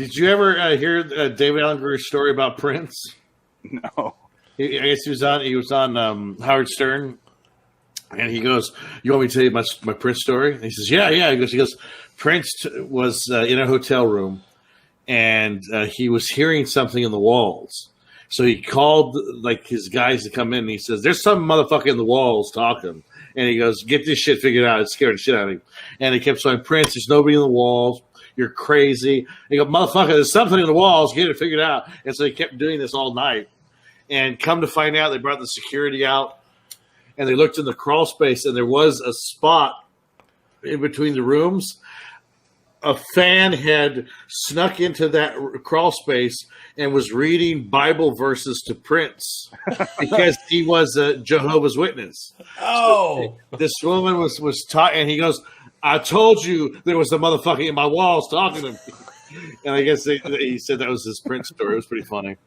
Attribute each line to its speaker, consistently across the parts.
Speaker 1: Did you ever hear David Allen Grier's story about Prince?
Speaker 2: No.
Speaker 1: I guess he was on Howard Stern, and he goes, "You want me to tell you my Prince story?" And he says, "Yeah." He goes, Prince was in a hotel room, and he was hearing something in the walls. So he called like his guys to come in, and he says, "There's some motherfucker in the walls talking." And he goes, "Get this shit figured out." It scared the shit out of him. And he kept saying, "Prince, there's nobody in the walls. You're crazy." And he goes, "Motherfucker, there's something in the walls. Get it figured out." And so he kept doing this all night. And come to find out, they brought the security out, and they looked in the crawl space, and there was a spot in between the rooms. A fan had snuck into that crawl space and was reading Bible verses to Prince because he was a Jehovah's Witness.
Speaker 3: Oh,
Speaker 1: so this woman was taught, and he goes, "I told you there was a motherfucker in my walls talking to me." And I guess he said that was his Prince story. It was pretty funny.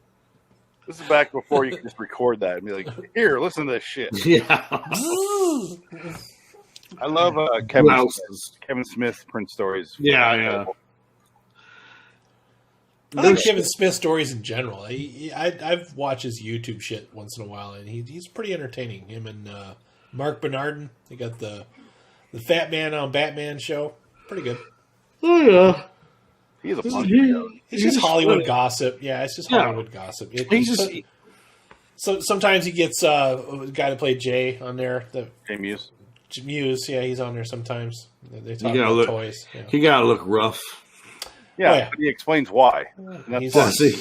Speaker 2: This is back before you could just record that and be like, "Here, listen to this shit."
Speaker 1: Yeah.
Speaker 2: I love Kevin Smith Prince stories.
Speaker 1: Yeah.
Speaker 3: I like Kevin Smith stories in general. I've watched his YouTube shit once in a while, and he's pretty entertaining. Him and Mark Bernardin. They got the Fat Man on Batman show. Pretty good.
Speaker 1: Oh, yeah.
Speaker 2: He's a punk.
Speaker 3: It's just Hollywood gossip. Yeah, it's just Hollywood gossip. So sometimes he gets a guy to play Jay on there.
Speaker 2: Jay Muse.
Speaker 3: Muse, yeah, he's on there sometimes. They talk about toys. Yeah.
Speaker 1: He gotta look rough.
Speaker 2: Yeah, but he explains why.
Speaker 3: He's trying,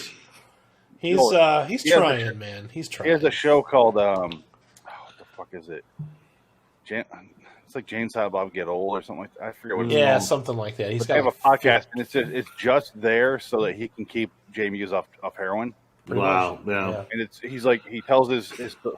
Speaker 3: man. He's trying.
Speaker 2: He has a show called what the fuck is it? It's like Jane Silent Bob Get Old or something like that. I forget what it's called.
Speaker 3: Something like that.
Speaker 2: They have a podcast, and it's just there so that he can keep Jay Muse off heroin.
Speaker 1: Wow, yeah.
Speaker 2: And he tells his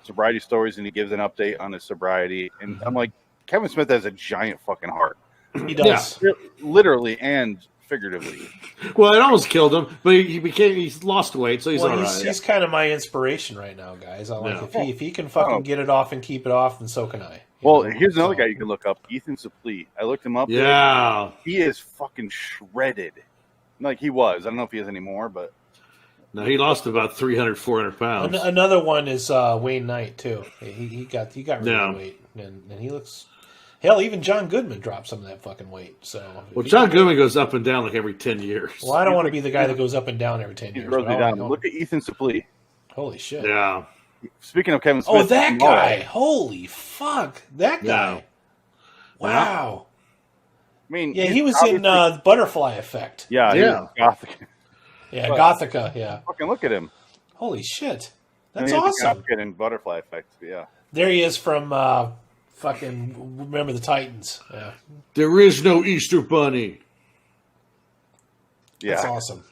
Speaker 2: sobriety stories, and he gives an update on his sobriety. And I'm like, Kevin Smith has a giant fucking heart.
Speaker 3: He does,
Speaker 2: literally and figuratively.
Speaker 1: Well, it almost killed him, but he's lost weight, so he's all right.
Speaker 3: He's kind of my inspiration right now, guys. I like if he can fucking get it off and keep it off, then so can I.
Speaker 2: Well, here's another guy you can look up, Ethan Suplee. I looked him up.
Speaker 1: Yeah,
Speaker 2: he is fucking shredded. Like he was. I don't know if he is anymore, but
Speaker 1: no, he lost about 300, 400 pounds.
Speaker 3: Another one is Wayne Knight too. He got really weight, and he looks. Hell, even John Goodman dropped some of that fucking weight. So,
Speaker 1: John Goodman goes up and down like every 10 years.
Speaker 3: Well, I don't want to be the guy that goes up and down every 10 years.
Speaker 2: Look at Ethan Suplee.
Speaker 3: Holy shit!
Speaker 1: Yeah.
Speaker 2: Speaking of Kevin Smith,
Speaker 3: that guy! Holy fuck, that guy! Wow.
Speaker 2: I mean,
Speaker 3: he was in Butterfly Effect.
Speaker 2: Yeah. Gothica.
Speaker 3: Yeah, Gothica. Yeah.
Speaker 2: Fucking look at him.
Speaker 3: Holy shit, that's awesome.
Speaker 2: In Butterfly Effect. Yeah.
Speaker 3: There he is from. Fucking Remember the Titans. Yeah.
Speaker 1: There is no Easter Bunny.
Speaker 3: Yeah. That's awesome.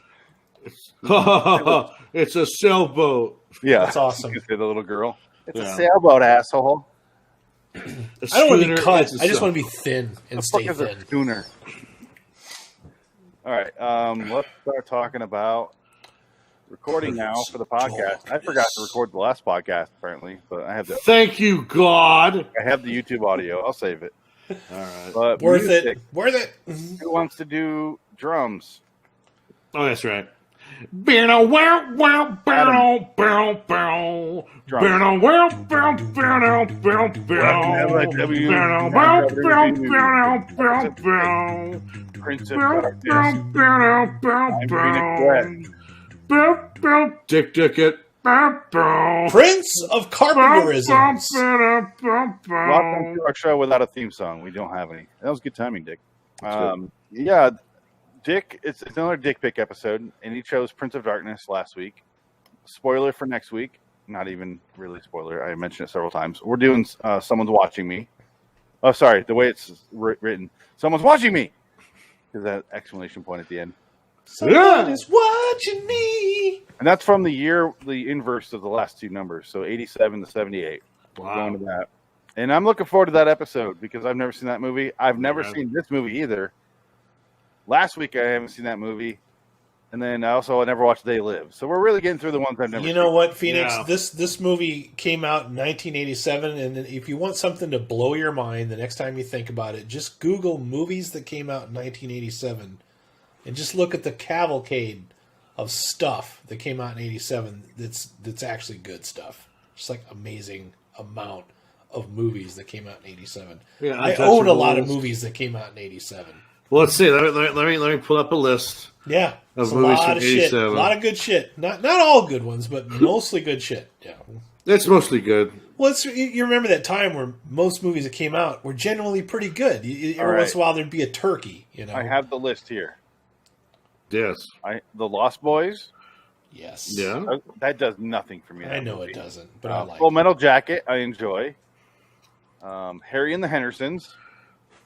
Speaker 1: It's a sailboat.
Speaker 2: Yeah.
Speaker 3: That's awesome.
Speaker 2: The little girl. It's a sailboat, asshole.
Speaker 3: I don't want to be cut. I just want to be thin and stay thin.
Speaker 2: A schooner. All right. Let's start talking about recording now for the podcast. I forgot to record the last podcast apparently, but I have the.
Speaker 1: Thank you, God.
Speaker 2: I have the YouTube audio. I'll save it.
Speaker 1: All right.
Speaker 2: But
Speaker 3: Worth it.
Speaker 2: Who wants to do drums?
Speaker 1: Oh, that's right. Dick it.
Speaker 3: Prince of Carpenterisms.
Speaker 2: Welcome to our show without a theme song. We don't have any. That was good timing, Dick. Yeah, Dick, it's another Dick Pick episode, and he chose Prince of Darkness last week. Spoiler for next week. Not even really spoiler. I mentioned it several times. We're doing Someone's Watching Me. Oh, sorry. The way it's written. Someone's watching me. There's that exclamation point at the end.
Speaker 3: Somebody's watching me.
Speaker 2: And that's from the inverse of the last two numbers. So 87 to 78. Wow. We're going to that. And I'm looking forward to that episode because I've never seen that movie. I've never seen this movie either. Last week, I haven't seen that movie. And then I never watched They Live. So we're really getting through the ones I've never seen.
Speaker 3: You know what, Phoenix? Yeah. This movie came out in 1987. And if you want something to blow your mind the next time you think about it, just Google movies that came out in 1987. and just look at the cavalcade of stuff that came out in '87. That's actually good stuff. Just like amazing amount of movies that came out in '87.
Speaker 1: Yeah,
Speaker 3: I own a lot of movies that came out in '87.
Speaker 1: Well, let's see. Let me pull up a list.
Speaker 3: Yeah,
Speaker 1: of
Speaker 3: a
Speaker 1: movies
Speaker 3: lot
Speaker 1: from
Speaker 3: of shit. A
Speaker 1: '87.
Speaker 3: lot of good shit. Not all good ones, but mostly good shit. Yeah.
Speaker 1: It's mostly good.
Speaker 3: Well, you remember that time where most movies that came out were genuinely pretty good. Every once in a while, there'd be a turkey. You know.
Speaker 2: I have the list here.
Speaker 1: Yes.
Speaker 2: The Lost Boys.
Speaker 3: Yes.
Speaker 1: Yeah.
Speaker 2: That does nothing for me.
Speaker 3: I know
Speaker 2: movie.
Speaker 3: it doesn't, but I like
Speaker 2: Full
Speaker 3: it.
Speaker 2: Metal Jacket. I enjoy. Harry and the Hendersons.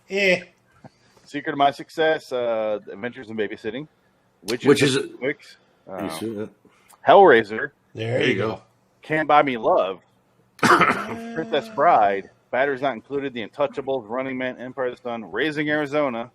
Speaker 2: Secret of My Success. Adventures in Babysitting.
Speaker 1: Which is
Speaker 2: Wicks.
Speaker 1: you see that?
Speaker 2: Hellraiser.
Speaker 3: There you go.
Speaker 2: Can't Buy Me Love. Princess Bride. Batteries Not Included. The Untouchables. Running Man. Empire of the Sun. Raising Arizona.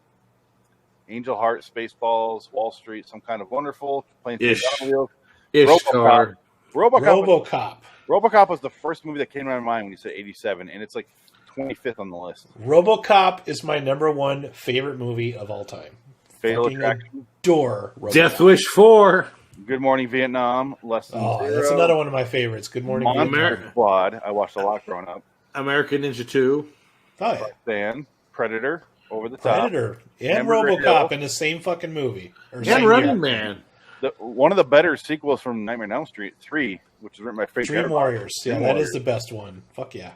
Speaker 2: Angel Heart. Spaceballs. Wall Street. Some Kind of Wonderful. Planes, Trains, Automobiles.
Speaker 1: Ishtar.
Speaker 2: RoboCop was the first movie that came to my mind when you said 87, and it's like 25th on the list.
Speaker 3: RoboCop is my number one favorite movie of all time.
Speaker 2: Fatal
Speaker 3: Fucking
Speaker 2: Attraction.
Speaker 3: Adore RoboCop.
Speaker 1: Death Wish 4.
Speaker 2: Good Morning Vietnam. Less Than Zero.
Speaker 3: That's another one of my favorites. Good Morning
Speaker 2: Monster Squad. I watched a lot growing up.
Speaker 1: American Ninja 2.
Speaker 3: Oh yeah.
Speaker 2: Stan. Predator. Over the Top.
Speaker 3: Predator and
Speaker 2: Hamburger
Speaker 3: RoboCop
Speaker 2: Hill.
Speaker 3: in the same fucking movie.
Speaker 1: And Running Man.
Speaker 2: One of the better sequels from Nightmare on Elm Street 3, which is written by Frank
Speaker 3: Dream
Speaker 2: Darabont.
Speaker 3: Warriors. Yeah,
Speaker 2: Dream
Speaker 3: that
Speaker 2: Warriors.
Speaker 3: is the best one. Fuck yeah.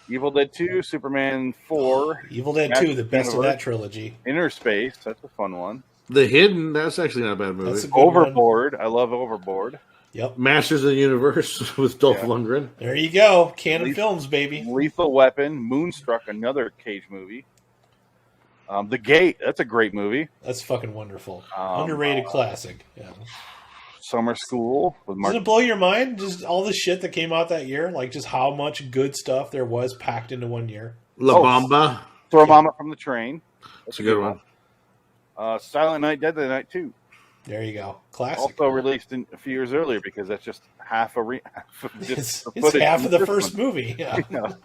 Speaker 2: Evil Dead 2, Superman 4,
Speaker 3: Evil Dead 2, the best of that trilogy.
Speaker 2: Inner Space, that's a fun one.
Speaker 1: The Hidden. That's actually not a bad movie.
Speaker 3: That's a good one.
Speaker 2: Overboard, I love Overboard.
Speaker 3: Yep.
Speaker 1: Masters of the Universe with Dolph Lundgren.
Speaker 3: There you go. Canon Films, baby.
Speaker 2: Lethal Weapon, Moonstruck, another Cage movie. The Gate, that's a great movie.
Speaker 3: That's fucking wonderful. Underrated classic. Yeah.
Speaker 2: Summer School with Mark.
Speaker 3: Doesn't it blow your mind? Just all the shit that came out that year? Like just how much good stuff there was packed into one year.
Speaker 1: La Bamba.
Speaker 2: Throw Mama from the Train.
Speaker 1: That's a good one.
Speaker 2: Silent Night, Deadly Night 2.
Speaker 3: There you go. Classic.
Speaker 2: Also released a few years earlier because that's just half of
Speaker 3: It's half of the first movie. Yeah.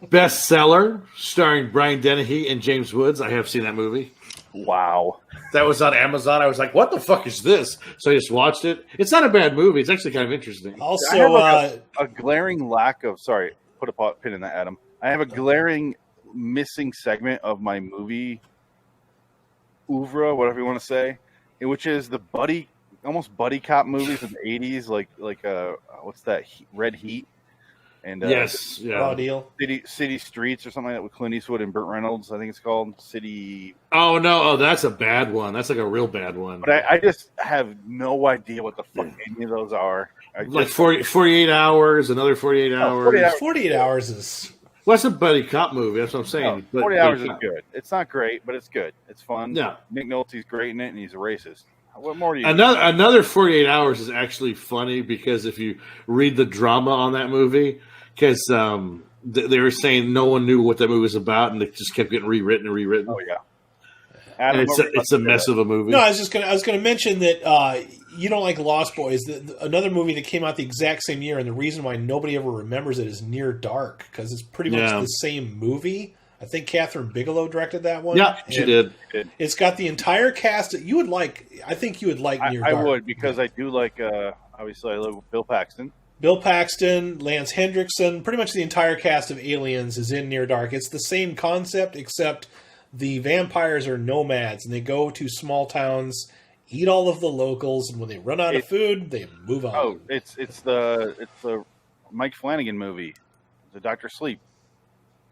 Speaker 1: Bestseller, starring Brian Dennehy and James Woods. I have seen that movie.
Speaker 2: Wow.
Speaker 1: That was on Amazon. I was like, what the fuck is this? So I just watched it. It's not a bad movie. It's actually kind of interesting.
Speaker 3: Also,
Speaker 2: I have a glaring lack of, sorry, put a pin in that, Adam. I have a glaring missing segment of my movie oeuvre, whatever you want to say, which is the almost buddy cop movies of the 80s, like what's that, Red Heat? And
Speaker 1: yes, yeah.
Speaker 3: Raw Deal.
Speaker 2: City Streets or something like that with Clint Eastwood and Burt Reynolds. I think it's called City.
Speaker 1: Oh no! Oh, that's a bad one. That's like a real bad one.
Speaker 2: But I just have no idea what the fuck any of those are.
Speaker 1: Like 48 hours, another 48 hours.
Speaker 3: 48 hours is.
Speaker 1: Well, that's a buddy cop movie. That's what I'm saying.
Speaker 2: No, 40 hours is good. It's not great, but it's good. It's fun.
Speaker 1: Yeah.
Speaker 2: Nick Nolte's great in it, and he's a racist. What more do you?
Speaker 1: Another 48 hours is actually funny because if you read the drama on that movie, because they were saying no one knew what that movie was about, and it just kept getting rewritten and rewritten.
Speaker 2: Oh yeah.
Speaker 1: Adam, and it's a mess of a movie.
Speaker 3: No, I was gonna mention that you don't like Lost Boys. Another movie that came out the exact same year, and the reason why nobody ever remembers it is Near Dark, because it's pretty much the same movie. I think Catherine Bigelow directed that one.
Speaker 1: Yeah, she did.
Speaker 3: It's got the entire cast that you would like. I think you would like Near Dark.
Speaker 2: I would, because I do like. Obviously, I love Bill Paxton.
Speaker 3: Bill Paxton, Lance Hendrickson, pretty much the entire cast of Aliens is in Near Dark. It's the same concept, except the vampires are nomads, and they go to small towns, eat all of the locals, and when they run out of food, they move on.
Speaker 2: Oh, it's the Mike Flanagan movie, the Dr. Sleep.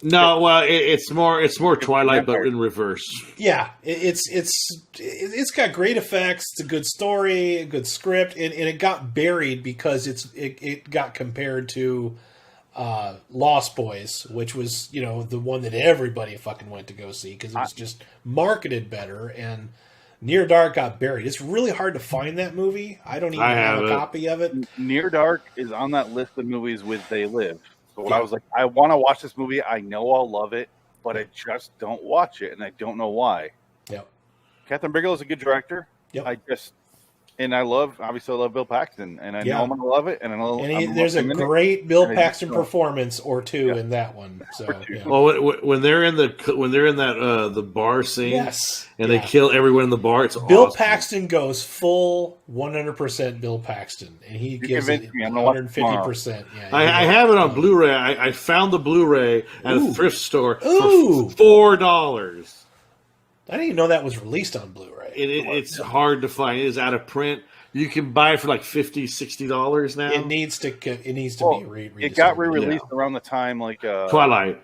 Speaker 1: No, well, it's more Twilight, but in reverse.
Speaker 3: Yeah, it's got great effects. It's a good story, a good script, and it got buried because it got compared to Lost Boys, which was the one that everybody fucking went to go see because it was just marketed better. And Near Dark got buried. It's really hard to find that movie. I don't even have a copy of it.
Speaker 2: Near Dark is on that list of movies with They Live. So I was like, I want to watch this movie. I know I'll love it, but I just don't watch it, and I don't know why.
Speaker 3: Yep.
Speaker 2: Catherine Bigelow's a good director.
Speaker 3: Yep.
Speaker 2: I just And I love Bill Paxton, and I know I'm gonna love it. And I know
Speaker 3: there's a great Bill Paxton performance or two in that one. So,
Speaker 1: well, when they're in that the bar scene, and they kill everyone in the bar, it's
Speaker 3: Bill
Speaker 1: awesome.
Speaker 3: Paxton goes full 100% Bill Paxton, and he gives it 150%. Yeah,
Speaker 1: I have it on Blu-ray. I found the Blu-ray at a thrift store for $4.
Speaker 3: I didn't even know that was released on Blu-ray.
Speaker 1: It's hard to find. It is out of print. You can buy it for like $50, $60 now.
Speaker 3: It needs to be
Speaker 2: it got re-released around the time
Speaker 1: Twilight.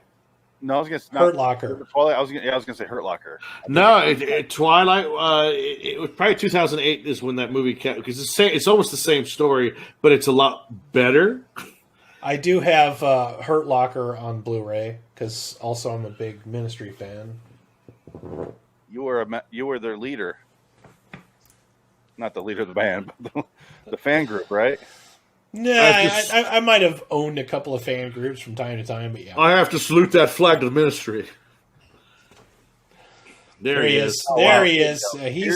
Speaker 2: No, I was gonna say
Speaker 3: Hurt Locker.
Speaker 2: Twilight. I was gonna say Hurt Locker.
Speaker 1: No, Twilight. It was probably 2008 is when that movie came, because it's almost the same story, but it's a lot better.
Speaker 3: I do have Hurt Locker on Blu-ray because also I'm a big Ministry fan.
Speaker 2: You were their leader, not the leader of the band, but the fan group, right?
Speaker 3: Nah, I might have owned a couple of fan groups from time to time, but yeah.
Speaker 1: I have to salute that flag to the Ministry. There he is.
Speaker 3: He is.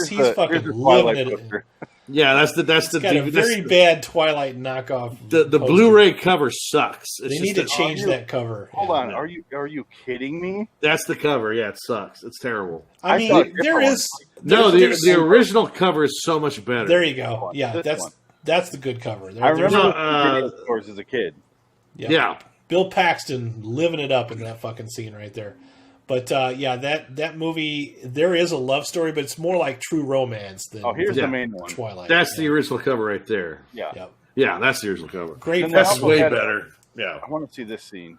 Speaker 3: He's fucking loving it.
Speaker 1: Yeah, that's the
Speaker 3: got a very bad Twilight knockoff.
Speaker 1: The Blu-ray cover sucks.
Speaker 3: They need to change that cover.
Speaker 2: Hold on, are you kidding me?
Speaker 1: That's the cover. Yeah, it sucks. It's terrible.
Speaker 3: I mean, there is
Speaker 1: the original cover is so much better.
Speaker 3: There you go. Yeah, that's the good cover.
Speaker 2: I remember stores as a kid.
Speaker 1: Yeah,
Speaker 3: Bill Paxton living it up in that fucking scene right there. But that movie, there is a love story, but it's more like True Romance than.
Speaker 2: Oh, here's the main one.
Speaker 3: Twilight.
Speaker 1: That's the original cover right there.
Speaker 2: Yeah,
Speaker 1: that's the original cover.
Speaker 3: Great.
Speaker 1: That's way better. Yeah,
Speaker 2: I want to see this scene.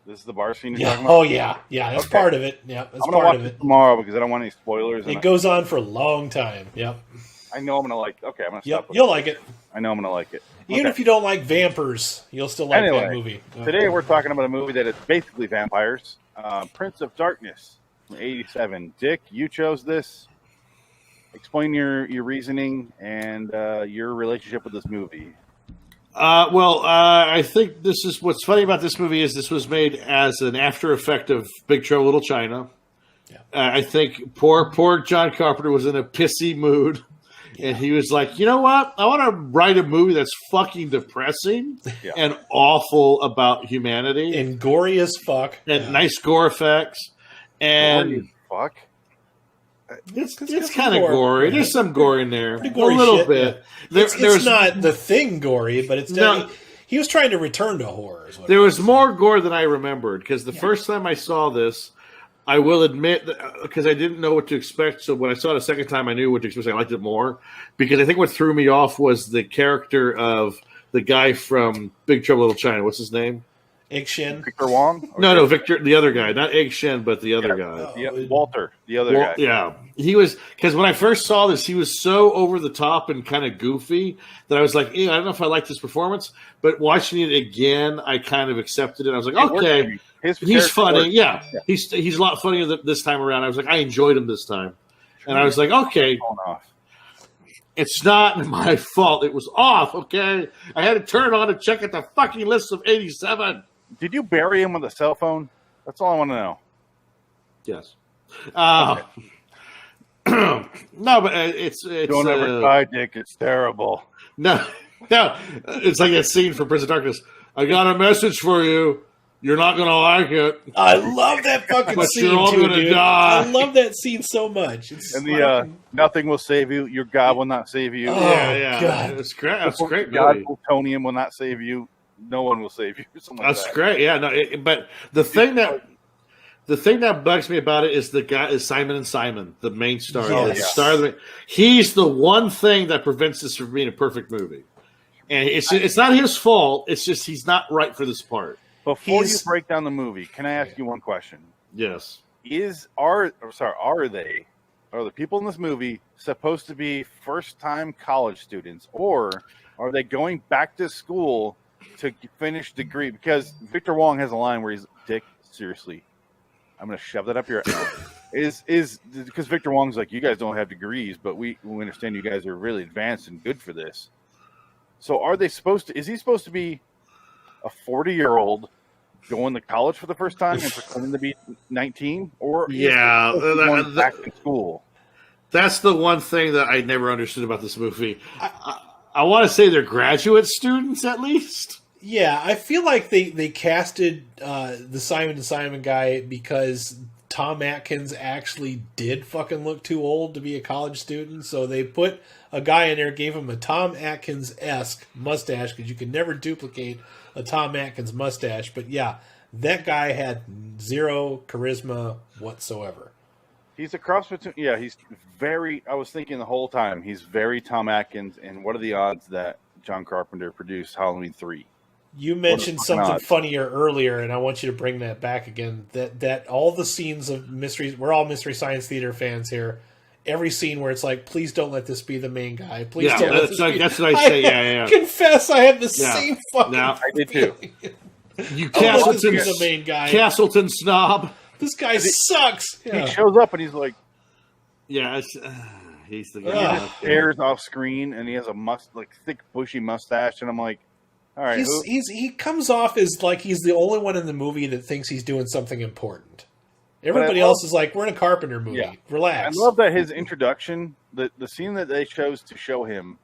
Speaker 2: This is the bar scene you're talking about?
Speaker 3: Oh yeah, that's part of it. Yeah, that's part of it.
Speaker 2: Tomorrow because I don't want any spoilers.
Speaker 3: It goes on for a long time. Yep.
Speaker 2: I know I'm gonna like. Okay, I'm gonna stop.
Speaker 3: You'll like it.
Speaker 2: I know I'm gonna like it.
Speaker 3: Even if you don't like vampires, you'll still like that movie.
Speaker 2: Today we're talking about a movie that is basically vampires. Prince of Darkness from '87. Dick, you chose this. Explain your reasoning and your relationship with this movie.
Speaker 1: I think this is what's funny about this movie is this was made as an after effect of Big Trouble in Little China.
Speaker 3: Yeah.
Speaker 1: I think poor John Carpenter was in a pissy mood. And he was like, you know what? I want to write a movie that's fucking depressing and awful about humanity.
Speaker 3: And gory as fuck.
Speaker 1: And nice gore effects. And
Speaker 2: fuck.
Speaker 1: It's kind of gory. There's some gore in there.
Speaker 3: Pretty gory
Speaker 1: a little
Speaker 3: shit,
Speaker 1: bit.
Speaker 3: Yeah. It's not the Thing gory, but it's definitely... He was trying to return to horror.
Speaker 1: There was more gore than I remembered. Because the first time I saw this... I will admit, because I didn't know what to expect, so when I saw it a second time, I knew what to expect. I liked it more. Because I think what threw me off was the character of the guy from Big Trouble in Little China. What's his name?
Speaker 3: Egg Shen.
Speaker 2: Victor Wong?
Speaker 1: No, Victor, the other guy. Not Egg Shen, but the other guy.
Speaker 2: Walter, the other guy.
Speaker 1: Yeah. He was, because when I first saw this, he was so over the top and kind of goofy that I was like, I don't know if I like this performance. But watching it again, I kind of accepted it. I was like, okay. He's funny, yeah. He's a lot funnier this time around. I was like, I enjoyed him this time, and I was like, okay, it's not my fault. It was off. Okay, I had to turn it on and check at the fucking list of 87.
Speaker 2: Did you bury him with a cell phone? That's all I want to know.
Speaker 1: Yes. No, but it's
Speaker 2: don't ever try, Dick. It's terrible.
Speaker 1: No, it's like that scene from Prince of Darkness. I got a message for you. You're not going to like it.
Speaker 3: I love that fucking scene,
Speaker 1: you're all gonna die.
Speaker 3: I love that scene so much.
Speaker 2: Nothing will save you. Your God will not save you.
Speaker 3: Oh, yeah. God.
Speaker 1: It's great. That's great.
Speaker 2: God, plutonium will not save you. No one will save you.
Speaker 1: That's great. Yeah, no. But the thing that bugs me about it is the guy is Simon and Simon, the main star. He's the one thing that prevents this from being a perfect movie, and it's not his fault. It's just he's not right for this part.
Speaker 2: Before you break down the movie, can I ask you one question?
Speaker 1: Yes.
Speaker 2: Are the people in this movie supposed to be first-time college students, or are they going back to school to finish degree? Because Victor Wong has a line where he's, Dick, seriously, I'm going to shove that up your ass. Because Victor Wong's like, you guys don't have degrees, but we understand you guys are really advanced and good for this. So is he supposed to be a 40-year-old going to college for the first time and pretending to be 19, or
Speaker 1: going
Speaker 2: back to school?
Speaker 1: That's the one thing that I never understood about this movie. I want to say they're graduate students at least.
Speaker 3: Yeah, I feel like they casted the Simon & Simon guy because Tom Atkins actually did fucking look too old to be a college student, so they put a guy in there, gave him a Tom Atkins-esque mustache, because you can never duplicate a Tom Atkins mustache, but yeah, that guy had zero charisma whatsoever.
Speaker 2: He's a cross between, he's very, I was thinking the whole time, he's very Tom Atkins, and what are the odds that John Carpenter produced Halloween 3?
Speaker 3: You mentioned something funnier earlier, and I want you to bring that back again. That all the scenes of mysteries, we're all Mystery Science Theater fans here. Every scene where it's like, please don't let this be the main guy. Please don't let this be.
Speaker 1: That's what I say. Yeah.
Speaker 3: Confess, I have the same fucking.
Speaker 2: I did too.
Speaker 1: You Castleton
Speaker 3: main guy.
Speaker 1: Castleton snob.
Speaker 3: This guy sucks.
Speaker 2: He shows up and he's like,
Speaker 1: he's the guy.
Speaker 2: Stares off screen and he has a thick bushy mustache, and I'm like, all right.
Speaker 3: He comes off as like he's the only one in the movie that thinks he's doing something important. Everybody else is like, we're in a Carpenter movie. Yeah. Relax.
Speaker 2: I love that his introduction, the scene that they chose to show him,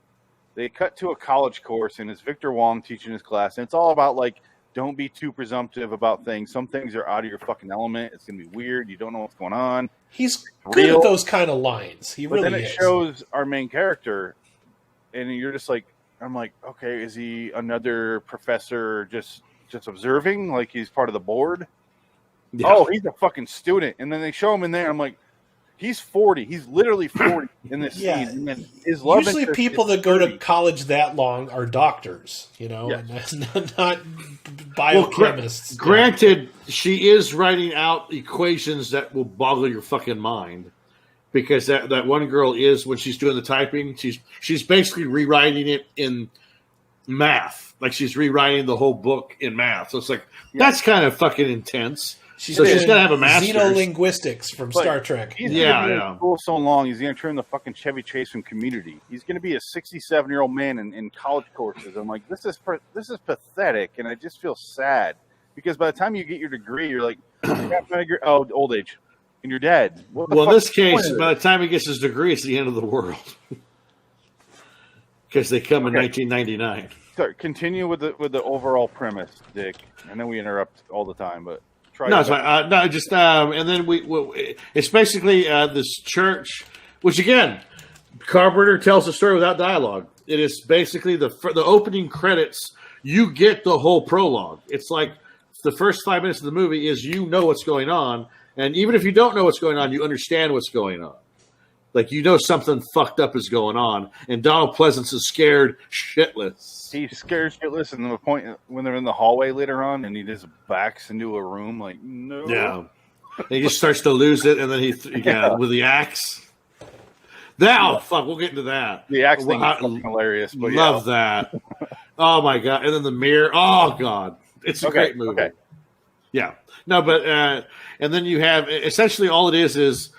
Speaker 2: they cut to a college course and it's Victor Wong teaching his class, and it's all about like, don't be too presumptive about things. Some things are out of your fucking element. It's going to be weird. You don't know what's going on.
Speaker 3: He's good at those kind of lines. But then
Speaker 2: it shows our main character, and you're just like, I'm like, okay, is he another professor just observing? Like he's part of the board? Yeah. Oh, he's a fucking student. And then they show him in there. I'm like, he's 40. He's literally 40 in this scene. And then his love
Speaker 3: usually people that go to college that long are doctors, and not biochemists.
Speaker 1: Granted, she is writing out equations that will boggle your fucking mind, because that one girl is, when she's doing the typing, she's basically rewriting it in math. Like she's rewriting the whole book in math. So it's like, that's kind of fucking intense. She's going to have a master's.
Speaker 3: Xenolinguistics from Star Trek.
Speaker 2: He's going to be in school so long, he's going to turn the fucking Chevy Chase from Community. He's going to be a 67-year-old man in college courses. I'm like, this is pathetic, and I just feel sad. Because by the time you get your degree, you're like, old age. And you're dead.
Speaker 1: Well, in this case, by the time he gets his degree, it's the end of the world. Because they come in 1999.
Speaker 2: Sorry, continue with the overall premise, Dick. I know we interrupt all the time, but...
Speaker 1: it's fine. And then it's basically this church, which again, Carpenter tells the story without dialogue. It is basically the opening credits. You get the whole prologue. It's like the first 5 minutes of the movie is what's going on, and even if you don't know what's going on, you understand what's going on. Like, something fucked up is going on, and Donald Pleasance is scared shitless.
Speaker 2: He's scared shitless, and the point when they're in the hallway later on, and he just backs into a room like, no.
Speaker 1: Yeah. And he just starts to lose it, and then with the axe. Fuck, we'll get into that.
Speaker 2: The axe thing is hilarious. But
Speaker 1: love that. Oh, my God. And then the mirror. Oh, God. It's a great movie. Okay. Yeah. No, but, and then you have, essentially all it is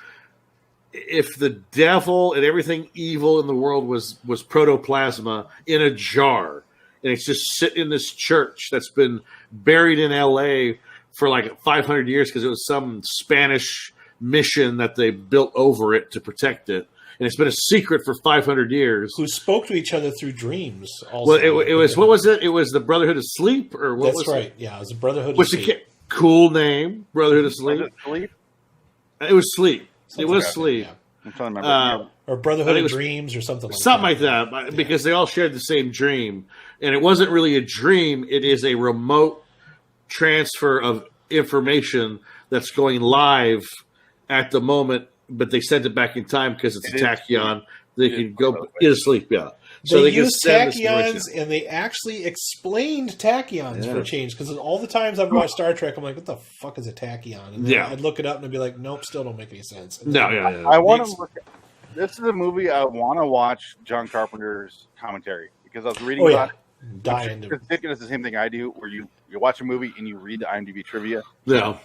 Speaker 1: if the devil and everything evil in the world was protoplasma in a jar, and it's just sitting in this church that's been buried in L.A. for like 500 years because it was some Spanish mission that they built over it to protect it, and it's been a secret for 500 years.
Speaker 3: Who spoke to each other through dreams. Also.
Speaker 1: Well, it was what was it? It was the Brotherhood of Sleep, or what? That's right.
Speaker 3: Yeah, it was the Brotherhood of Sleep.
Speaker 1: Cool name, Brotherhood of Sleep.
Speaker 2: Was it Sleep?
Speaker 1: It was Sleep. It was Sleep.
Speaker 3: Yeah. I'm trying to remember. Or Brotherhood of Dreams or something like that.
Speaker 1: Something like that, because they all shared the same dream. And it wasn't really a dream. It is a remote transfer of information that's going live at the moment, but they sent it back in time because it's a tachyon. They can go asleep,
Speaker 3: So they used tachyons, and they actually explained tachyons for a change. Because all the times I've watched Star Trek, I'm like, what the fuck is a tachyon? And then I'd look it up and I'd be like, nope, still don't make any sense.
Speaker 2: I want to look at, this is a movie I want to watch John Carpenter's commentary, because I was reading about it. Because Dick does the same thing I do, where you watch a movie and you read the IMDb trivia.
Speaker 1: Yeah.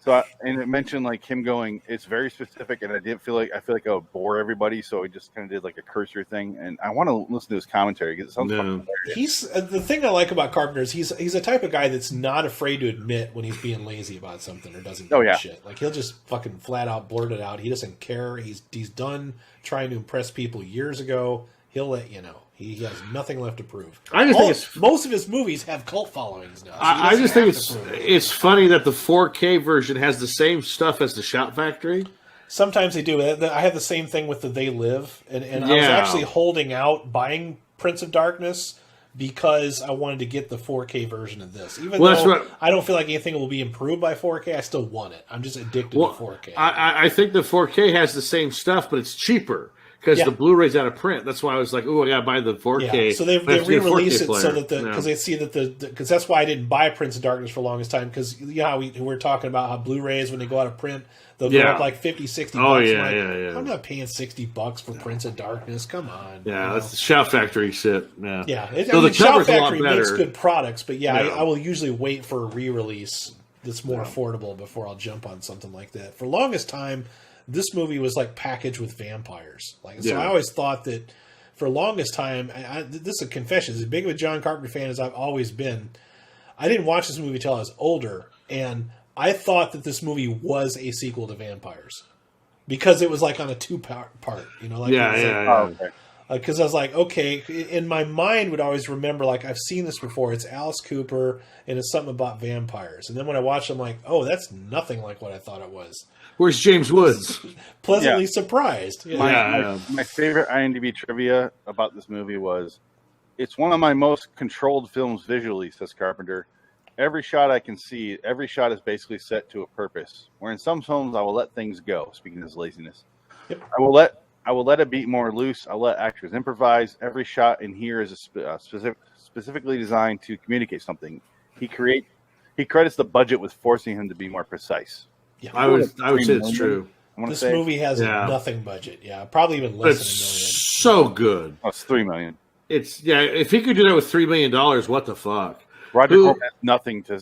Speaker 2: And it mentioned like him going, it's very specific, and I feel like I would bore everybody, so we just kind of did like a cursory thing. And I want to listen to his commentary because it sounds fucking hilarious.
Speaker 3: He's the thing I like about Carpenter is he's a type of guy that's not afraid to admit when he's being lazy about something or doesn't give a shit. Like he'll just fucking flat out blurt it out. He doesn't care. He's done trying to impress people years ago. He'll let you know. He has nothing left to prove.
Speaker 1: I just think
Speaker 3: most of his movies have cult followings now. So
Speaker 1: I just think it's funny that the 4K version has the same stuff as the Shout Factory.
Speaker 3: Sometimes they do. I have the same thing with the They Live, and I was actually holding out buying Prince of Darkness because I wanted to get the 4K version of this. Even though I don't feel like anything will be improved by 4K, I still want it. I'm just addicted to 4K.
Speaker 1: I think the 4K has the same stuff, but it's cheaper. Because the Blu-ray's out of print. That's why I was like, "Oh, I gotta buy the 4K."
Speaker 3: Yeah. So they re-release it so that because they see that because that's why I didn't buy Prince of Darkness for the longest time, because how we were talking about how Blu-rays when they go out of print they'll go up like $50, $60.
Speaker 1: Oh yeah.
Speaker 3: I'm not paying $60 for Prince of Darkness. Come on.
Speaker 1: Yeah, that's the Shout Factory shit. Yeah.
Speaker 3: Yeah.
Speaker 1: So the
Speaker 3: Shout Factory makes good products, but I will usually wait for a re-release that's more affordable before I'll jump on something like that. For the longest time, this movie was like packaged with vampires. So I always thought that for the longest time, this is a confession, as big of a John Carpenter fan as I've always been, I didn't watch this movie until I was older, and I thought that this movie was a sequel to Vampires because it was like on a two-part, because I was like, okay, in my mind would always remember, like, I've seen this before. It's Alice Cooper, and it's something about vampires. And then when I watched it, I'm like, oh, that's nothing like what I thought it was.
Speaker 1: Where's James Woods?
Speaker 3: Pleasantly surprised.
Speaker 2: My favorite IMDb trivia about this movie was, it's one of my most controlled films visually, says Carpenter. Every shot I can see, every shot is basically set to a purpose. Where in some films, I will let things go, speaking of his laziness. Yep. I will let it be more loose. I'll let actors improvise. Every shot in here is specifically designed to communicate something. He credits the budget with forcing him to be more precise.
Speaker 1: Yeah, I would say it's true.
Speaker 3: This movie has nothing budget. Yeah, probably even less than $1 million.
Speaker 1: It's so good.
Speaker 2: Oh, it's $3 million.
Speaker 1: If he could do that with $3 million, what the fuck?
Speaker 2: Roger Corman has nothing to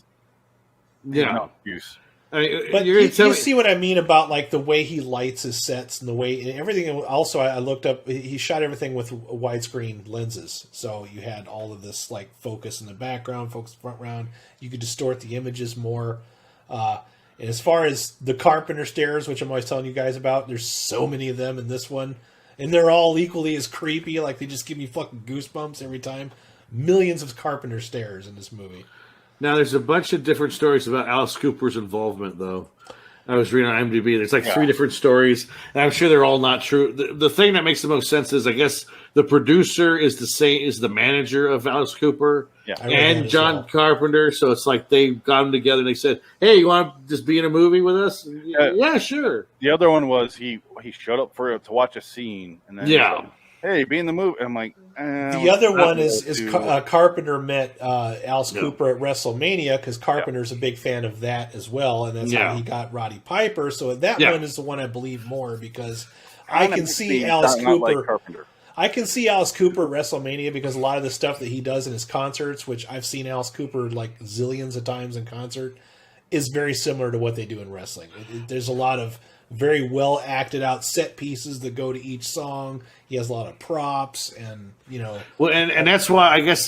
Speaker 2: use.
Speaker 3: I mean, but you see what I mean about like the way he lights his sets and the way and everything. Also, I looked up. He shot everything with widescreen lenses, so you had all of this like focus in the background, focus front round. You could distort the images more. And as far as the Carpenter stairs, which I'm always telling you guys about, there's so many of them in this one, and they're all equally as creepy. Like they just give me fucking goosebumps every time. Millions of Carpenter stairs in this movie.
Speaker 1: Now, there's a bunch of different stories about Alice Cooper's involvement, though. I was reading on IMDb. There's like 3 different stories, and I'm sure they're all not true. The thing that makes the most sense is, I guess, the producer is the manager of Alice Cooper and John Carpenter. So it's like they got them together and they said, "Hey, you want to just be in a movie with us?" Yeah, sure.
Speaker 2: The other one was he showed up to watch a scene, and then said, "Hey, be in the movie." I'm like,
Speaker 3: the other one is Carpenter met Alice Cooper at WrestleMania because Carpenter's a big fan of that as well, and that's how he got Roddy Piper. So that one is the one I believe more because I can see Alice Cooper. I can see Alice Cooper at WrestleMania because a lot of the stuff that he does in his concerts, which I've seen Alice Cooper like zillions of times in concert, is very similar to what they do in wrestling. There's a lot of very well acted out set pieces that go to each song. He has a lot of props, and
Speaker 1: Well, and that's why I guess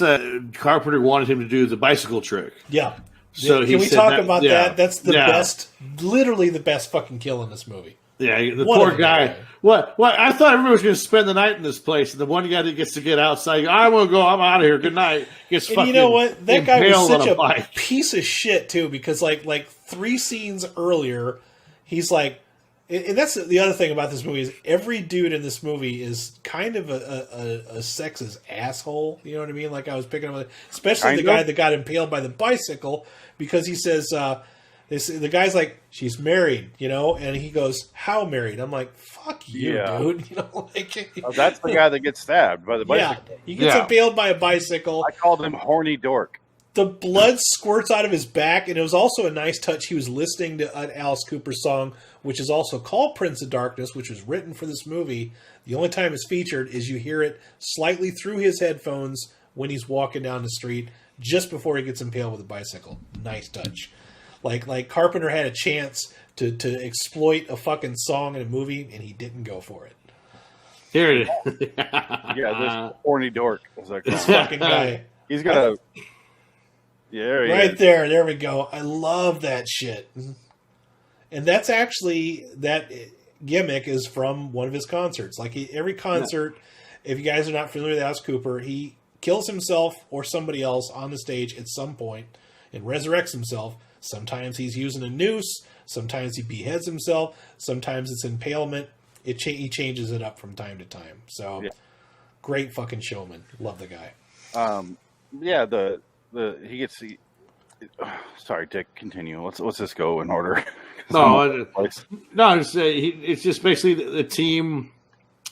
Speaker 1: Carpenter wanted him to do the bicycle trick.
Speaker 3: Yeah.
Speaker 1: So
Speaker 3: can we talk about that? That's the best, literally the best fucking kill in this movie.
Speaker 1: Yeah, the poor guy. What? I thought everyone was going to spend the night in this place, and the one guy that gets to get outside, I want to go. I'm out of here. Good night. Gets
Speaker 3: and
Speaker 1: fucking.
Speaker 3: You know what? That guy was such a
Speaker 1: piece
Speaker 3: of shit too, because like 3 scenes earlier, he's like. And that's the other thing about this movie is every dude in this movie is kind of a sexist asshole. You know what I mean? Like I was picking up, especially the guy that got impaled by the bicycle because he says the guy's like, she's married, and he goes, how married? I'm like, fuck you, dude.
Speaker 2: That's the guy that gets stabbed by the bicycle.
Speaker 3: Yeah, he gets impaled by a bicycle.
Speaker 2: I called him horny dork.
Speaker 3: The blood squirts out of his back, and it was also a nice touch. He was listening to an Alice Cooper song, which is also called Prince of Darkness, which was written for this movie. The only time it's featured is you hear it slightly through his headphones when he's walking down the street just before he gets impaled with a bicycle. Nice touch. Like Carpenter had a chance to exploit a fucking song in a movie, and he didn't go for it.
Speaker 1: Here it is.
Speaker 2: Yeah, this horny dork.
Speaker 3: This fucking guy.
Speaker 2: He's got a... Yeah,
Speaker 3: right there. There we go. I love that shit. And that's actually, that gimmick is from one of his concerts. Like every concert, if you guys are not familiar with Alice Cooper, he kills himself or somebody else on the stage at some point and resurrects himself. Sometimes he's using a noose. Sometimes he beheads himself. Sometimes it's impalement. He changes it up from time to time. So great fucking showman. Love the guy.
Speaker 2: Yeah, he gets the... Sorry, Dick. Continue. Let's just go in order.
Speaker 1: It's just basically the team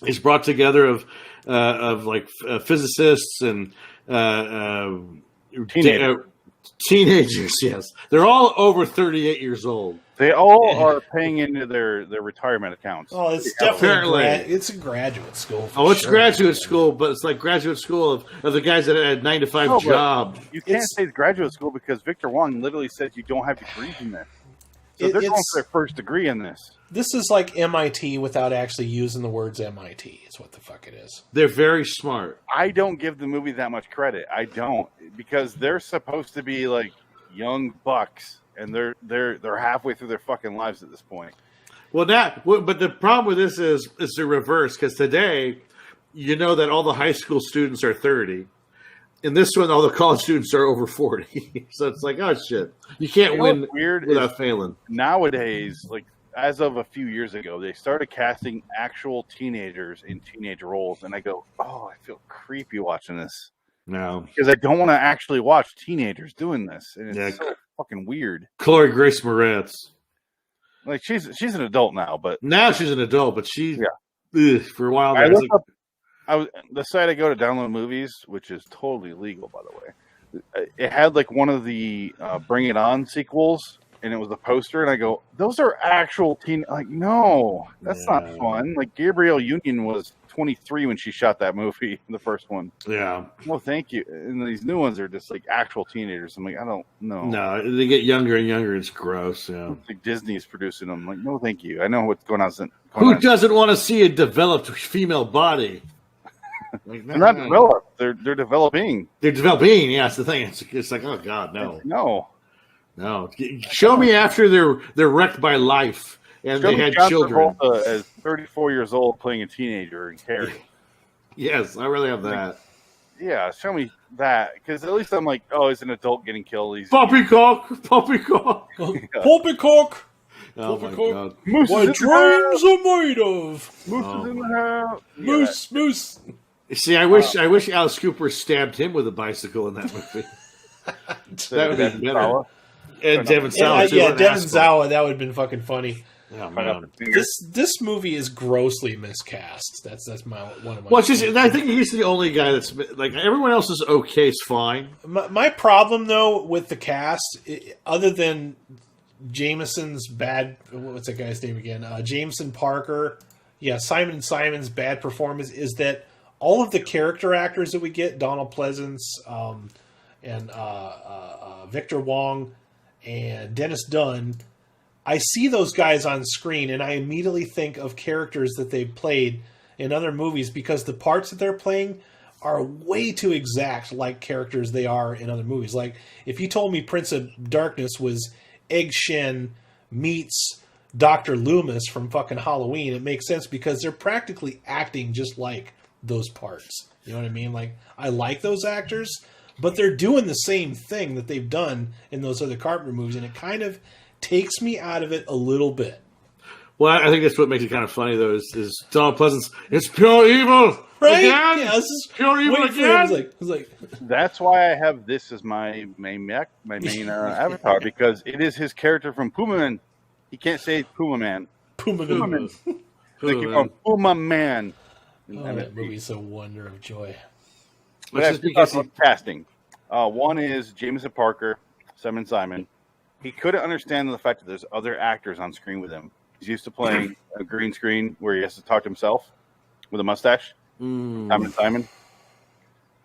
Speaker 1: is brought together of like physicists and teenagers. Yes, they're all over 38 years old.
Speaker 2: They all are paying into their retirement accounts.
Speaker 3: Oh, it's definitely it's a graduate school.
Speaker 1: It's graduate school, but it's like graduate school of the guys that had a 9-to-5 job.
Speaker 2: You can't say it's graduate school because Victor Wong literally says you don't have degrees in this. So they're going for their first degree in this.
Speaker 3: This is like MIT without actually using the words MIT. Is what the fuck it is.
Speaker 1: They're very smart.
Speaker 2: I don't give the movie that much credit. I don't, because they're supposed to be like young bucks. And they're halfway through their fucking lives at this point.
Speaker 1: Well, but the problem with this is the reverse, because today, you know that all the high school students are 30. In this one, all the college students are over 40. So it's like, oh shit, you can't win without failing.
Speaker 2: Nowadays, like as of a few years ago, they started casting actual teenagers in teenage roles, and I go, oh, I feel creepy watching this.
Speaker 1: No,
Speaker 2: because I don't want to actually watch teenagers doing this, and it's so fucking weird.
Speaker 1: Chloe Grace Moretz,
Speaker 2: like she's an adult now, but
Speaker 1: she's an adult, but for a while
Speaker 2: the site I go to download movies, which is totally legal, by the way. It had like one of the Bring It On sequels, and it was a poster, and I go, those are actual teen. Like, no, that's not fun. Like Gabrielle Union was 23 when she shot that movie, the first one.
Speaker 1: Yeah.
Speaker 2: Well, thank you. And these new ones are just like actual teenagers. I'm like, I don't know.
Speaker 1: No, they get younger and younger. It's gross. Yeah.
Speaker 2: It's like Disney's producing them. I'm like, no, thank you. I know what's going on.
Speaker 1: Who doesn't want to see a developed female body?
Speaker 2: Like, they're not developed. They're developing.
Speaker 1: They're developing. Yeah, that's the thing. It's like, oh god, no. Show me after they're wrecked by life and they had children.
Speaker 2: As 34 years old playing a teenager in Carrie.
Speaker 1: Yes, I really have that.
Speaker 2: Yeah, show me that, because at least I'm like, oh, he's an adult getting killed. He's
Speaker 1: poppycock.
Speaker 3: Poppycock.
Speaker 1: Oh my god.
Speaker 3: What dreams are made of.
Speaker 2: Moose is in the house.
Speaker 3: Moose.
Speaker 1: See, I wish Alice Cooper stabbed him with a bicycle in that movie. That would be better. And Devin Sawa.
Speaker 3: Devin Sawa. That would have been fucking funny.
Speaker 1: Oh, man.
Speaker 3: This movie is grossly miscast. That's one of my.
Speaker 1: Well, I think he's the only guy that's like everyone else is okay. It's fine.
Speaker 3: My problem though with the cast, other than Jameson's bad, what's that guy's name again? Jameson Parker. Yeah, Simon's bad performance is that all of the character actors that we get, Donald Pleasance, and Victor Wong, and Dennis Dunn. I see those guys on screen and I immediately think of characters that they've played in other movies because the parts that they're playing are way too exact like characters they are in other movies. Like, if you told me Prince of Darkness was Egg Shen meets Dr. Loomis from fucking Halloween, it makes sense because they're practically acting just like those parts. You know what I mean? Like, I like those actors, but they're doing the same thing that they've done in those other Carpenter movies, and it kind of takes me out of it a little bit.
Speaker 1: Well, I think that's what makes it kind of funny, though, is Donald Pleasance. It's pure evil,
Speaker 3: right?
Speaker 1: Again?
Speaker 3: Yeah, this is
Speaker 1: pure evil again.
Speaker 3: It's like
Speaker 2: that's why I have this as my main avatar, because it is his character from Puma Man. He can't say Puma Man.
Speaker 3: Puma Man.
Speaker 2: They keep on Puma Man.
Speaker 3: Oh, that movie's a wonder of joy.
Speaker 2: That's because of casting. One is Jameson Parker, Simon. He couldn't understand the fact that there's other actors on screen with him. He's used to playing a green screen where he has to talk to himself with a mustache. Simon.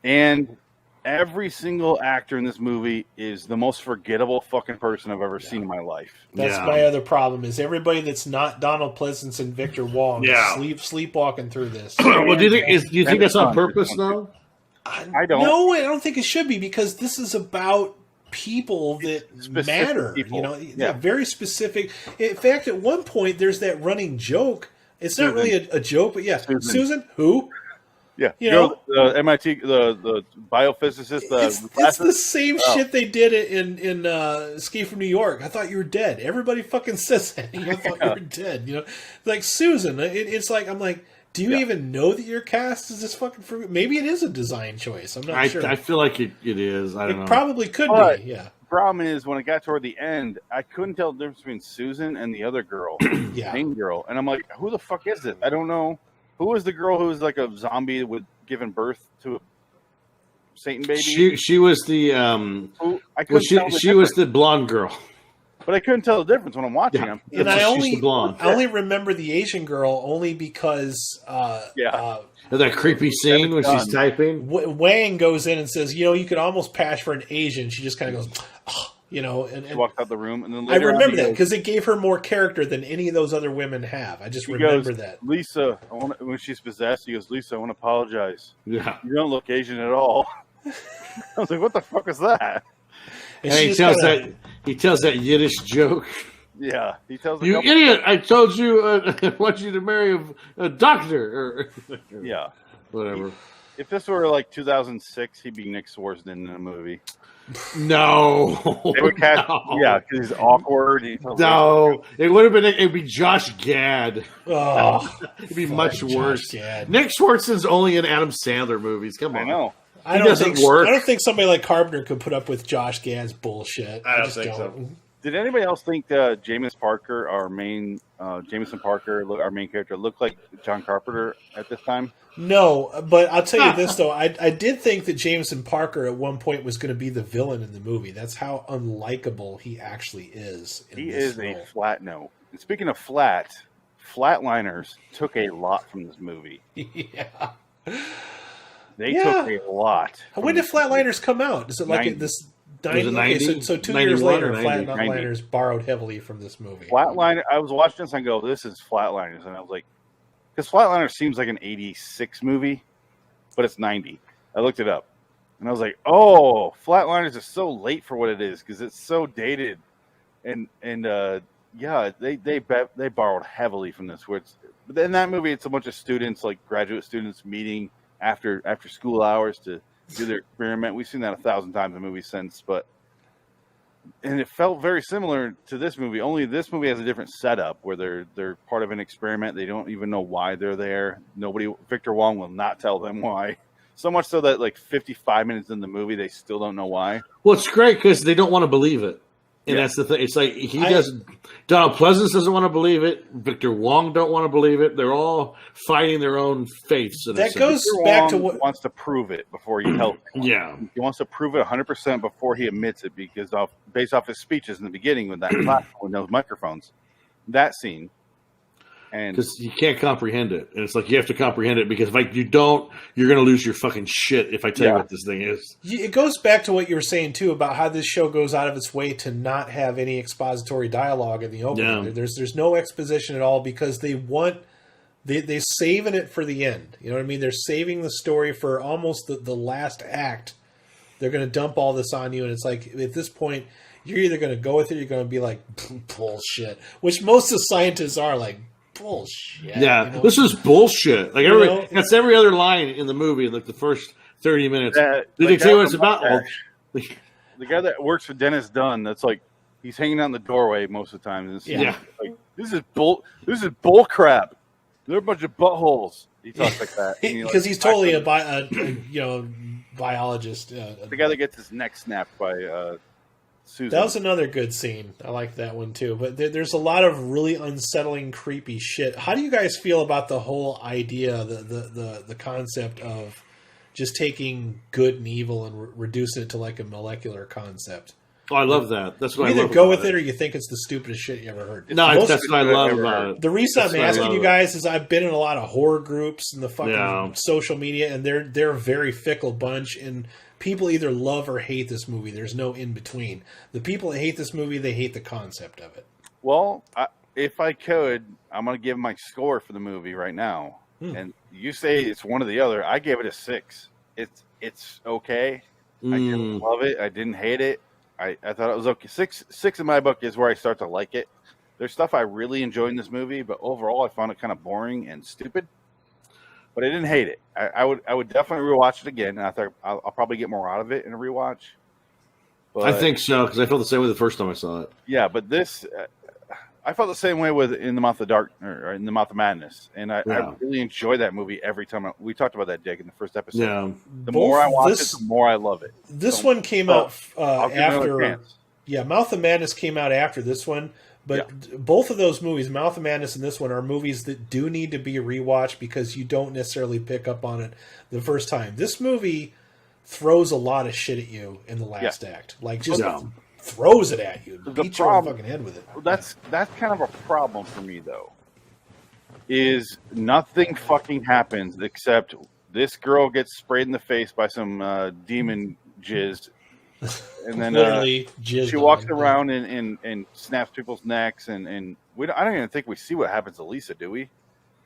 Speaker 2: And every single actor in this movie is the most forgettable fucking person I've ever seen in my life.
Speaker 3: That's my other problem is everybody that's not Donald Pleasance and Victor Wong is sleepwalking through this.
Speaker 1: Well, do you think that's on purpose, though?
Speaker 2: I don't.
Speaker 3: No, I don't think it should be because this is about people that matter.
Speaker 2: People.
Speaker 3: Very specific. In fact, at one point, there's that running joke. It's not really a joke, but Susan, who?
Speaker 2: Yeah,
Speaker 3: the
Speaker 2: MIT, the biophysicist.
Speaker 3: It's the same shit they did in Escape from New York. I thought you were dead. Everybody fucking says that. I thought you were dead. Like Susan. It's like I'm like, do you even know that your cast is this fucking? Maybe it is a design choice. I'm not sure.
Speaker 1: I feel like it is. I don't know.
Speaker 3: It probably could be. Yeah.
Speaker 2: Problem is, when I got toward the end, I couldn't tell the difference between Susan and the other girl, the main girl, and I'm like, who the fuck is this? I don't know. Who was the girl who was like a zombie with giving birth to a Satan baby?
Speaker 1: She was the she was the blonde girl.
Speaker 2: But I couldn't tell the difference when I'm watching them.
Speaker 3: And I only remember the Asian girl only because
Speaker 1: that creepy scene when she's typing.
Speaker 3: Wang goes in and says, you could almost pass for an Asian. She just kind of goes, and
Speaker 2: she walked out the room. And then
Speaker 3: I remember that because it gave her more character than any of those other women have. I just remember that.
Speaker 2: Lisa, when she's possessed, he goes, Lisa, I want to apologize.
Speaker 1: Yeah.
Speaker 2: You don't look Asian at all. I was like, what the fuck is that?
Speaker 1: And he tells that Yiddish joke.
Speaker 2: Yeah, he tells
Speaker 1: you idiot! I told you I want you to marry a doctor.
Speaker 2: Yeah,
Speaker 1: whatever.
Speaker 2: If this were like 2006, he'd be Nick Swartzen in a movie.
Speaker 1: No,
Speaker 2: they would cast, because he's awkward.
Speaker 1: It would have been. It'd be Josh Gad.
Speaker 3: Oh,
Speaker 1: it'd be much worse.
Speaker 3: Gad.
Speaker 1: Nick Swartzen's only in Adam Sandler movies. Come on,
Speaker 2: I know.
Speaker 3: I don't think somebody like Carpenter could put up with Josh Gad's bullshit.
Speaker 1: I don't think so.
Speaker 2: Did anybody else think Jameson Parker, our main character, looked like John Carpenter at this time?
Speaker 3: No, but I'll tell you this though, I did think that Jameson Parker at one point was going to be the villain in the movie. That's how unlikable he actually is.
Speaker 2: He is a flat note. And speaking of Flatliners took a lot from this movie.
Speaker 3: Yeah.
Speaker 2: They took a lot.
Speaker 3: When did Flatliners come out? Is it like 90. This 90? Okay, so 2 years later, Flatliners borrowed heavily from this movie.
Speaker 2: Flatliner. I was watching this and I go, this is Flatliners. And I was like, because Flatliners seems like an 86 movie, but it's 90. I looked it up. And I was like, oh, Flatliners is so late for what it is because it's so dated. And they borrowed heavily from this. But in that movie, it's a bunch of students, like graduate students meeting after school hours to do their experiment. We've seen that 1,000 times in movies since, and it felt very similar to this movie. Only this movie has a different setup where they're part of an experiment. They don't even know why they're there. Victor Wong will not tell them why. So much so that like 55 minutes in the movie, they still don't know why.
Speaker 1: Well, it's great because they don't want to believe it. And that's the thing. It's like Donald Pleasance doesn't want to believe it. Victor Wong don't want to believe it. They're all fighting their own faiths.
Speaker 3: That goes back to what
Speaker 2: wants to prove it before he tells him.
Speaker 1: Yeah,
Speaker 2: he wants to prove it 100% before he admits it based off his speeches in the beginning with that platform with those microphones. That scene.
Speaker 1: Because you can't comprehend it. And it's like you have to comprehend it because if you don't, you're going to lose your fucking shit if I tell you what this thing is.
Speaker 3: It goes back to what you were saying, too, about how this show goes out of its way to not have any expository dialogue in the opening. Yeah. There's no exposition at all because they're saving it for the end. You know what I mean? They're saving the story for almost the last act. They're going to dump all this on you, and it's like, at this point, you're either going to go with it or you're going to be like, bullshit. Which most of the scientists are like, bullshit.
Speaker 1: Yeah, this is bullshit. Like that's every other line in the movie, like the first 30 minutes. Did they tell you what it's about?
Speaker 2: The guy that works for Dennis Dunn, that's like he's hanging out in the doorway most of the time. Like, this is bull crap. They're a bunch of buttholes. He talks like that
Speaker 3: because he's totally a biologist.
Speaker 2: The guy that gets his neck snapped by. Susan.
Speaker 3: That was another good scene. I like that one too. But there's a lot of really unsettling, creepy shit. How do you guys feel about the whole idea, the concept of just taking good and evil and reducing it to like a molecular concept?
Speaker 1: Oh, I love that. That's what
Speaker 3: You
Speaker 1: I love
Speaker 3: either go
Speaker 1: about
Speaker 3: with it or you think it's the stupidest shit you ever heard.
Speaker 1: No,
Speaker 2: Most
Speaker 1: that's what I love
Speaker 2: ever
Speaker 1: about
Speaker 2: heard.
Speaker 1: it.
Speaker 3: The reason
Speaker 1: That's
Speaker 3: I'm
Speaker 1: what I
Speaker 3: asking
Speaker 1: love
Speaker 3: you
Speaker 1: it.
Speaker 3: guys is I've been in a lot of horror groups and the fucking
Speaker 1: Yeah.
Speaker 3: social media, and they're a very fickle bunch, and people either love or hate this movie. There's no in between. The people that hate this movie, they hate the concept of it.
Speaker 2: Well, if I could, I'm going to give my score for the movie right now. And you say it's one or the other. I gave it a 6. It's okay. I didn't love it. I didn't hate it. I thought it was okay. Six in my book is where I start to like it. There's stuff I really enjoyed in this movie, but overall I found it kind of boring and stupid. But I didn't hate it. I would definitely rewatch it again. And I thought I'll probably get more out of it in a rewatch. But,
Speaker 1: I think so, because I felt the same way the first time I saw it.
Speaker 2: Yeah, but this, I felt the same way with In the Mouth of Dark or In the Mouth of Madness, and I really enjoy that movie every time. We talked about that, Dick, in the first episode.
Speaker 1: Yeah.
Speaker 2: The more I watch it, the more I love it.
Speaker 3: This one came out
Speaker 2: I'll give it another
Speaker 3: after.
Speaker 2: chance.
Speaker 3: Yeah, Mouth of Madness came out after this one, but both of those movies, Mouth of Madness and this one, are movies that do need to be rewatched because you don't necessarily pick up on it the first time. This movie throws a lot of shit at you in the last act, like just throws it at you, beats you on the fucking head with it.
Speaker 2: That's kind of a problem for me, though. Is nothing fucking happens except this girl gets sprayed in the face by some demon jizz. And then
Speaker 3: Literally
Speaker 2: she walks around and snaps people's necks, and I don't even think we see what happens to Lisa, do we?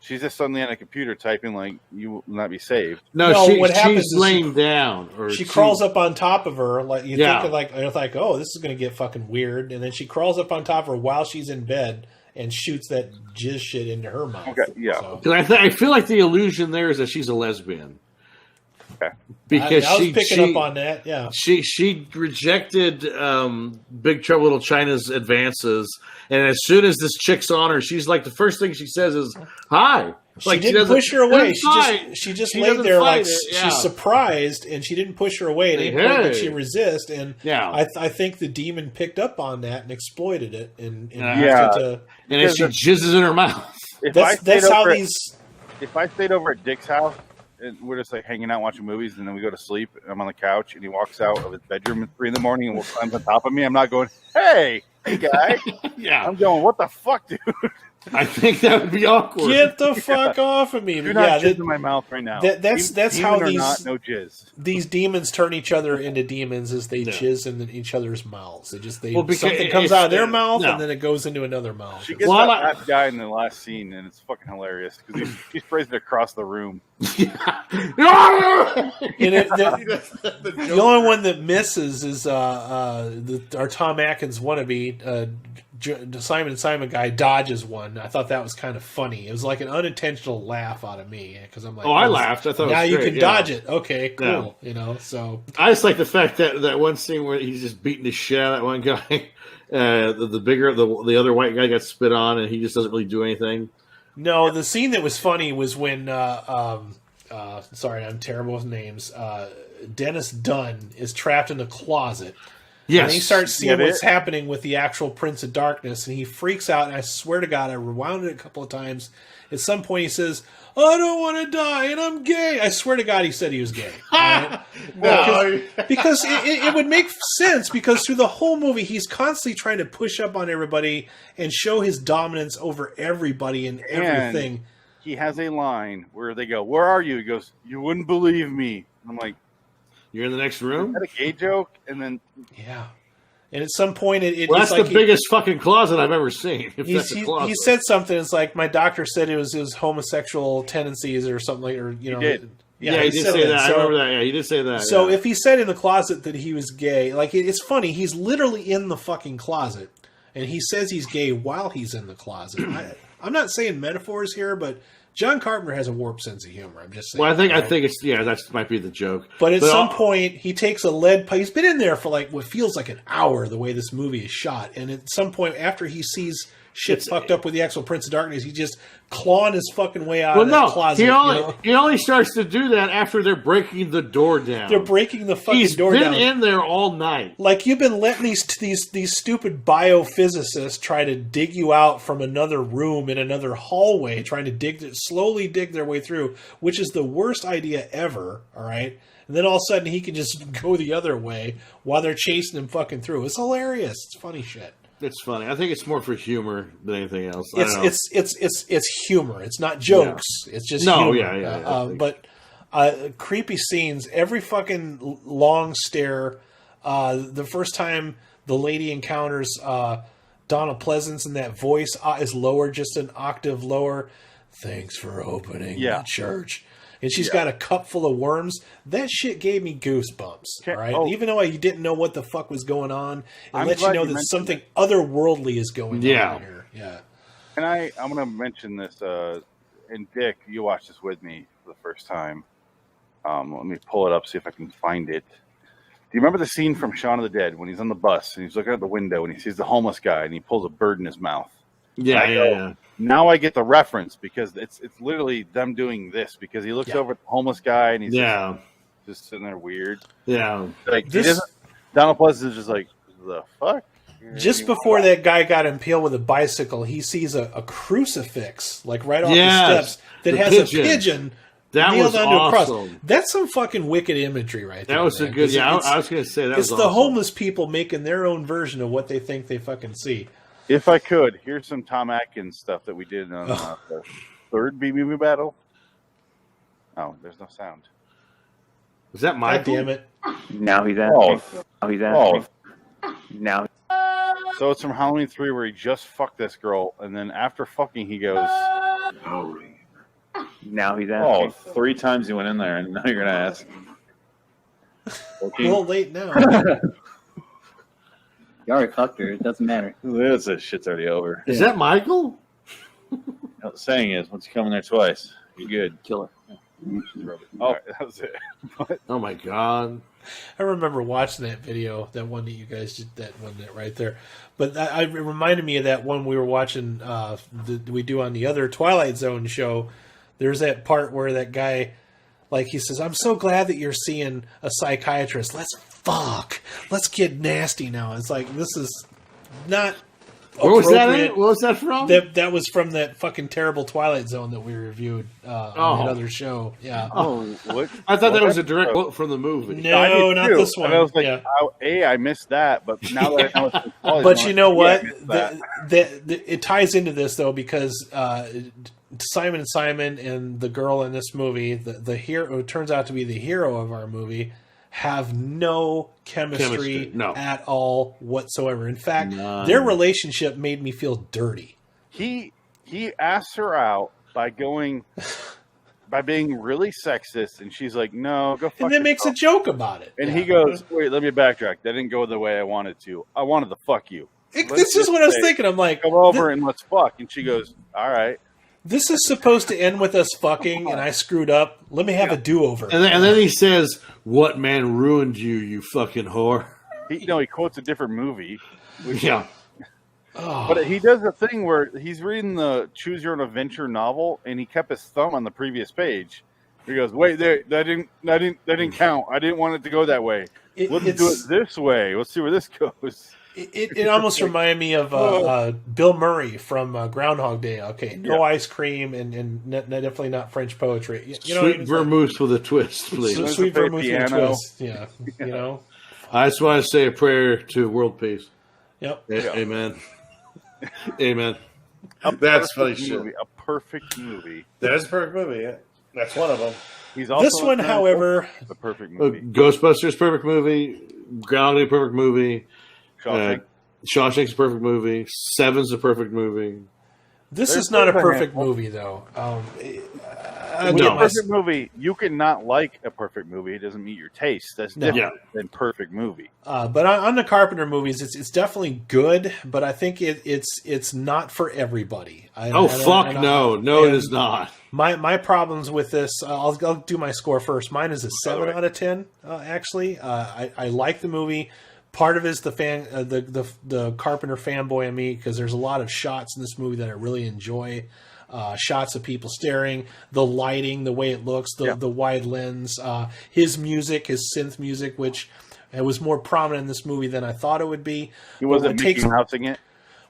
Speaker 2: She's just suddenly on a computer typing like, "You will not be saved."
Speaker 1: No,
Speaker 3: what happens
Speaker 1: she's
Speaker 3: is
Speaker 1: laying down. Or
Speaker 3: she crawls up on top of her, like you
Speaker 1: Yeah.
Speaker 3: think like, oh, this is going to get fucking weird, and then she crawls up on top of her while she's in bed and shoots that jizz shit into her mouth.
Speaker 2: Okay, yeah.
Speaker 3: So,
Speaker 1: 'Cause I feel like the illusion there is that she's a lesbian.
Speaker 2: Okay.
Speaker 1: Because
Speaker 3: I was
Speaker 1: she
Speaker 3: picking up on that. Yeah,
Speaker 1: she rejected Big Trouble in Little China's advances, and as soon as this chick's on her, she's like the first thing she says is "Hi."
Speaker 3: she
Speaker 1: Like
Speaker 3: didn't
Speaker 1: doesn't-
Speaker 3: push her away.
Speaker 1: doesn't
Speaker 3: She just
Speaker 1: She
Speaker 3: laid
Speaker 1: doesn't
Speaker 3: there
Speaker 1: fight
Speaker 3: like
Speaker 1: it, yeah.
Speaker 3: she's surprised, and she didn't push her away. At any point did she resist, and
Speaker 1: Yeah.
Speaker 3: I think the demon picked up on that and exploited it, and used
Speaker 2: Yeah.
Speaker 3: it to.
Speaker 1: and then she jizzes in her mouth.
Speaker 2: If I stayed
Speaker 3: That's how
Speaker 2: over
Speaker 3: these.
Speaker 2: if I stayed over at Dick's house and we're just like hanging out watching movies, and then we go to sleep, and I'm on the couch, and he walks out of his bedroom at 3 a.m. and will climb on top of me, I'm not going, hey guy.
Speaker 1: Yeah,
Speaker 2: I'm going, what the fuck, dude?
Speaker 1: I think that would be awkward.
Speaker 3: Get the fuck off of me!
Speaker 2: Do
Speaker 3: But yeah,
Speaker 2: not jizz in my mouth right now.
Speaker 3: that's
Speaker 2: Demon
Speaker 3: how
Speaker 2: or
Speaker 3: these
Speaker 2: not, no jizz.
Speaker 3: these demons turn each other into demons as they
Speaker 1: No.
Speaker 3: jizz in each other's mouths.
Speaker 1: Because
Speaker 3: Something comes out of their mouth
Speaker 1: no.
Speaker 3: and then it goes into another mouth.
Speaker 2: She gets
Speaker 1: Well,
Speaker 2: that last guy in the last scene, and it's fucking hilarious because he sprays it across the room.
Speaker 3: And the only one that misses is our Tom Atkins wannabe. Simon guy dodges one. I thought that was kind of funny. It was like an unintentional laugh out of me because I'm like,
Speaker 1: Oh, I laughed. I thought it
Speaker 3: now
Speaker 1: was
Speaker 3: you
Speaker 1: great,
Speaker 3: can
Speaker 1: yeah.
Speaker 3: dodge it. Okay, cool. You know, so
Speaker 1: I just like the fact that one scene where he's just beating the shit out of that one guy. The other white guy got spit on, and he just doesn't really do anything.
Speaker 3: no. The scene that was funny was when sorry, I'm terrible with names. Dennis Dunn is trapped in the closet.
Speaker 1: Yes,
Speaker 3: And he starts seeing
Speaker 2: Get
Speaker 3: what's
Speaker 2: it?
Speaker 3: happening with the actual Prince of Darkness, and he freaks out. And I swear to God, I rewound it a couple of times. At some point, he says, "I don't want to die, and I'm gay." I swear to God, he said he was gay. Right?
Speaker 1: No.
Speaker 3: Because it would make sense, because through the whole movie, he's constantly trying to push up on everybody and show his dominance over everybody and everything.
Speaker 2: He has a line where they go, "Where are you?" He goes, "You wouldn't believe me." I'm like,
Speaker 1: You're in the next
Speaker 2: is
Speaker 1: room?
Speaker 2: that a gay joke? And then
Speaker 3: Yeah. And at some point,
Speaker 1: Well,
Speaker 3: it's
Speaker 1: that's
Speaker 3: like
Speaker 1: the biggest fucking closet I've ever seen. If
Speaker 3: he
Speaker 1: that's a
Speaker 3: said something. It's like, my doctor said it was his homosexual tendencies or something like, or you know.
Speaker 2: did.
Speaker 1: Yeah, he did
Speaker 3: said
Speaker 1: say that.
Speaker 3: So-
Speaker 1: I remember that. Yeah, he did say that.
Speaker 3: So
Speaker 1: yeah.
Speaker 3: if he said in the closet that he was gay, like, it's funny, he's literally in the fucking closet, and he says he's gay while he's in the closet. I'm not saying metaphors here, but John Carpenter has a warped sense of humor. I'm just saying.
Speaker 1: Well, I
Speaker 3: right?
Speaker 1: think it's that might be the joke.
Speaker 3: But at some
Speaker 1: I'll-
Speaker 3: point, he takes a lead pipe. He's been in there for like what feels like an hour, the way this movie is shot. And at some point, after he sees shit fucked up with the actual Prince of Darkness, he's just clawing his fucking way out
Speaker 1: Well,
Speaker 3: of that
Speaker 1: no,
Speaker 3: closet.
Speaker 1: he only starts to do that after they're breaking the door down.
Speaker 3: They're breaking the fucking
Speaker 1: He's
Speaker 3: door
Speaker 1: been
Speaker 3: down.
Speaker 1: in there all night.
Speaker 3: Like, you've been letting these stupid biophysicists try to dig you out from another room in another hallway, trying to slowly dig their way through, which is the worst idea ever. All right, and then all of a sudden he can just go the other way while they're chasing him fucking through. It's hilarious. It's funny shit.
Speaker 1: It's funny. I think it's more for humor than anything else.
Speaker 3: It's humor. It's not jokes. Yeah. It's just humor. But creepy scenes. Every fucking long stare. The first time the lady encounters Donna Pleasance and that voice is lower, just an octave lower. Thanks for opening the church. And she's got a cup full of worms. That shit gave me goosebumps. Okay. Right? Oh. Even though I didn't know what the fuck was going on, it lets you know that something otherworldly is going on here. Yeah.
Speaker 2: And I'm going to mention this. And Dick, you watched this with me for the first time. Let me pull it up, see if I can find it. Do you remember the scene from Shaun of the Dead when he's on the bus and he's looking out the window and he sees the homeless guy and he pulls a bird in his mouth?
Speaker 1: Yeah.
Speaker 2: Now I get the reference because it's literally them doing this because he looks over at the homeless guy and he's just sitting there weird.
Speaker 1: Yeah.
Speaker 2: Like Donald Pleasance is just like, the fuck?
Speaker 3: Just before that guy got impaled with a bicycle, he sees a crucifix like right off the steps that has a pigeon nailed onto a cross. That's some fucking wicked imagery right there.
Speaker 1: That was a good. I was going to say that.
Speaker 3: It's the homeless people making their own version of what they think they fucking see.
Speaker 2: If I could, here's some Tom Atkins stuff that we did on the third B-movie battle. Oh, there's no sound.
Speaker 1: Is that Michael?
Speaker 3: God damn it.
Speaker 4: Now he's asking. Now.
Speaker 2: So it's from Halloween 3 where he just fucked this girl, and then after fucking he goes...
Speaker 4: Now he's asking.
Speaker 5: 3 times he went in there, and now you're going to ask.
Speaker 3: A little late now.
Speaker 4: You already fucked her. It doesn't matter.
Speaker 5: This shit's already over.
Speaker 1: Is that Michael?
Speaker 5: The saying is, once you come in there twice, you're good.
Speaker 4: Kill her.
Speaker 2: Oh, that was it.
Speaker 1: Oh my god!
Speaker 3: I remember watching that video, that one that you guys did, that one that right there. But it reminded me of that one we were watching. We do on the other Twilight Zone show. There's that part where that guy, like, he says, "I'm so glad that you're seeing a psychiatrist. Let's fuck. Let's get nasty now." It's like, this is not.
Speaker 1: Where was that? What was that from?
Speaker 3: That was from that fucking terrible Twilight Zone that we reviewed on another show. Yeah.
Speaker 2: Oh, what?
Speaker 1: I thought that was a direct quote from the movie.
Speaker 3: No, not this one.
Speaker 2: And I was like, I missed that, but now that I know it's
Speaker 3: but you know what? It ties into this though, because Simon and the girl in this movie, the hero who turns out to be the hero of our movie, have no chemistry at all whatsoever. In fact, their relationship made me feel dirty.
Speaker 2: He asked her out by being really sexist, and she's like, "No, go fuck."
Speaker 3: And then makes a joke about it.
Speaker 2: And he goes, "Wait, let me backtrack. That didn't go the way I wanted to. I wanted to fuck you."
Speaker 3: This is what I was thinking. I'm like,
Speaker 2: "Come over and let's fuck." And she goes, "All right."
Speaker 3: This is supposed to end with us fucking, and I screwed up. Let me have a do-over.
Speaker 1: And then he says, "What man ruined you, you fucking whore?"
Speaker 2: He quotes a different movie.
Speaker 3: Oh.
Speaker 2: But he does a thing where he's reading the Choose Your Own Adventure novel, and he kept his thumb on the previous page. He goes, "Wait, that didn't count. I didn't want it to go that way. Let's do it this way. Let's see where this goes."
Speaker 3: It almost reminded me of Bill Murray from Groundhog Day. Okay, no ice cream and definitely not French poetry.
Speaker 1: Sweet vermouth with a twist, please.
Speaker 3: Sweet vermouth with a twist. Yeah,
Speaker 1: I just want to say a prayer to world peace.
Speaker 3: Yep.
Speaker 1: Amen. Amen. That's funny shit.
Speaker 2: A perfect movie.
Speaker 1: That is a perfect movie. Yeah. That's one of them.
Speaker 2: He's also
Speaker 3: this one, however,
Speaker 2: the perfect movie.
Speaker 1: Ghostbusters, perfect movie. Groundhog Day, perfect movie. Shawshank's a perfect movie. Seven's a perfect movie.
Speaker 3: This is not a perfect movie, though.
Speaker 2: A perfect movie, you can not like a perfect movie. It doesn't meet your taste. That's different than perfect movie.
Speaker 3: But on the Carpenter movies, it's definitely good, but I think it's not for everybody.
Speaker 1: No, it is not.
Speaker 3: My problems with this, I'll do my score first. Mine is a 7 out of 10. Actually, I like the movie. Part of it is the Carpenter fanboy in me, because there's a lot of shots in this movie that I really enjoy. Shots of people staring, the lighting, the way it looks, the wide lens, his music, his synth music, which was more prominent in this movie than I thought it would be.
Speaker 2: He wasn't Mickey Mousing it.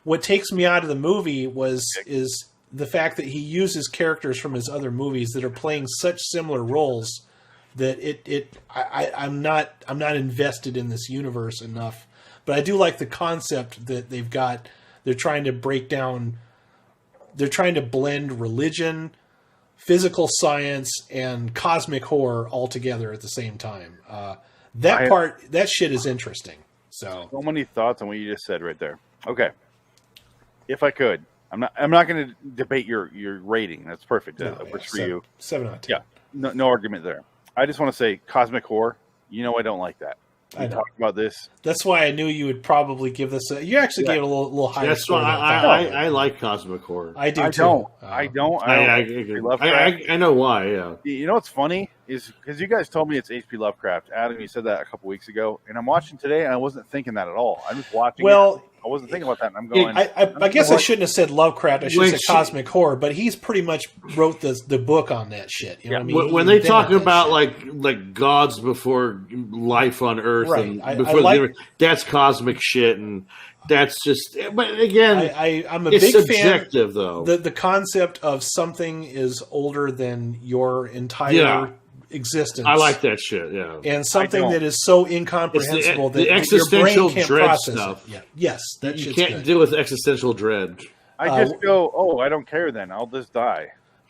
Speaker 3: What takes me out of the movie is the fact that he uses characters from his other movies that are playing such similar roles that I'm not invested in this universe enough. But I do like the concept that they've got. They're trying to break down. They're trying to blend religion, physical science, and cosmic horror all together at the same time. That shit is interesting. So
Speaker 2: many thoughts on what you just said right there. Okay, if I could, I'm not going to debate your rating. That's perfect. That works for you.
Speaker 3: 7 out of 10.
Speaker 2: Yeah, no argument there. I just want to say cosmic horror. I don't like that. We talked about this.
Speaker 3: That's why I knew you would probably give this. You actually gave it a little higher.
Speaker 1: That's why I like cosmic horror.
Speaker 3: I do too.
Speaker 2: I don't.
Speaker 1: I know why. Yeah.
Speaker 2: You know what's funny is because you guys told me it's H.P. Lovecraft. Adam, you said that a couple weeks ago, and I'm watching today, and I wasn't thinking that at all. I was watching. Well, I wasn't thinking about that, and I'm going.
Speaker 3: I guess I shouldn't have said Lovecraft. I should have said cosmic horror. But he's pretty much wrote the book on that shit. You know what I mean?
Speaker 1: When they talk about like gods before life on Earth,
Speaker 3: right?
Speaker 1: And that's cosmic shit, and that's just. But again,
Speaker 3: I'm a
Speaker 1: it's
Speaker 3: big
Speaker 1: subjective,
Speaker 3: fan.
Speaker 1: Though
Speaker 3: the concept of something is older than your entire existence.
Speaker 1: I like that shit. Yeah,
Speaker 3: and something that is so incomprehensible that
Speaker 1: the existential
Speaker 3: your brain can't
Speaker 1: dread
Speaker 3: process
Speaker 1: stuff.
Speaker 3: It. Yeah. Yes, that
Speaker 1: you can't
Speaker 3: good.
Speaker 1: deal with existential dread.
Speaker 2: I just go, I don't care. Then I'll just die.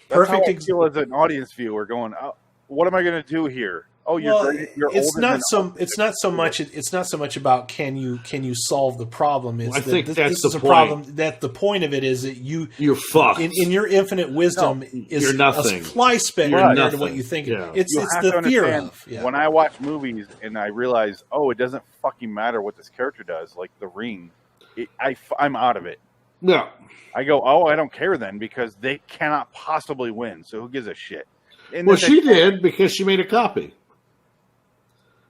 Speaker 2: That's
Speaker 3: Perfect.
Speaker 2: How I feel as an audience viewer, going, what am I going to do here? Oh, you're
Speaker 3: it's not so much about can you solve the problem.
Speaker 1: I think that's the point.
Speaker 3: Problem. That the point of it is that you're
Speaker 1: fucked.
Speaker 3: In your infinite wisdom is
Speaker 1: you're nothing.
Speaker 3: A fly speck compared to what you think.
Speaker 1: Yeah.
Speaker 3: It's the fear of. Yeah.
Speaker 2: When I watch movies and I realize, it doesn't fucking matter what this character does, like The Ring, I'm out of it.
Speaker 1: Yeah.
Speaker 2: I go, I don't care then because they cannot possibly win. So who gives a shit?
Speaker 1: Well, she did because she made a copy.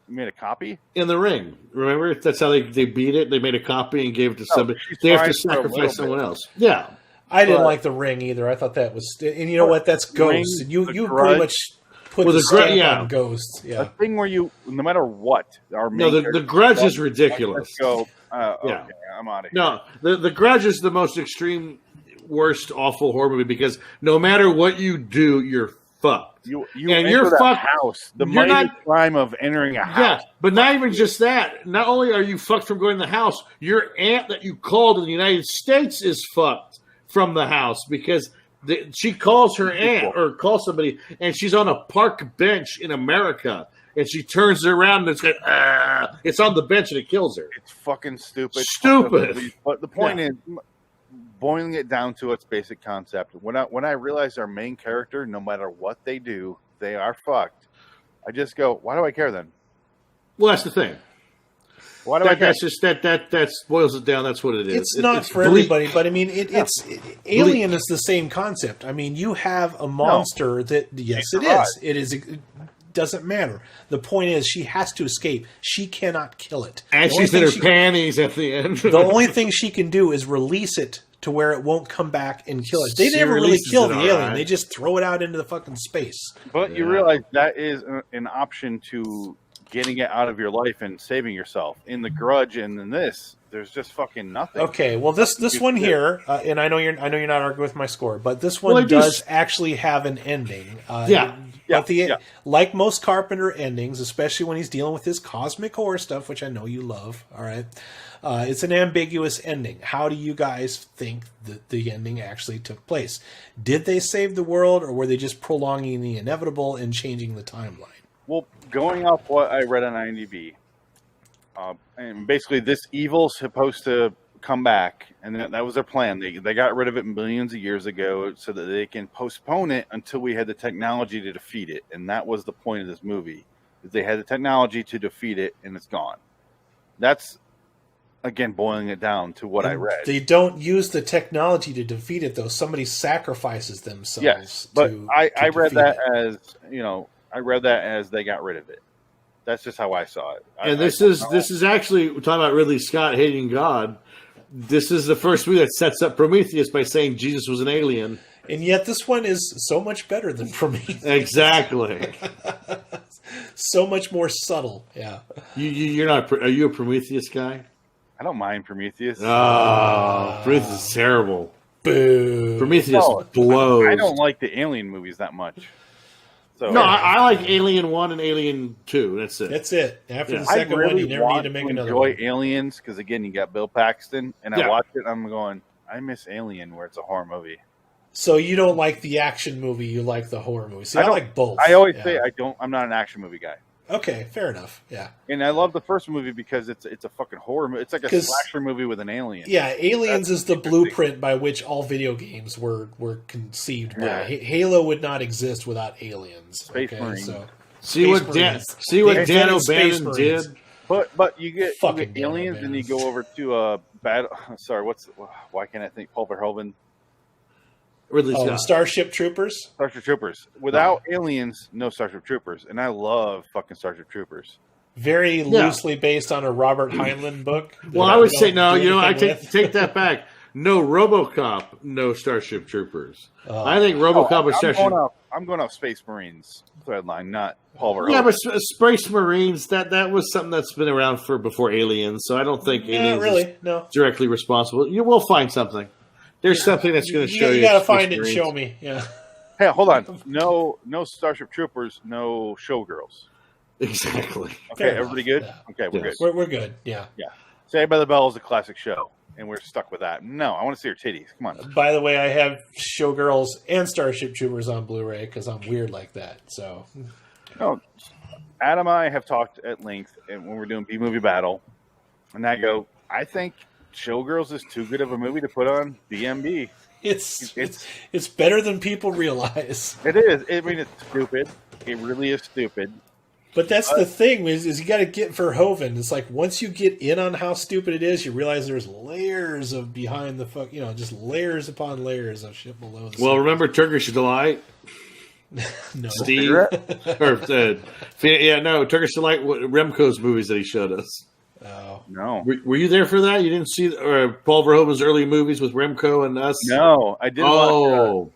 Speaker 2: You made a copy?
Speaker 1: In The Ring. Remember? That's how they beat it. They made a copy and gave it to somebody. They have to sacrifice someone else. Yeah.
Speaker 3: I didn't like The Ring either. I thought that was... And you know what? That's Ghosts. You pretty much put the stamp on Ghosts. Yeah.
Speaker 2: A thing where you, no matter what...
Speaker 1: the Grudge is ridiculous.
Speaker 2: Okay, I'm out of here.
Speaker 1: No, the Grudge is the most extreme, worst, awful horror movie because no matter what you do, you're fucked.
Speaker 2: You're fucked. House. The mighty crime of entering a house.
Speaker 1: Yeah, but not even just that. Not only are you fucked from going to the house, your aunt that you called in the United States is fucked from the house because she calls her aunt or calls somebody, and she's on a park bench in America, and she turns it around and it's like, it's on the bench and it kills her.
Speaker 2: It's fucking stupid.
Speaker 1: Stupid.
Speaker 2: But the point is, boiling it down to its basic concept, when I realize our main character, no matter what they do, they are fucked, I just go, why do I care then?
Speaker 1: Well, that's the thing.
Speaker 2: Why do I care?
Speaker 1: That's just that boils it down. That's what it is.
Speaker 3: It's not for everybody, but I mean, Alien is the same concept. I mean, you have a monster that, yes, it is. It is. It doesn't matter. The point is, she has to escape. She cannot kill it.
Speaker 1: And she's in her panties at the end.
Speaker 3: The only thing she can do is release it to where it won't come back and kill it. They never really kill the alien. Right. They just throw it out into the fucking space.
Speaker 2: But you realize that is an option to getting it out of your life and saving yourself. In The Grudge and in this, there's just fucking nothing.
Speaker 3: Okay, well this one here, and I know you're not arguing with my score, but this one does actually have an ending. Like most Carpenter endings, especially when he's dealing with his cosmic horror stuff, which I know you love. All right. It's an ambiguous ending. How do you guys think that the ending actually took place? Did they save the world, or were they just prolonging the inevitable and changing the timeline?
Speaker 2: Well, going off what I read on IMDb, and basically this evil's supposed to come back, and that was their plan. They got rid of it millions of years ago so that they can postpone it until we had the technology to defeat it, and that was the point of this movie. They had the technology to defeat it, and it's gone. That's... Again, boiling it down to what I read.
Speaker 3: They don't use the technology to defeat it, though. Somebody sacrifices themselves.
Speaker 2: Yes, but I read that as, I read that as they got rid of it. That's just how I saw it.
Speaker 1: And this is actually, we're talking about Ridley Scott hating God. This is the first movie that sets up Prometheus by saying Jesus was an alien.
Speaker 3: And yet this one is so much better than Prometheus.
Speaker 1: Exactly.
Speaker 3: So much more subtle. Yeah.
Speaker 1: You're not, are you a Prometheus guy?
Speaker 2: I don't mind Prometheus.
Speaker 1: Oh, Prometheus is terrible.
Speaker 3: Boo.
Speaker 1: Prometheus blows.
Speaker 2: I don't like the Alien movies that much. So
Speaker 1: No, I like Alien 1 and Alien 2. That's it.
Speaker 3: That's it. After
Speaker 1: Yeah.
Speaker 3: the second one, you never need to make another
Speaker 2: enjoy
Speaker 3: one.
Speaker 2: Aliens because again, you got Bill Paxton, and
Speaker 1: Yeah.
Speaker 2: I watched it. And I'm going, I miss Alien, where it's a horror movie.
Speaker 3: So you don't like the action movie, you like the horror movie. See, I like both.
Speaker 2: I always say I'm not an action movie guy.
Speaker 3: Okay, fair enough. Yeah.
Speaker 2: And I love the first movie because it's a fucking horror movie. It's like a slasher movie with an alien.
Speaker 3: Yeah, Aliens is the blueprint by which all video games were conceived by.
Speaker 2: Yeah.
Speaker 3: Halo would not exist without aliens.
Speaker 2: Space Marines.
Speaker 3: So
Speaker 1: See what Dan O'Bannon did.
Speaker 2: But you get
Speaker 3: Fucking
Speaker 2: aliens,
Speaker 3: Dan
Speaker 2: and you go over to battle. Sorry, why can't I think? Paul Verhoeven.
Speaker 1: Ridley Scott.
Speaker 3: Starship Troopers.
Speaker 2: Starship Troopers. Without aliens, no Starship Troopers. And I love fucking Starship Troopers.
Speaker 3: Very loosely based on a Robert Heinlein book.
Speaker 1: Well, I would say no. I take that back. No RoboCop, no Starship Troopers. I think RoboCop and Starship.
Speaker 2: I'm going off Space Marines threadline, not Paul Verhoeven.
Speaker 1: Yeah, but Space Marines that was something that's been around for before Aliens, so I don't think Aliens is directly responsible. You will find something. There's something that's going to show you.
Speaker 3: You got to find it and show me. Yeah.
Speaker 2: Hey, hold on. No Starship Troopers, no Showgirls.
Speaker 1: Exactly.
Speaker 2: Okay, everybody good? Yeah. Okay, we're good.
Speaker 3: We're good. Yeah.
Speaker 2: Yeah. Saved by the Bell is a classic show, and we're stuck with that. No, I want to see her titties. Come on.
Speaker 3: By the way, I have Showgirls and Starship Troopers on Blu-ray because I'm weird like that. So.
Speaker 2: No, Adam and I have talked at length, and when we're doing B-movie battle, and I go, I think Showgirls is too good of a movie to put on DMB.
Speaker 3: It's better than people realize.
Speaker 2: It is. I mean, it's stupid. It really is stupid.
Speaker 3: But that's the thing is you got to get Verhoeven. It's like once you get in on how stupid it is, you realize there's layers of behind the fuck, just layers upon layers of shit below.
Speaker 1: Well, remember Turkish Delight?
Speaker 3: No,
Speaker 1: Steve or Turkish Delight. Remco's movies that he showed us.
Speaker 3: Oh
Speaker 2: no!
Speaker 1: Were you there for that? You didn't see Paul Verhoeven's early movies with Remco and us?
Speaker 2: No, I didn't. Watch,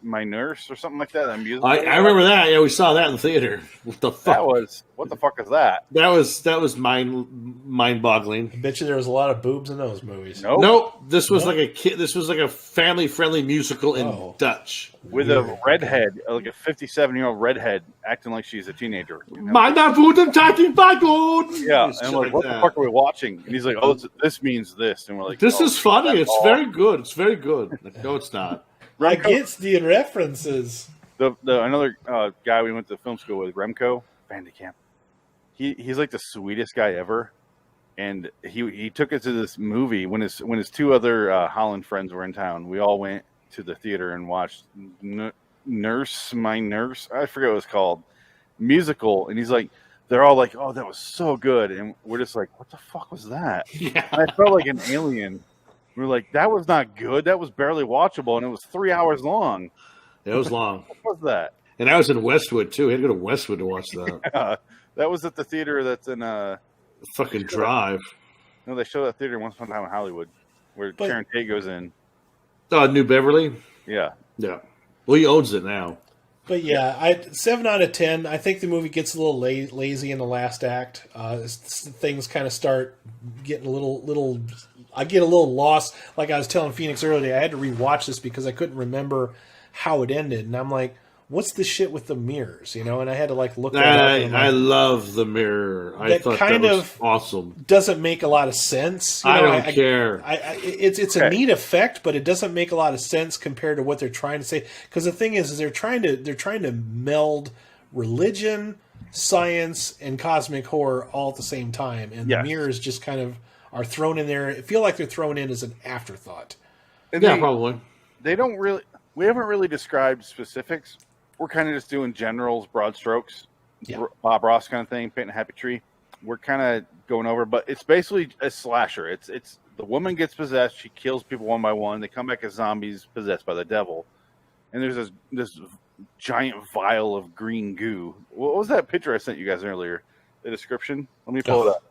Speaker 2: My Nurse, or something like that.
Speaker 1: I remember that. Yeah, we saw that in the theater. What the fuck?
Speaker 2: What the fuck is that?
Speaker 1: That was mind-boggling.
Speaker 3: I bet you there was a lot of boobs in those movies.
Speaker 1: Nope. This was like a kid. This was like a family-friendly musical in Dutch
Speaker 2: with a redhead, like a 57-year-old redhead, acting like she's a teenager.
Speaker 1: My talking background.
Speaker 2: Yeah, and I'm like, what the fuck are we watching? And he's like, oh, this means this, and we're like,
Speaker 1: this is funny. It's very good. It's very good. Like, no, it's not.
Speaker 3: I get the references.
Speaker 2: The another guy we went to film school with, Remco Van de Kamp. He's like the sweetest guy ever, and he took us to this movie when his two other Holland friends were in town. We all went to the theater and watched Nurse, My Nurse. I forget what it was called, musical. And he's like, they're all like, oh, that was so good, and we're just like, what the fuck was that?
Speaker 1: Yeah.
Speaker 2: I felt like an alien. We were like, that was not good. That was barely watchable, and it was 3 hours long.
Speaker 1: It was long.
Speaker 2: What was that?
Speaker 1: And I was in Westwood too. I had to go to Westwood to watch that.
Speaker 2: Yeah, that was at the theater that's in
Speaker 1: fucking Drive.
Speaker 2: No, they show that theater once upon a time in Hollywood, where Sharon Tate goes in.
Speaker 1: Oh, New Beverly.
Speaker 2: Yeah.
Speaker 1: Well, he owns it now.
Speaker 3: But yeah, 7 out of 10. I think the movie gets a little lazy in the last act. Things kind of start getting a little. I get a little lost. Like I was telling Phoenix earlier, I had to rewatch this because I couldn't remember how it ended, and I'm like, "What's the shit with the mirrors?" And I had to look.
Speaker 1: I love the mirror. I thought that was awesome.
Speaker 3: Doesn't make a lot of sense.
Speaker 1: I don't care.
Speaker 3: It's a neat effect, but it doesn't make a lot of sense compared to what they're trying to say. Because the thing is they're trying to meld religion, science, and cosmic horror all at the same time, and the mirrors just kind of are thrown in there. I feel like they're thrown in as an afterthought.
Speaker 2: And
Speaker 1: probably.
Speaker 2: They don't really. We haven't really described specifics. We're kind of just doing generals, broad strokes, Bob Ross kind of thing, painting a happy tree. We're kind of going over, but it's basically a slasher. It's the woman gets possessed. She kills people one by one. They come back as zombies possessed by the devil. And there's this giant vial of green goo. What was that picture I sent you guys earlier? The description? Let me pull it up.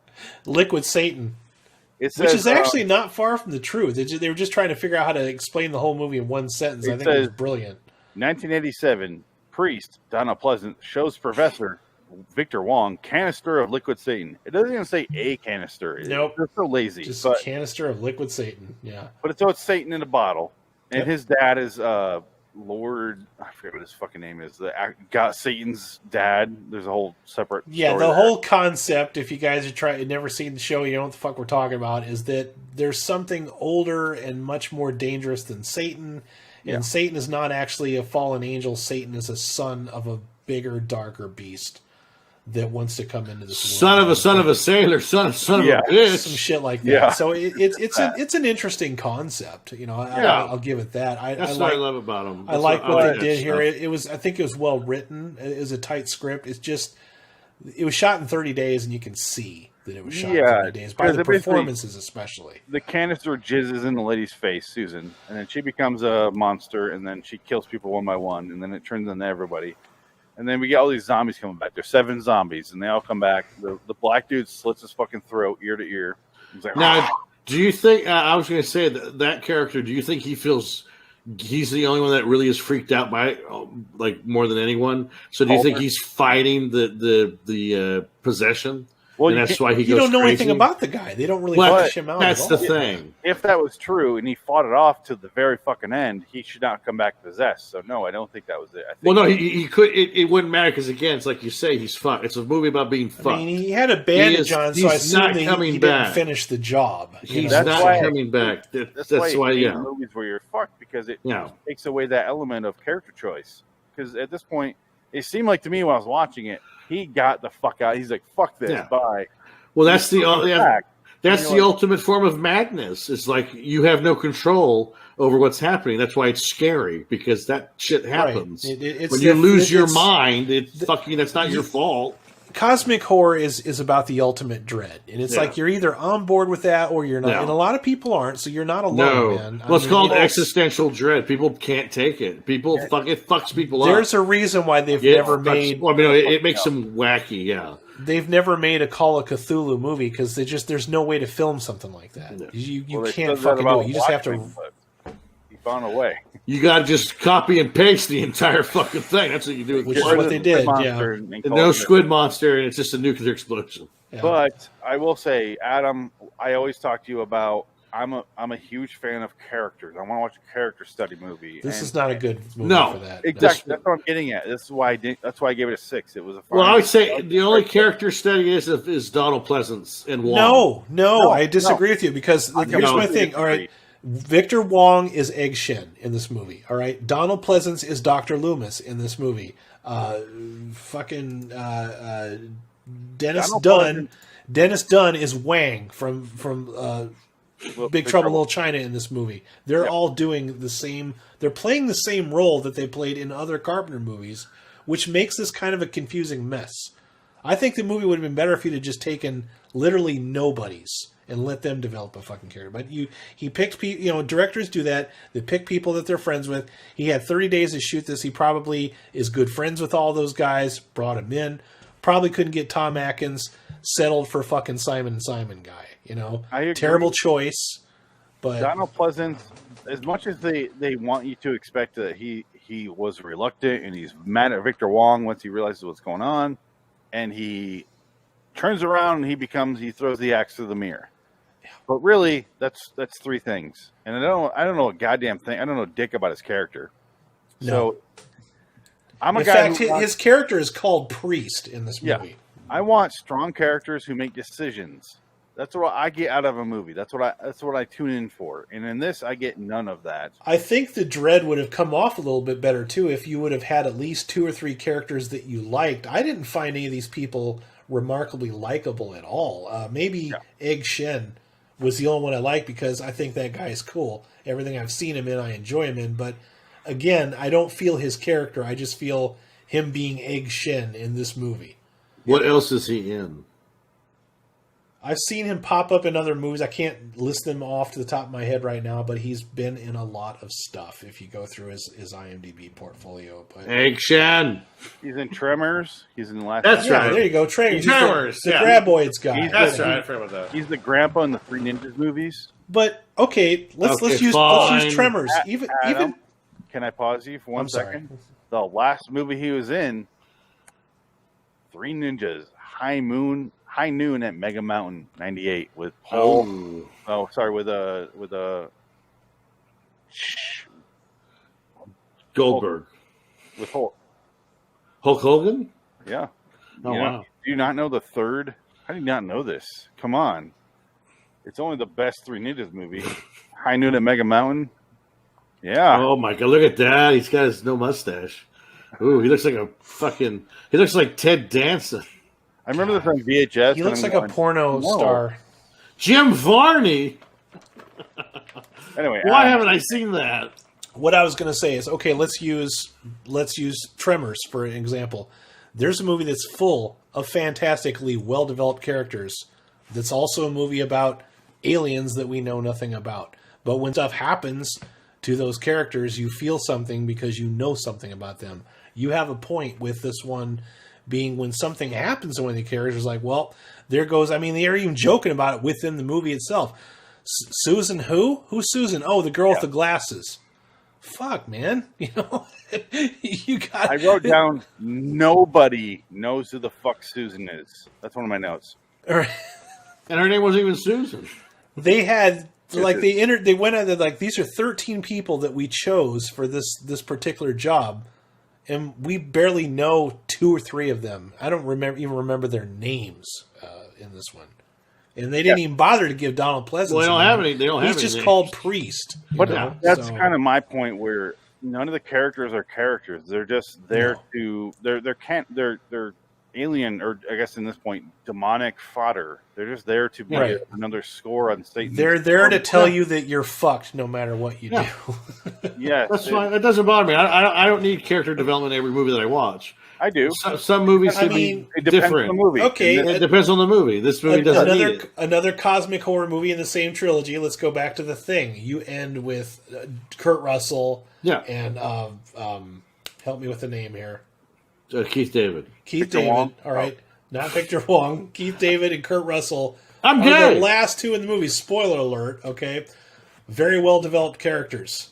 Speaker 3: Liquid Satan.
Speaker 2: It says,
Speaker 3: which is actually not far from the truth. They were just trying to figure out how to explain the whole movie in one sentence. I think it was brilliant.
Speaker 2: 1987, priest Donna Pleasant shows Professor Victor Wong canister of liquid Satan. It doesn't even say a canister.
Speaker 3: Nope.
Speaker 2: It's so lazy.
Speaker 3: Just a canister of liquid Satan. Yeah.
Speaker 2: But it's Satan in a bottle. And his dad is Lord, I forget what his fucking name is. Got Satan's dad. There's a whole separate.
Speaker 3: Yeah,
Speaker 2: story
Speaker 3: the
Speaker 2: there.
Speaker 3: whole concept, if you guys have never seen the show, you know what the fuck we're talking about, is that there's something older and much more dangerous than Satan. And Satan is not actually a fallen angel. Satan is a son of a bigger, darker beast that wants to come into this
Speaker 1: Son
Speaker 3: world.
Speaker 1: of a sailor, son of a
Speaker 2: Yeah.
Speaker 1: bitch.
Speaker 3: Some shit like that.
Speaker 2: Yeah.
Speaker 3: So it's an interesting concept. You know, I'll give it that.
Speaker 1: That's what I love about him.
Speaker 3: I like what they did
Speaker 1: stuff.
Speaker 3: here. I think it was well written. It was a tight script. It was shot in 30 days, and you can see that it was shot in 30 days by the performances, especially.
Speaker 2: The canister jizzes in the lady's face, Susan, and then she becomes a monster, and then she kills people one by one, and then it turns into everybody. And then we get all these zombies coming back. There's 7 zombies, and they all come back. The black dude slits his fucking throat ear to ear. He's like,
Speaker 1: now, do you think, I was going to say, that character, do you think he feels he's the only one that really is freaked out by it, like, more than anyone? So do you think he's fighting the possession?
Speaker 2: Well,
Speaker 1: and that's why he goes
Speaker 3: You don't know
Speaker 1: crazy?
Speaker 3: anything about the guy. They don't really
Speaker 1: Well,
Speaker 3: flesh him out.
Speaker 1: that's
Speaker 3: at
Speaker 1: the
Speaker 3: all.
Speaker 1: thing.
Speaker 2: if that was true and he fought it off to the very fucking end, he should not come back possessed. So no, I don't think that was it. I think
Speaker 1: Well, no, he could. It wouldn't matter because again, it's like you say, he's fucked. It's a movie about being fucked.
Speaker 3: I mean, he had a bandage on, so I
Speaker 1: he's
Speaker 3: assume
Speaker 1: not
Speaker 3: that
Speaker 1: coming
Speaker 3: he
Speaker 1: back.
Speaker 3: didn't finish the job.
Speaker 1: He's
Speaker 2: That's
Speaker 1: not
Speaker 2: why-
Speaker 1: coming back. That's why,
Speaker 2: you hate
Speaker 1: yeah.
Speaker 2: movies where you're fucked because it
Speaker 1: Yeah.
Speaker 2: takes away that element of character choice. Because at this point, it seemed like to me when I was watching it, he got the fuck out. He's like, "Fuck this,
Speaker 1: Yeah.
Speaker 2: bye."
Speaker 1: Well, that's the
Speaker 2: back.
Speaker 1: that's
Speaker 2: You
Speaker 1: the
Speaker 2: know,
Speaker 1: ultimate form of madness. It's like you have no control over what's happening. That's why it's scary because that shit happens.
Speaker 3: It's
Speaker 1: When you lose your
Speaker 3: it's-
Speaker 1: mind, that's not your fault.
Speaker 3: Cosmic horror is about the ultimate dread, and it's
Speaker 1: Yeah.
Speaker 3: like you're either on board with that or you're not.
Speaker 1: No.
Speaker 3: And a lot of people aren't, so you're not alone,
Speaker 1: No,
Speaker 3: man.
Speaker 1: well, it's called
Speaker 3: you know,
Speaker 1: existential dread. People can't take it. It fucks people up.
Speaker 3: There's a reason why they've
Speaker 1: It
Speaker 3: never
Speaker 1: fucks-
Speaker 3: made.
Speaker 1: Well, I mean, it makes them wacky. Yeah.
Speaker 3: They've never made a Call of Cthulhu movie because there's no way to film something like that.
Speaker 1: No.
Speaker 3: You
Speaker 2: Well, they
Speaker 3: can't
Speaker 2: said that
Speaker 3: fucking do
Speaker 2: about
Speaker 3: it. You just have to.
Speaker 2: Watchmen, but he found a way.
Speaker 1: You got to just copy and paste the entire fucking thing. That's what you do with
Speaker 3: Which is
Speaker 1: kids.
Speaker 3: what they did,
Speaker 2: Monster and
Speaker 1: And
Speaker 2: call
Speaker 1: no
Speaker 2: it-
Speaker 1: squid monster, and it's just a nuclear explosion.
Speaker 3: Yeah.
Speaker 2: But I will say, Adam, I always talk to you about. I'm a huge fan of characters. I want to watch a character study movie.
Speaker 3: This
Speaker 2: and-
Speaker 3: is not a good movie
Speaker 1: No,
Speaker 3: for that.
Speaker 2: Exactly. That's what I'm getting at. That's why That's why I gave it a 6. It was a.
Speaker 1: Well, I would say
Speaker 2: fine-
Speaker 1: the only character study is Donald Pleasance and Wong.
Speaker 3: No, I disagree with you because here's
Speaker 1: know.
Speaker 3: my thing. All right, Victor Wong is Egg Shen in this movie. All right, Donald Pleasance is Dr. Loomis in this movie. Dennis
Speaker 2: Donald
Speaker 3: Dunn. Dennis Dunn is Wang from Big Trouble in Little China in this movie. They're all doing the same. They're playing the same role that they played in other Carpenter movies, which makes this kind of a confusing mess. I think the movie would have been better if he'd have just taken literally nobodies and let them develop a fucking character. But he picked people. You know, directors do that. They pick people that they're friends with. He had 30 days to shoot this. He probably is good friends with all those guys. Brought him in. Probably couldn't get Tom Atkins. Settled for fucking Simon guy. You know,
Speaker 2: I agree.
Speaker 3: terrible choice. But
Speaker 2: Donald Pleasance, as much as they want you to expect that he was reluctant and he's mad at Victor Wong once he realizes what's going on, and he turns around and he throws the axe through the mirror. But really, that's 3 things, and I don't know a goddamn thing. I don't know dick about his character.
Speaker 3: No.
Speaker 2: So I'm a
Speaker 3: in
Speaker 2: guy.
Speaker 3: fact,
Speaker 2: who wants-
Speaker 3: his character is called Priest in this
Speaker 2: Yeah.
Speaker 3: movie.
Speaker 2: I want strong characters who make decisions. That's what I get out of a movie. That's what I tune in for. And in this, I get none of that.
Speaker 3: I think the dread would have come off a little bit better too if you would have had at least 2 or 3 characters that you liked. I didn't find any of these people remarkably likable at all. Maybe Egg Shen was the only one I liked because I think that guy is cool. Everything I've seen him in, I enjoy him in. But again, I don't feel his character. I just feel him being Egg Shen in this movie.
Speaker 1: What else is he in?
Speaker 3: I've seen him pop up in other movies. I can't list them off to the top of my head right now, but he's been in a lot of stuff if you go through his IMDb portfolio. But
Speaker 1: Egg Shen.
Speaker 2: He's in Tremors. He's in the last.
Speaker 1: That's
Speaker 3: yeah,
Speaker 1: right.
Speaker 3: there you go. Tremors.
Speaker 1: Tremors,
Speaker 3: The
Speaker 1: yeah.
Speaker 3: Graboids guy.
Speaker 2: That's
Speaker 1: right. I forgot about that.
Speaker 2: He's the grandpa in the 3 Ninjas movies.
Speaker 3: But okay, let's use
Speaker 1: fine.
Speaker 3: Tremors. Even
Speaker 2: Can I pause you for one
Speaker 3: I'm sorry.
Speaker 2: second? The last movie he was in, 3 Ninjas, High Noon at Mega Mountain '98 with Paul. With
Speaker 1: Goldberg.
Speaker 2: With Hulk.
Speaker 1: Hulk Hogan?
Speaker 2: Yeah.
Speaker 1: Oh, wow.
Speaker 2: Do you not know the third? How do you not know this? Come on. It's only the best Three Ninjas movie. High Noon at Mega Mountain. Yeah.
Speaker 1: Oh, my God. Look at that. He's got his no mustache. Ooh, he looks like he looks like Ted Danson.
Speaker 2: I remember this on VHS.
Speaker 3: He looks like a porno star.
Speaker 1: Jim Varney?
Speaker 2: Anyway.
Speaker 1: Why haven't I seen that?
Speaker 3: What I was going to say is, okay, let's use Tremors for an example. There's a movie that's full of fantastically well-developed characters. That's also a movie about aliens that we know nothing about. But when stuff happens to those characters, you feel something because you know something about them. You have a point with this one being when something happens to one of the characters, like, well, there goes, I mean, they're even joking about it within the movie itself. Susan who? Who's Susan? Oh, the girl with the glasses. Fuck, man. You know, you got.
Speaker 2: I wrote down, nobody knows who the fuck Susan is. That's one of my notes.
Speaker 1: And her name wasn't even Susan.
Speaker 3: They had, like, they went out there, like, these are 13 people that we chose for this particular job. And we barely know 2 or 3 of them. I don't even remember their names in this one. And they didn't even bother to give Donald Pleasance.
Speaker 1: Well, they don't have any. They don't have
Speaker 3: He's
Speaker 1: any
Speaker 3: just
Speaker 1: names.
Speaker 3: called Priest.
Speaker 2: But that's kind of my point, where none of the characters are characters. They're just there to they're alien, or I guess in this point, demonic fodder. They're just there to be another score on Satan.
Speaker 3: They're there to tell you that you're fucked no matter what you do.
Speaker 2: Yeah,
Speaker 1: that's fine. That doesn't bother me. I don't need character development in every movie that I watch.
Speaker 2: I do.
Speaker 1: Some movies should be different.
Speaker 2: On the movie.
Speaker 3: Okay,
Speaker 1: it depends on the movie. This movie doesn't need it.
Speaker 3: Another cosmic horror movie in the same trilogy. Let's go back to The Thing. You end with Kurt Russell.
Speaker 1: Yeah.
Speaker 3: And help me with the name here.
Speaker 1: Keith David.
Speaker 3: Keith David.
Speaker 2: Wong.
Speaker 3: All right. Not Victor Wong. Keith David and Kurt Russell.
Speaker 1: I'm
Speaker 3: are
Speaker 1: gay.
Speaker 3: the last 2 in the movie. Spoiler alert. Okay. Very well developed characters.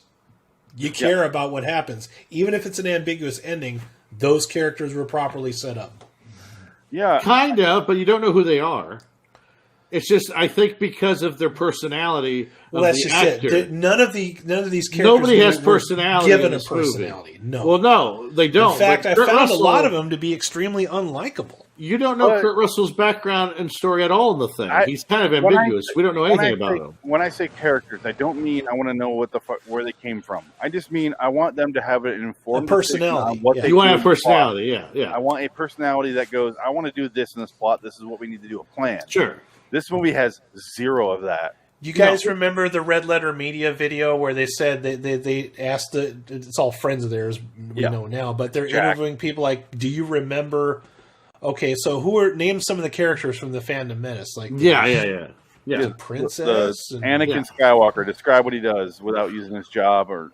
Speaker 3: You care about what happens. Even if it's an ambiguous ending, those characters were properly set up.
Speaker 2: Yeah.
Speaker 1: Kind of, but you don't know who they are. It's just, I think, because of their personality.
Speaker 3: Well, that's
Speaker 1: the
Speaker 3: just
Speaker 1: actor.
Speaker 3: it. None of these characters.
Speaker 1: Nobody has
Speaker 3: were
Speaker 1: personality.
Speaker 3: Given
Speaker 1: in
Speaker 3: a
Speaker 1: this
Speaker 3: personality,
Speaker 1: movie.
Speaker 3: no.
Speaker 1: Well, no, they don't.
Speaker 3: In fact,
Speaker 1: But
Speaker 3: I
Speaker 1: Kurt
Speaker 3: found
Speaker 1: Russell,
Speaker 3: a lot of them to be extremely unlikable.
Speaker 1: You don't know Kurt Russell's background and story at all in the thing. He's kind of ambiguous. We don't know anything about him.
Speaker 2: When I say characters, I don't mean I want to know what the fuck where they came from. I just mean I want them to have an informed
Speaker 3: personality.
Speaker 1: You want to have personality, yeah.
Speaker 2: I want a personality that goes, I want to do this in this plot. This is what we need to do, a plan.
Speaker 1: Sure.
Speaker 2: This movie has 0 of that.
Speaker 3: You guys remember the Red Letter Media video where they said they asked it's all friends of theirs we know now, but they're interviewing people like, do you remember? Okay, so name some of the characters from the Phantom Menace? Like
Speaker 1: Yeah.
Speaker 3: The princess,
Speaker 2: Anakin Skywalker. Describe what he does without using his job, or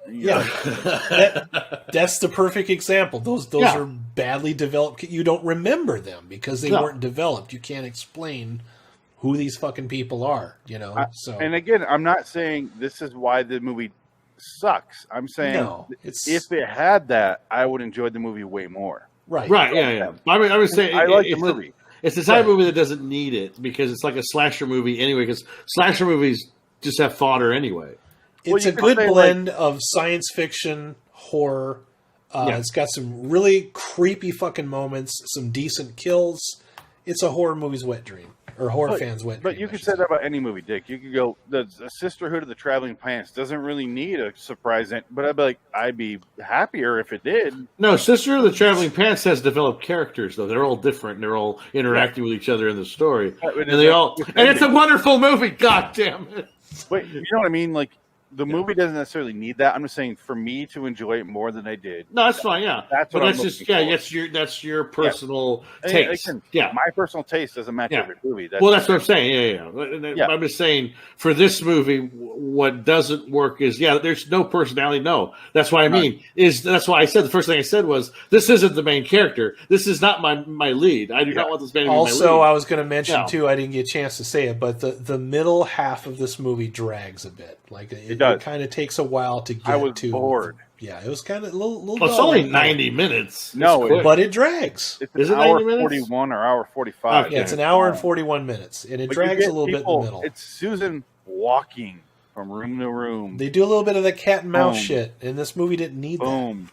Speaker 3: that's the perfect example. Those are badly developed. You don't remember them because they weren't developed. You can't explain who these fucking people are, you know.
Speaker 2: And again, I'm not saying this is why the movie sucks. I'm saying if it had that, I would enjoy the movie way more.
Speaker 3: Right.
Speaker 1: Yeah. I was saying
Speaker 2: I like the movie.
Speaker 1: It's the type of movie that doesn't need it because it's like a slasher movie anyway. Because slasher movies just have fodder anyway.
Speaker 3: It's a good blend of science fiction, horror. It's got some really creepy fucking moments, some decent kills. It's a horror movie's wet dream. Or horror fans wet dream.
Speaker 2: But you could say that about any movie, Dick. You could go, the Sisterhood of the Traveling Pants doesn't really need a surprise, but I'd be happier if it did.
Speaker 1: No, Sister of the Traveling Pants has developed characters, though. They're all different. They're all interacting with each other in the story. And it's a wonderful movie, God damn it.
Speaker 2: But you know what I mean? Like, the movie doesn't necessarily need that. I'm just saying, for me to enjoy it more than I did.
Speaker 1: No, that's fine. Yeah,
Speaker 2: that's what I'm looking for.
Speaker 1: That's your personal taste.
Speaker 2: My personal taste doesn't match every movie.
Speaker 1: That's what I'm saying. Yeah. I'm just saying for this movie, what doesn't work is there's no personality. No, that's what I mean. That's why I said the first thing I said was this isn't the main character. This is not my lead. I do not want this man to be my lead.
Speaker 3: Also, I was going to mention too. I didn't get a chance to say it, but the middle half of this movie drags a bit. Like it kind of takes a while to get to.
Speaker 2: I was bored.
Speaker 3: Yeah, it was kind of a little.
Speaker 1: It's only 90 minutes.
Speaker 2: No,
Speaker 3: but it drags.
Speaker 2: It's an hour 41 or hour 45.
Speaker 3: Okay. Yeah, it's an hour and 41 minutes, and it drags a little bit in the middle.
Speaker 2: It's Susan walking from room to room.
Speaker 3: They do a little bit of the cat and mouse shit, and this movie didn't need that.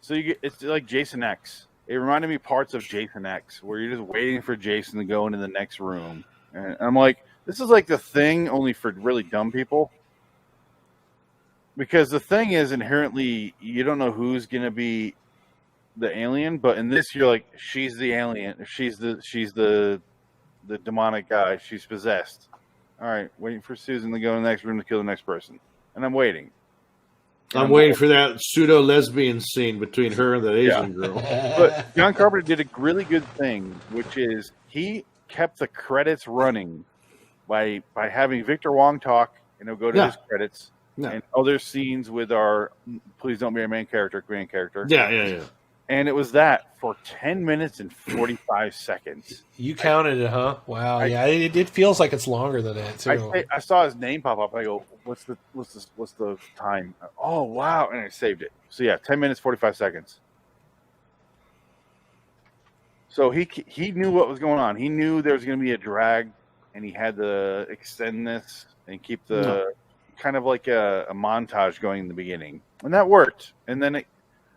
Speaker 2: So it's like Jason X. It reminded me parts of Jason X, where you're just waiting for Jason to go into the next room. And I'm like, this is like The Thing, only for really dumb people. Because The Thing is inherently, you don't know who's going to be the alien, but in this, you're like, she's the alien. She's the demonic guy. She's possessed. All right, waiting for Susan to go in the next room to kill the next person. And I'm waiting.
Speaker 1: I'm waiting for that pseudo lesbian scene between her and that Asian girl.
Speaker 2: But John Carpenter did a really good thing, which is he kept the credits running by having Victor Wong talk, and he'll go to his credits, and other scenes with our "Please Don't Be a Main Character"
Speaker 1: Yeah.
Speaker 2: And it was that for 10 minutes and 45 seconds.
Speaker 3: You counted it, huh? Wow. It feels like it's longer than that too.
Speaker 2: I saw his name pop up. I go, what's the time? Oh wow! And I saved it. So yeah, 10 minutes 45 seconds. So he knew what was going on. He knew there was going to be a drag, and he had to extend this and keep the kind of like a montage going in the beginning, and that worked. And then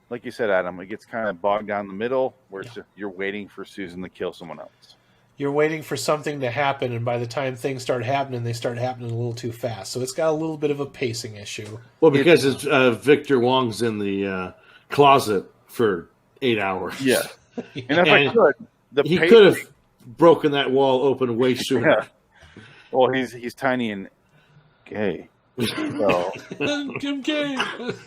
Speaker 2: like you said, Adam, it gets kind of bogged down the middle where it's just, you're waiting for Susan to kill someone else.
Speaker 3: You're waiting for something to happen, and by the time things start happening, they start happening a little too fast. So it's got a little bit of a pacing issue.
Speaker 1: Well, because it's Victor Wong's in the closet for 8 hours.
Speaker 2: Yeah. And if I could,
Speaker 1: he could have broken that wall open way sooner.
Speaker 2: Yeah. Well, he's tiny and gay. So,
Speaker 3: I'm gay.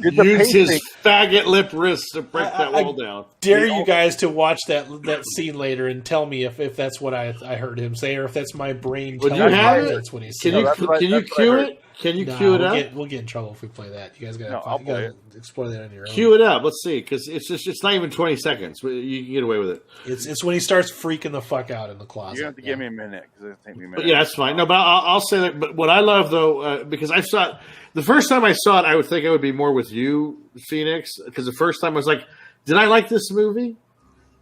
Speaker 1: Use his faggot lip wrist to break that wall down.
Speaker 3: Dare you guys to watch that scene later and tell me if that's what I heard him say, or if that's my brain telling me that's what he said.
Speaker 1: Can you cue it? Can you cue it up?
Speaker 3: We'll get in trouble if we play that. You guys gotta explore that on your own.
Speaker 1: Cue it up. Let's see, because it's not even 20 seconds. You can get away with it.
Speaker 3: It's when he starts freaking the fuck out in the closet.
Speaker 2: You have to give me a minute because it'll take me a minute.
Speaker 1: But yeah, that's fine. No, but I'll say that. But what I love though, because I saw it the first time I saw it, I would think I would be more with you, Phoenix, because the first time I was like, did I like this movie?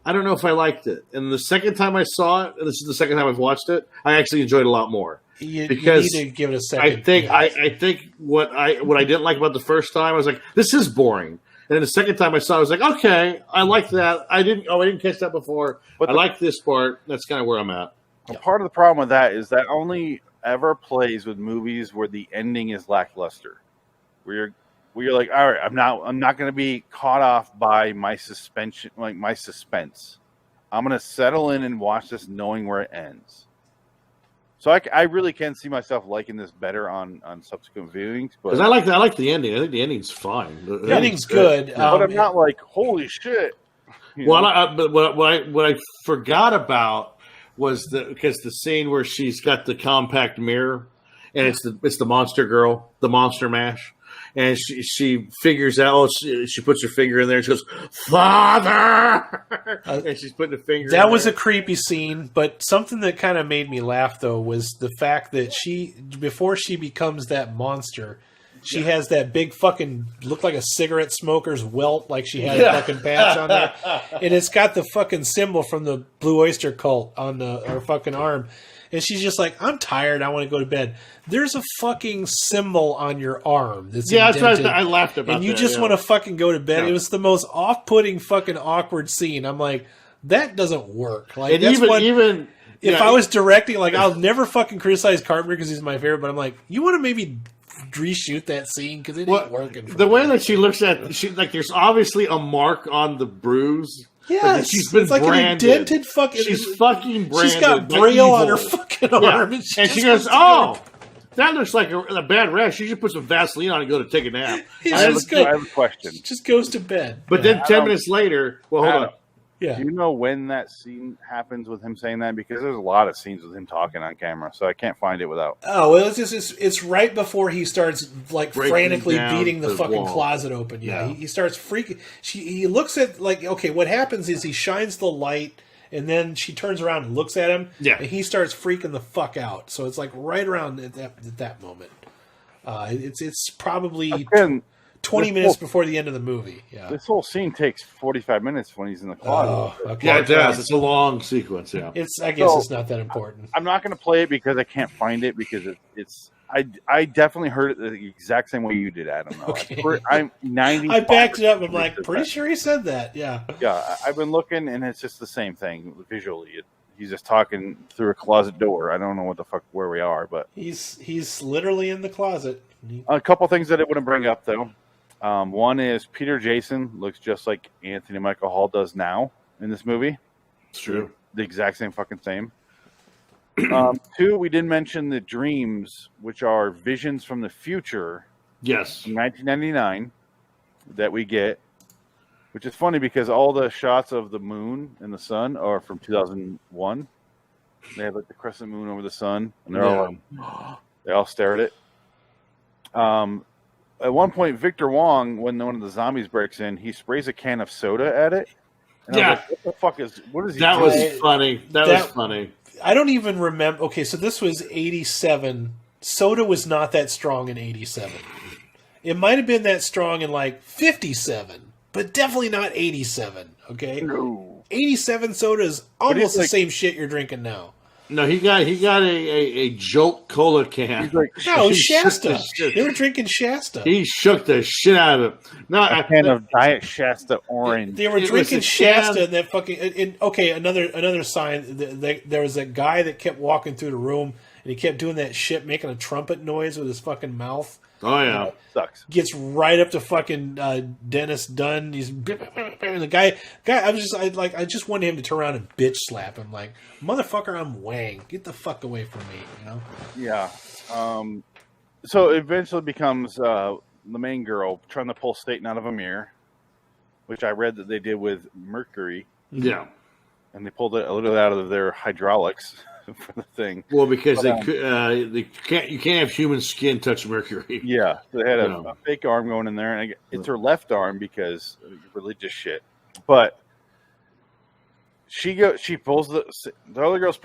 Speaker 1: I don't know if I liked it. And the second time I saw it, and this is the second time I've watched it, I actually enjoyed it a lot more.
Speaker 3: You need to give it a second.
Speaker 1: I think what I didn't like about the first time, I was like, this is boring. And then the second time I saw it, I was like, okay, I like that. I didn't catch that before. But I like this part. That's kind of where I'm at.
Speaker 2: Part of the problem with that is that only ever plays with movies where the ending is lackluster. Where you're like, all right, I'm not going to be caught off by my suspense. I'm going to settle in and watch this knowing where it ends. So I really can see myself liking this better on subsequent viewings. Because
Speaker 1: I like the ending. I think the ending's fine.
Speaker 3: The ending's good.
Speaker 2: But I'm not like, holy shit.
Speaker 1: But what I forgot about was because the scene where she's got the compact mirror, and it's the monster girl, the monster mash. And she figures out. She puts her finger in there. And she goes, "Father," and she's putting the finger.
Speaker 3: That was a creepy scene, but something that kind of made me laugh though was the fact that before she becomes that monster, she has that big fucking look like a cigarette smoker's welt, like she had a fucking patch on there, and it's got the fucking symbol from the Blue Oyster Cult on her fucking arm. And she's just like, I'm tired. I want to go to bed. There's a fucking symbol on your arm. That's indented,
Speaker 1: I laughed about.
Speaker 3: And you just want to fucking go to bed.
Speaker 1: No.
Speaker 3: It was the most off-putting, fucking awkward scene. I'm like, that doesn't work. Like,
Speaker 1: and
Speaker 3: that's if I was directing, like, I'll never fucking criticize Carpenter because he's my favorite. But I'm like, you want to maybe reshoot that scene because it ain't working.
Speaker 1: The way that she looks at, there's obviously a mark on the bruise.
Speaker 3: Yes,
Speaker 1: she's been
Speaker 3: like
Speaker 1: branded.
Speaker 3: An indented fucking.
Speaker 1: She's fucking branded.
Speaker 3: She's got Braille on her fucking arm, and
Speaker 1: she goes, "Oh, that looks like a bad rash. You should put some Vaseline on and go to take a nap."
Speaker 2: I have a question.
Speaker 3: Just goes to bed.
Speaker 1: But then 10 minutes later, hold on.
Speaker 3: Yeah.
Speaker 2: Do you know when that scene happens with him saying that? Because there's a lot of scenes with him talking on camera, so I can't find it without.
Speaker 3: Oh, well, it's right before he starts like frantically beating the fucking
Speaker 1: wall.
Speaker 3: Closet open. Yeah, he starts freaking. He looks at like, okay, what happens is he shines the light, and then she turns around and looks at him.
Speaker 1: Yeah,
Speaker 3: and he starts freaking the fuck out. So it's like right around at that moment. It's probably 20 minutes before the end of the movie. Yeah,
Speaker 2: this whole scene takes 45 minutes when he's in the closet.
Speaker 3: Oh, okay.
Speaker 1: Yeah, it does. It's a long sequence. Yeah,
Speaker 3: I guess it's not that important.
Speaker 2: I'm not going to play it because I can't find it because I definitely heard it the exact same way you did, Adam. Though.
Speaker 3: Okay.
Speaker 2: I'm 90.
Speaker 3: I backed it up. I'm like, pretty sure he said that. Yeah.
Speaker 2: Yeah, I've been looking, and it's just the same thing visually. He's just talking through a closet door. I don't know what the fuck where we are, but
Speaker 3: he's literally in the closet.
Speaker 2: A couple things that I want to bring up though. One is Peter Jason looks just like Anthony Michael Hall does now in this movie.
Speaker 1: It's true.
Speaker 2: The exact same fucking same. Two, we didn't mention the dreams, which are visions from the future.
Speaker 1: Yes.
Speaker 2: In 1999 that we get, which is funny because all the shots of the moon and the sun are from 2001. They have like the crescent moon over the sun, and they're all like, they all stare at it. At one point, Victor Wong, when one of the zombies breaks in, he sprays a can of soda at it. And I was like, what the fuck what is he
Speaker 1: That
Speaker 2: doing?
Speaker 1: was funny. That was funny.
Speaker 3: I don't even remember. Okay, so this was 87. Soda was not that strong in 87. It might have been that strong in like 57, but definitely not 87. Okay,
Speaker 2: No.
Speaker 3: 87 soda is almost the
Speaker 2: like,
Speaker 3: same shit you're drinking now.
Speaker 1: No, he got a Jolt Cola can.
Speaker 2: He's like,
Speaker 3: No,
Speaker 1: He
Speaker 3: Shasta.
Speaker 1: shook the
Speaker 3: They were drinking Shasta.
Speaker 1: He shook the shit out of it. No,
Speaker 2: a can of Diet Shasta Orange.
Speaker 3: They were
Speaker 1: It was
Speaker 3: drinking
Speaker 1: a
Speaker 3: Shasta
Speaker 1: can.
Speaker 3: and that fucking. Okay, another sign. There was a guy that kept walking through the room and he kept doing that shit, making a trumpet noise with his fucking mouth.
Speaker 1: Oh yeah.
Speaker 2: Sucks.
Speaker 3: Gets right up to fucking Dennis Dunn. He's and the guy. I just wanted him to turn around and bitch slap him. Like, motherfucker, I'm Wang. Get the fuck away from me. You know.
Speaker 2: Yeah. So it eventually becomes the main girl trying to pull Staten out of a mirror, which I read that they did with Mercury,
Speaker 1: Yeah.
Speaker 2: and they pulled it a little out of their hydraulics for the thing.
Speaker 1: Well, because they can't. You can't have human skin touch mercury.
Speaker 2: Yeah, so they had a
Speaker 1: No.
Speaker 2: fake arm going in there, and it's her left arm because religious shit. But she pulls the other girl's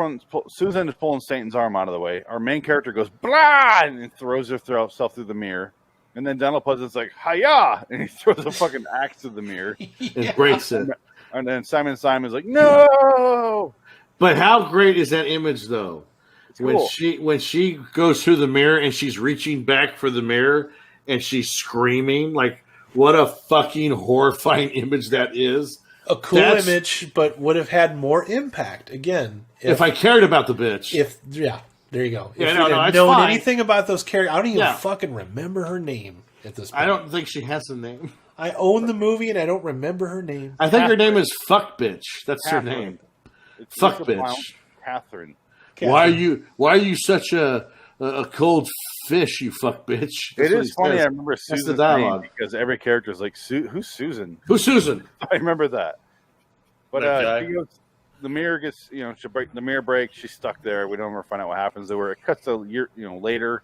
Speaker 2: Susan is pulling Satan's arm out of the way. Our main character goes blah and throws herself through the mirror, and then Donald Pleasant's like hiya, and he throws a fucking axe to the mirror,
Speaker 1: It breaks it.
Speaker 2: and then Simon's like no.
Speaker 1: But how great is that image, though?
Speaker 2: It's cool.
Speaker 1: When she goes through the mirror and she's reaching back for the mirror and she's screaming, like, what a fucking horrifying image that is.
Speaker 3: A cool image, but would have had more impact. Again,
Speaker 1: if I cared about the bitch.
Speaker 3: There you go.
Speaker 1: Yeah,
Speaker 3: If
Speaker 1: no,
Speaker 3: you'd
Speaker 1: no,
Speaker 3: have
Speaker 1: it's
Speaker 3: known
Speaker 1: fine.
Speaker 3: anything about those characters, I don't even
Speaker 1: Yeah.
Speaker 3: fucking remember her name at this point.
Speaker 1: I don't think she has a name.
Speaker 3: I own the movie and I don't remember her name.
Speaker 1: I think her name is Fuck Bitch. That's her
Speaker 2: Catherine.
Speaker 1: name.
Speaker 2: It's
Speaker 1: Fuck
Speaker 2: Lisa
Speaker 1: bitch.
Speaker 2: Blount, Catherine.
Speaker 1: Why are you such a cold fish, you fuck bitch? That's
Speaker 2: It
Speaker 1: what
Speaker 2: is
Speaker 1: he
Speaker 2: funny.
Speaker 1: says.
Speaker 2: I remember
Speaker 1: That's the
Speaker 2: Susan's name
Speaker 1: dialogue.
Speaker 2: because every character is like, who's Susan?
Speaker 1: Who's Susan?
Speaker 2: I remember that. But
Speaker 1: That guy.
Speaker 2: she goes, the mirror gets, the mirror breaks. She's stuck there. We don't ever find out what happens. It cuts a year, later.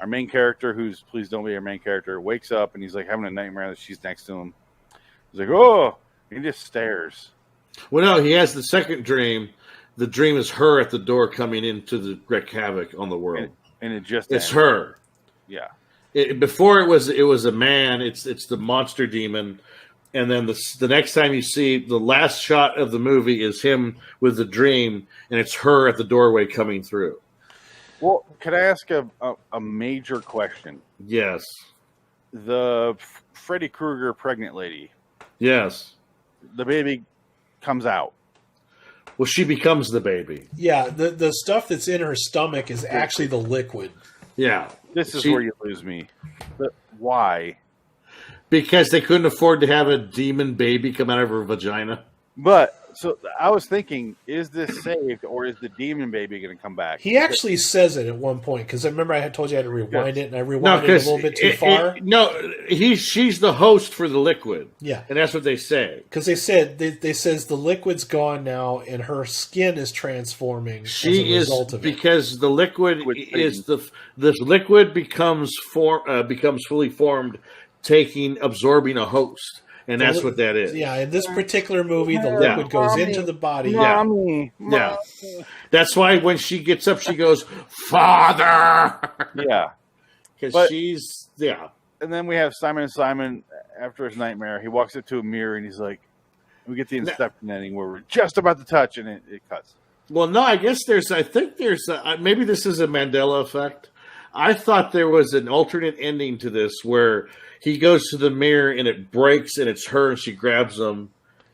Speaker 2: Our main character, who's please don't be our main character, wakes up and he's like having a nightmare that she's next to him. He's like, oh, he just stares.
Speaker 1: Well, no, he has the second dream. The dream is her at the door coming in to wreak havoc on the world.
Speaker 2: And it just
Speaker 1: It's
Speaker 2: ends.
Speaker 1: her.
Speaker 2: Yeah.
Speaker 1: Before it was a man. It's the monster demon. And then the next time you see the last shot of the movie is him with the dream, and it's her at the doorway coming through.
Speaker 2: Well, could I ask a major question?
Speaker 1: Yes.
Speaker 2: The Freddy Krueger pregnant lady,
Speaker 1: Yes.
Speaker 2: the baby comes out.
Speaker 1: Well, she becomes the baby.
Speaker 3: Yeah, the stuff that's in her stomach is actually the liquid.
Speaker 1: Yeah.
Speaker 2: This is where you lose me. But why?
Speaker 1: Because they couldn't afford to have a demon baby come out of her vagina.
Speaker 2: But so I was thinking, is this saved or is the demon baby going to come back?
Speaker 3: He actually says it at one point because I remember I had told you I had to rewind it, and I
Speaker 1: No,
Speaker 3: rewinded it a
Speaker 1: because
Speaker 3: little bit too far.
Speaker 1: she's the host for the liquid.
Speaker 3: Yeah,
Speaker 1: And that's what they say.
Speaker 3: because they says the liquid's gone now, and her skin is transforming as a
Speaker 1: She is
Speaker 3: result of it.
Speaker 1: because the liquid is this liquid becomes fully formed, absorbing a host, and that's what that is.
Speaker 3: Yeah, in this particular movie, the liquid goes into the body.
Speaker 1: Yeah. Yeah. That's why when she gets up, she goes, "Father,"
Speaker 2: Yeah.
Speaker 1: because she's
Speaker 2: And then we have Simon after his nightmare. He walks up to a mirror and he's like, we get the Inception ending where we're just about to touch and it cuts.
Speaker 1: Well, no, I think there's maybe this is a Mandela effect. I thought there was an alternate ending to this where he goes to the mirror and it breaks and it's her and she grabs him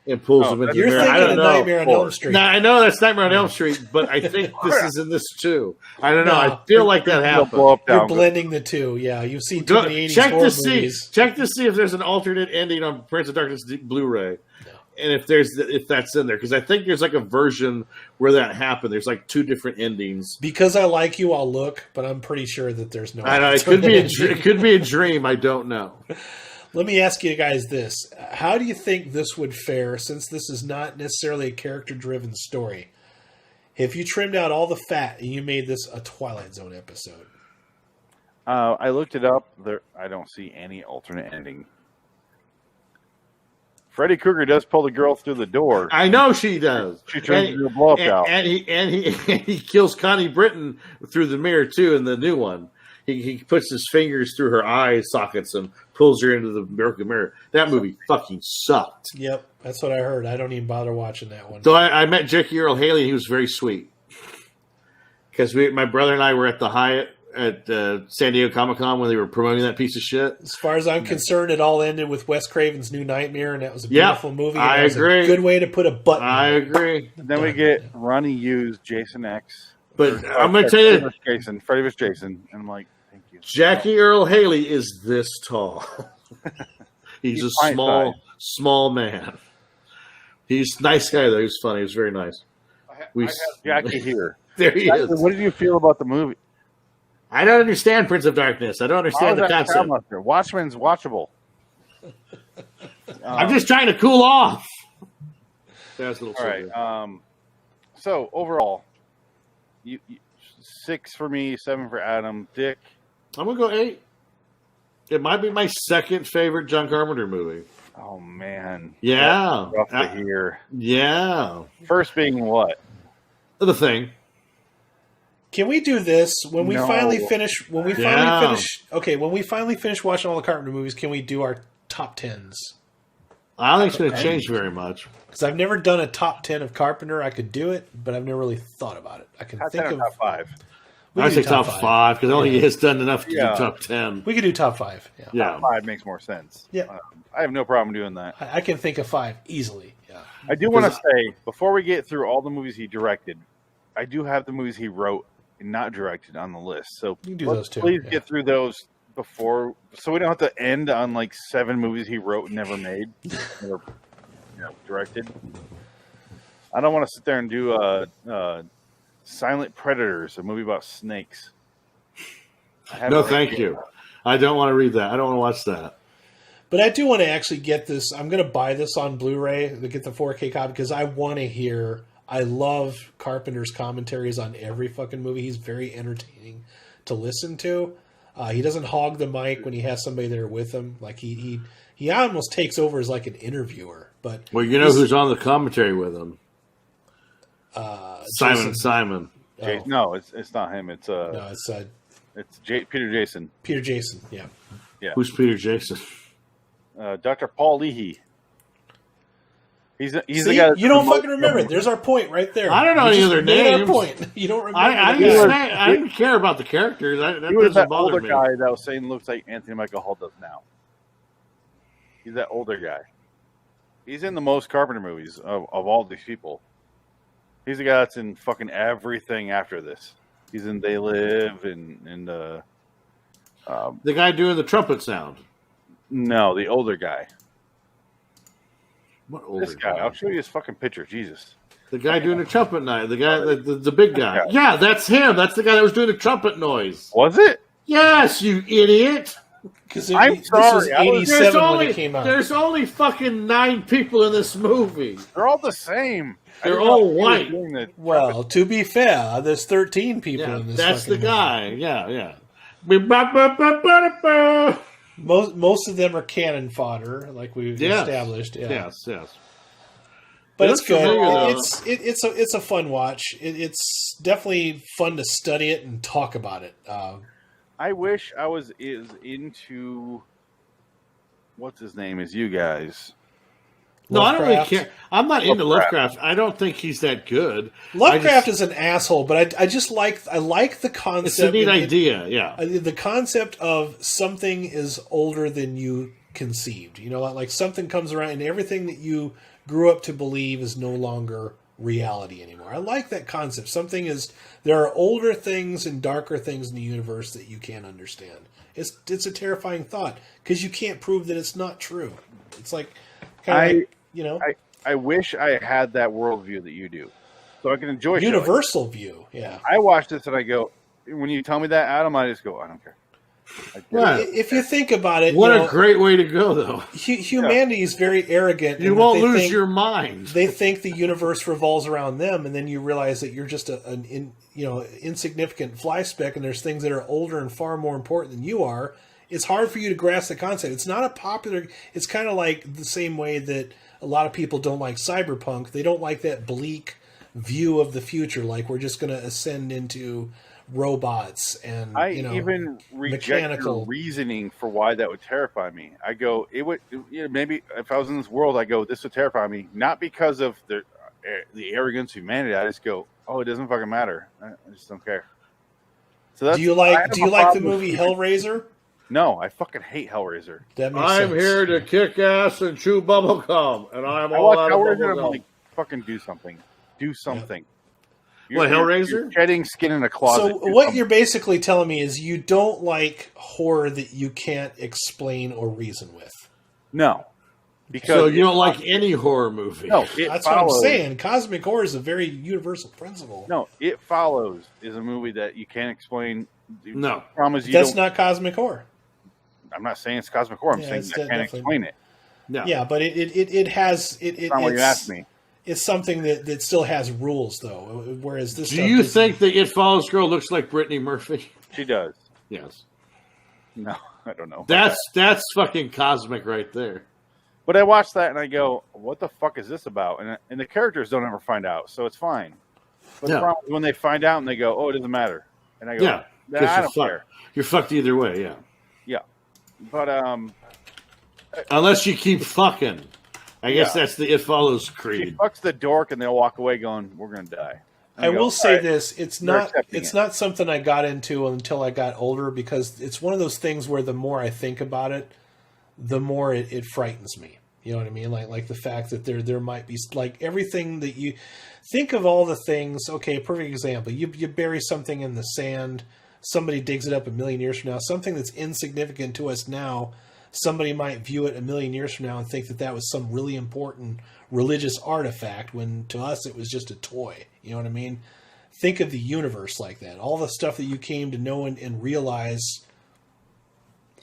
Speaker 1: and pulls him into the
Speaker 3: You're
Speaker 1: mirror.
Speaker 3: thinking
Speaker 1: I don't
Speaker 3: of
Speaker 1: know.
Speaker 3: Nightmare on Elm Street.
Speaker 1: Now, I know that's Nightmare on Elm Street, but I think this is in this too. I don't know. I feel like that happened.
Speaker 3: You're blending the two. Yeah, you've seen too many 80s horror movies.
Speaker 1: Check to see if there's an alternate ending on Prince of Darkness Blu-ray. No. And if that's in there, because I think there's like a version where that happened. There's like two different endings.
Speaker 3: Because I like you, I'll look, but I'm pretty sure that there's no.
Speaker 1: I know it could be a dream. I don't know.
Speaker 3: Let me ask you guys this: how do you think this would fare? Since this is not necessarily a character-driven story, if you trimmed out all the fat and you made this a Twilight Zone episode?
Speaker 2: I looked it up. I don't see any alternate ending. Freddy Krueger does pull the girl through the door.
Speaker 1: I know she does.
Speaker 2: She turns into a blow-up doll.
Speaker 1: And he kills Connie Britton through the mirror too in the new one. He puts his fingers through her eye sockets and pulls her into the broken mirror. That movie fucking sucked.
Speaker 3: Yep, that's what I heard. I don't even bother watching that one.
Speaker 1: So I met Jackie Earle Haley, and he was very sweet. Because my brother and I were at the Hyatt at San Diego Comic-Con when they were promoting that piece of shit.
Speaker 3: As far as I'm concerned, it all ended with Wes Craven's New Nightmare, and that was a beautiful movie. And
Speaker 1: I agree.
Speaker 3: A good way to put a button.
Speaker 1: I agree.
Speaker 2: Then we get Ronnie Yu's Jason X.
Speaker 1: But I'm going to tell you,
Speaker 2: Freddy vs. Jason, and I'm like, thank you.
Speaker 1: Jackie Earle Haley is this tall. He's a small man. He's a nice guy, though. He's funny. He's very nice.
Speaker 2: I have Jackie here.
Speaker 1: There he is.
Speaker 2: What did you feel about the movie?
Speaker 1: I don't understand Prince of Darkness. I don't understand the concept.
Speaker 2: Watchmen's watchable.
Speaker 1: I'm just trying to cool off. That's a little
Speaker 2: all right. So overall, you 6 for me, 7 for Adam. Dick,
Speaker 1: I'm gonna go 8. It might be my second favorite John Carpenter movie.
Speaker 2: Oh man,
Speaker 1: yeah,
Speaker 2: rough to hear.
Speaker 1: Yeah,
Speaker 2: first being what?
Speaker 1: The Thing.
Speaker 3: Can we do this when we finally finish? When we finally finish watching all the Carpenter movies, can we do our top 10s?
Speaker 1: I don't think it's going to change very much.
Speaker 3: Because I've never done a top 10 of Carpenter. I could do it, but I've never really thought about it. I can think of
Speaker 2: top 5.
Speaker 1: I would say top 5 because I don't think he has done enough to do top 10.
Speaker 3: We could do top 5. Yeah.
Speaker 2: Top 5 makes more sense.
Speaker 3: Yeah,
Speaker 2: I have no problem doing that.
Speaker 3: I can think of 5 easily. Yeah.
Speaker 2: I do want to say before we get through all the movies he directed, I do have the movies he wrote and not directed on the list. So
Speaker 3: you can do those too.
Speaker 2: Please get through those before, so we don't have to end on like 7 movies he wrote and never made, never directed. I don't want to sit there and do Silent Predators, a movie about snakes.
Speaker 1: No, thank you. I don't want to read that. I don't want to watch that.
Speaker 3: But I do want to actually get this. I'm going to buy this on Blu-ray to get the 4K copy because I want to hear. I love Carpenter's commentaries on every fucking movie. He's very entertaining to listen to. He doesn't hog the mic when he has somebody there with him. Like he almost takes over as like an interviewer. But
Speaker 1: well, you know who's on the commentary with him? Simon.
Speaker 2: Oh. No, it's not him. It's Peter Jason.
Speaker 3: Peter Jason. Yeah.
Speaker 1: Who's Peter Jason?
Speaker 2: Dr. Paul Leahy. He's the guy.
Speaker 3: You don't fucking remember. There's our point right there.
Speaker 1: I don't know any other names.
Speaker 3: Our point. You don't remember.
Speaker 1: I didn't care about the characters.
Speaker 2: He was that older guy that was saying looks like Anthony Michael Hall does now. He's that older guy. He's in the most Carpenter movies of all these people. He's the guy that's in fucking everything after this. He's in They Live and
Speaker 1: the guy doing the trumpet sound.
Speaker 2: No, the older guy.
Speaker 1: What older
Speaker 2: this guy? I'll show you his fucking picture. Jesus.
Speaker 1: The guy doing the trumpet noise. The guy, the big guy. Yeah, that's him. That's the guy that was doing the trumpet noise.
Speaker 2: Was it?
Speaker 1: Yes, you idiot.
Speaker 2: I'm sorry.
Speaker 3: This was 87 when it came out.
Speaker 1: There's only fucking 9 people in this movie.
Speaker 2: They're all the same.
Speaker 1: They're all white.
Speaker 3: Well, to be fair, there's 13 people in this.
Speaker 1: That's the guy.
Speaker 3: Movie.
Speaker 1: Yeah.
Speaker 3: Most of them are cannon fodder, like we've established. Yeah.
Speaker 1: Yes.
Speaker 3: But it's good. It's a fun watch. It's definitely fun to study it and talk about it.
Speaker 2: I wish I was into what's his name as you guys.
Speaker 1: No, I don't really
Speaker 3: Lovecraft.
Speaker 1: care. I'm not into Lovecraft. I don't think he's that good.
Speaker 3: Lovecraft is an asshole, but I just like the concept.
Speaker 1: It's a neat idea, yeah.
Speaker 3: The concept of something is older than you conceived. You know, like something comes around and everything that you grew up to believe is no longer reality anymore. I like that concept. There are older things and darker things in the universe that you can't understand. It's a terrifying thought because you can't prove that it's not true. It's like
Speaker 2: I wish I had that worldview that you do, so I can enjoy
Speaker 3: universal view. Yeah,
Speaker 2: I watch this and I go, when you tell me that, Adam, I just go, I don't care.
Speaker 1: Right.
Speaker 3: If you think about it,
Speaker 1: what a great way to go, though.
Speaker 3: Humanity is very arrogant.
Speaker 1: You won't lose your mind.
Speaker 3: They think the universe revolves around them, and then you realize that you're just an insignificant fly speck, and there's things that are older and far more important than you are. It's hard for you to grasp the concept. It's not a popular. It's kind of like the same way that a lot of people don't like cyberpunk. They don't like that bleak view of the future, like we're just going to ascend into robots and
Speaker 2: even reject
Speaker 3: mechanical
Speaker 2: your reasoning for why that would terrify me. I go, it would maybe if I was in this world, I go, this would terrify me, not because of the arrogance of humanity. I just go, oh, it doesn't fucking matter. I just don't care. So that's,
Speaker 3: do you like the movie Hellraiser?
Speaker 2: No, I fucking hate Hellraiser.
Speaker 3: That makes
Speaker 1: I'm
Speaker 3: sense.
Speaker 1: here to kick ass and chew bubble gum, and I'm
Speaker 2: I
Speaker 1: all
Speaker 2: watch
Speaker 1: out of
Speaker 2: Hellraiser
Speaker 1: bubble
Speaker 2: and I'm
Speaker 1: gum.
Speaker 2: like, fucking do something. Do something.
Speaker 1: What, Hellraiser?
Speaker 2: You're shedding skin in a closet.
Speaker 3: So what you're basically telling me is you don't like horror that you can't explain or reason with.
Speaker 2: No. Because
Speaker 1: So you don't like any horror movie?
Speaker 2: No,
Speaker 3: That's what I'm saying. Cosmic horror is a very universal principle.
Speaker 2: No, It Follows is a movie that you can't explain.
Speaker 1: No.
Speaker 2: Promise you
Speaker 3: That's
Speaker 2: don't.
Speaker 3: not cosmic horror.
Speaker 2: I'm not saying it's cosmic horror. I'm
Speaker 3: Yeah,
Speaker 2: saying
Speaker 3: it's
Speaker 2: I can't
Speaker 3: definitely-
Speaker 2: explain it.
Speaker 1: No.
Speaker 3: Yeah, but it has
Speaker 2: That's not what you asked me.
Speaker 3: It's something that still has rules though. Whereas this
Speaker 1: Do
Speaker 3: stuff
Speaker 1: you
Speaker 3: isn't.
Speaker 1: think the It Follows girl looks like Brittany Murphy?
Speaker 2: She does.
Speaker 1: Yes.
Speaker 2: No, I don't know.
Speaker 1: That's fucking cosmic right there.
Speaker 2: But I watched that and I go, what the fuck is this about? And the characters don't ever find out, so it's fine. But the
Speaker 1: Yeah.
Speaker 2: problem is when they find out and they go, oh, it doesn't matter. And I go,
Speaker 1: Yeah,
Speaker 2: nah,
Speaker 1: 'cause
Speaker 2: I
Speaker 1: you're
Speaker 2: don't
Speaker 1: fucked.
Speaker 2: care.
Speaker 1: You're fucked either way, yeah.
Speaker 2: Yeah. But
Speaker 1: Unless you keep fucking. I guess
Speaker 2: Yeah.
Speaker 1: that's the It Follows
Speaker 2: she
Speaker 1: creed.
Speaker 2: fucks the dork and they'll walk away going, we're going to die. And
Speaker 3: I
Speaker 2: go,
Speaker 3: will say
Speaker 2: "All right."
Speaker 3: this: it's
Speaker 2: They're
Speaker 3: not
Speaker 2: accepting
Speaker 3: it's
Speaker 2: it.
Speaker 3: not something I got into until I got older because it's one of those things where the more I think about it, the more it frightens me. You know what I mean? Like the fact that there might be like everything that you think of, all the things. Okay, perfect example. You bury something in the sand, somebody digs it up a million years from now. Something that's insignificant to us now, somebody might view it a million years from now and think that was some really important religious artifact when to us it was just a toy. You know what I mean? Think of the universe like that. All the stuff that you came to know and realize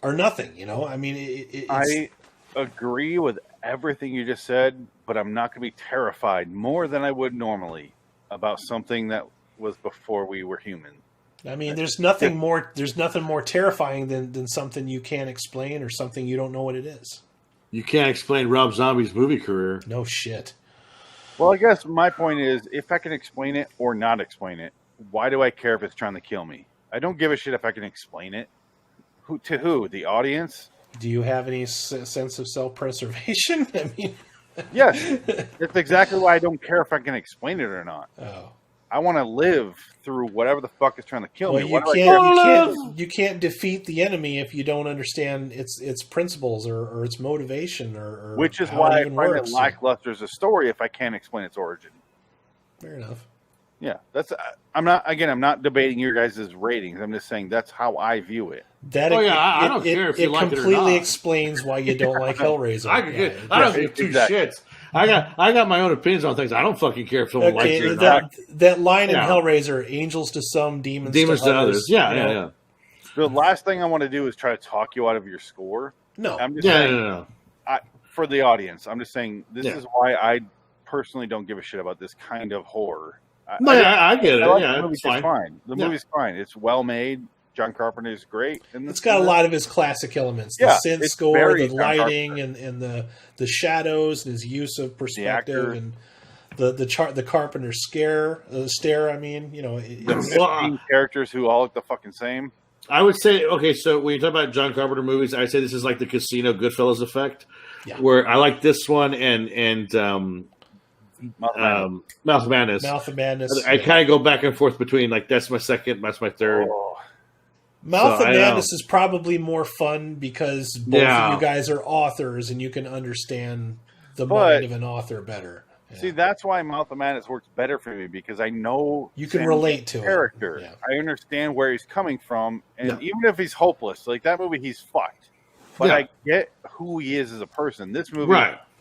Speaker 3: are nothing, you know? I mean, it's,
Speaker 2: I agree with everything you just said, but I'm not going to be terrified more than I would normally about something that was before we were human.
Speaker 3: I mean, there's nothing more terrifying than something you can't explain or something you don't know what it is.
Speaker 1: You can't explain Rob Zombie's movie career.
Speaker 3: No shit.
Speaker 2: Well, I guess my point is, if I can explain it or not explain it, why do I care if it's trying to kill me? I don't give a shit if I can explain it. To who? The audience?
Speaker 3: Do you have any sense of self-preservation? I mean,
Speaker 2: Yes. That's exactly why I don't care if I can explain it or not.
Speaker 3: oh.
Speaker 2: I want to live through whatever the fuck is trying to kill
Speaker 3: Well,
Speaker 2: me.
Speaker 3: you
Speaker 2: Why do I
Speaker 3: can't, you can't defeat the enemy if you don't understand its principles or its motivation or
Speaker 2: Which is
Speaker 3: how
Speaker 2: why I
Speaker 3: even
Speaker 2: find
Speaker 3: works.
Speaker 2: it lackluster as a story if I can't explain its origin.
Speaker 3: Fair enough.
Speaker 2: Yeah, that's. I'm not debating your guys' ratings. I'm just saying that's how I view it.
Speaker 3: That
Speaker 1: Oh, yeah, I don't care if you like it or
Speaker 3: completely
Speaker 1: not.
Speaker 3: explains why you don't like Hellraiser.
Speaker 1: I don't give two
Speaker 2: exactly.
Speaker 1: shits. I got my own opinions on things. I don't fucking care if someone likes it or not.
Speaker 3: that line
Speaker 1: Yeah.
Speaker 3: in Hellraiser, angels to some, demons
Speaker 1: Demons to others. Yeah,
Speaker 3: you
Speaker 1: yeah,
Speaker 3: know?
Speaker 1: yeah.
Speaker 2: The last thing I want to do is try to talk you out of your score.
Speaker 3: No,
Speaker 2: I'm just
Speaker 1: Yeah,
Speaker 2: saying,
Speaker 1: no.
Speaker 2: for the audience, I'm just saying this
Speaker 1: Yeah.
Speaker 2: is why I personally don't give a shit about this kind of horror.
Speaker 1: No, I get it.
Speaker 2: like
Speaker 1: Yeah,
Speaker 2: the movie
Speaker 1: it's
Speaker 2: just
Speaker 1: fine.
Speaker 2: fine. The
Speaker 1: Yeah.
Speaker 2: movie's fine. It's well made. John Carpenter is great. And
Speaker 3: it's got a lot of his classic elements. The
Speaker 2: Yeah,
Speaker 3: synth
Speaker 2: it's
Speaker 3: score,
Speaker 2: very
Speaker 3: the
Speaker 2: John
Speaker 3: lighting, and the shadows, and his use of perspective,
Speaker 2: actors.
Speaker 3: and the Carpenter stare. I mean, you know,
Speaker 2: The
Speaker 3: it's,
Speaker 2: 15 characters who all look the fucking same.
Speaker 1: I would say, okay, so when you talk about John Carpenter movies, I would say this is like the Casino Goodfellas effect, where I like this one and Mouth of Madness.
Speaker 3: Mouth of Madness.
Speaker 1: I kind of go back and forth between like that's my second, that's my third.
Speaker 3: Mouth of Madness is probably more fun because both of you guys are authors and you can understand the mind of an author better. Yeah.
Speaker 2: See, that's why Mouth of Madness works better for me because I know
Speaker 3: you can relate to
Speaker 2: character.
Speaker 3: Yeah.
Speaker 2: I understand where he's coming from, and even if he's hopeless, like that movie, he's fucked. But I get who he is as a person. This movie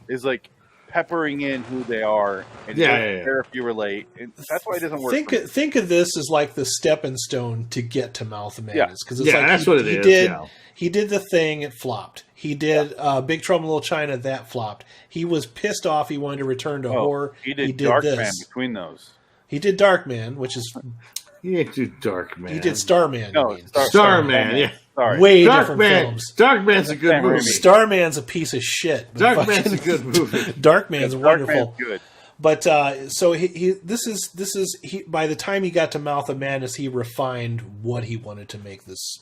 Speaker 2: is like peppering in who they are, and care if you relate. And that's why it doesn't work.
Speaker 3: Think of this as like the stepping stone to get to Mouth of Madness because it's like
Speaker 1: that's what it is.
Speaker 3: He did the thing, it flopped. He did Big Trouble in Little China, that flopped. He was pissed off. He wanted to return to horror.
Speaker 2: He did Darkman between those.
Speaker 3: He did Darkman, which is...
Speaker 1: He didn't do Darkman.
Speaker 3: He did Starman.
Speaker 1: No, Starman, yeah.
Speaker 3: Sorry. Way different films.
Speaker 1: Darkman's a good movie.
Speaker 3: Starman's a piece of shit.
Speaker 1: Darkman's a good movie.
Speaker 3: Darkman's wonderful.
Speaker 2: Darkman's good.
Speaker 3: But so this is by the time he got to Mouth of Madness, he refined what he wanted to make this,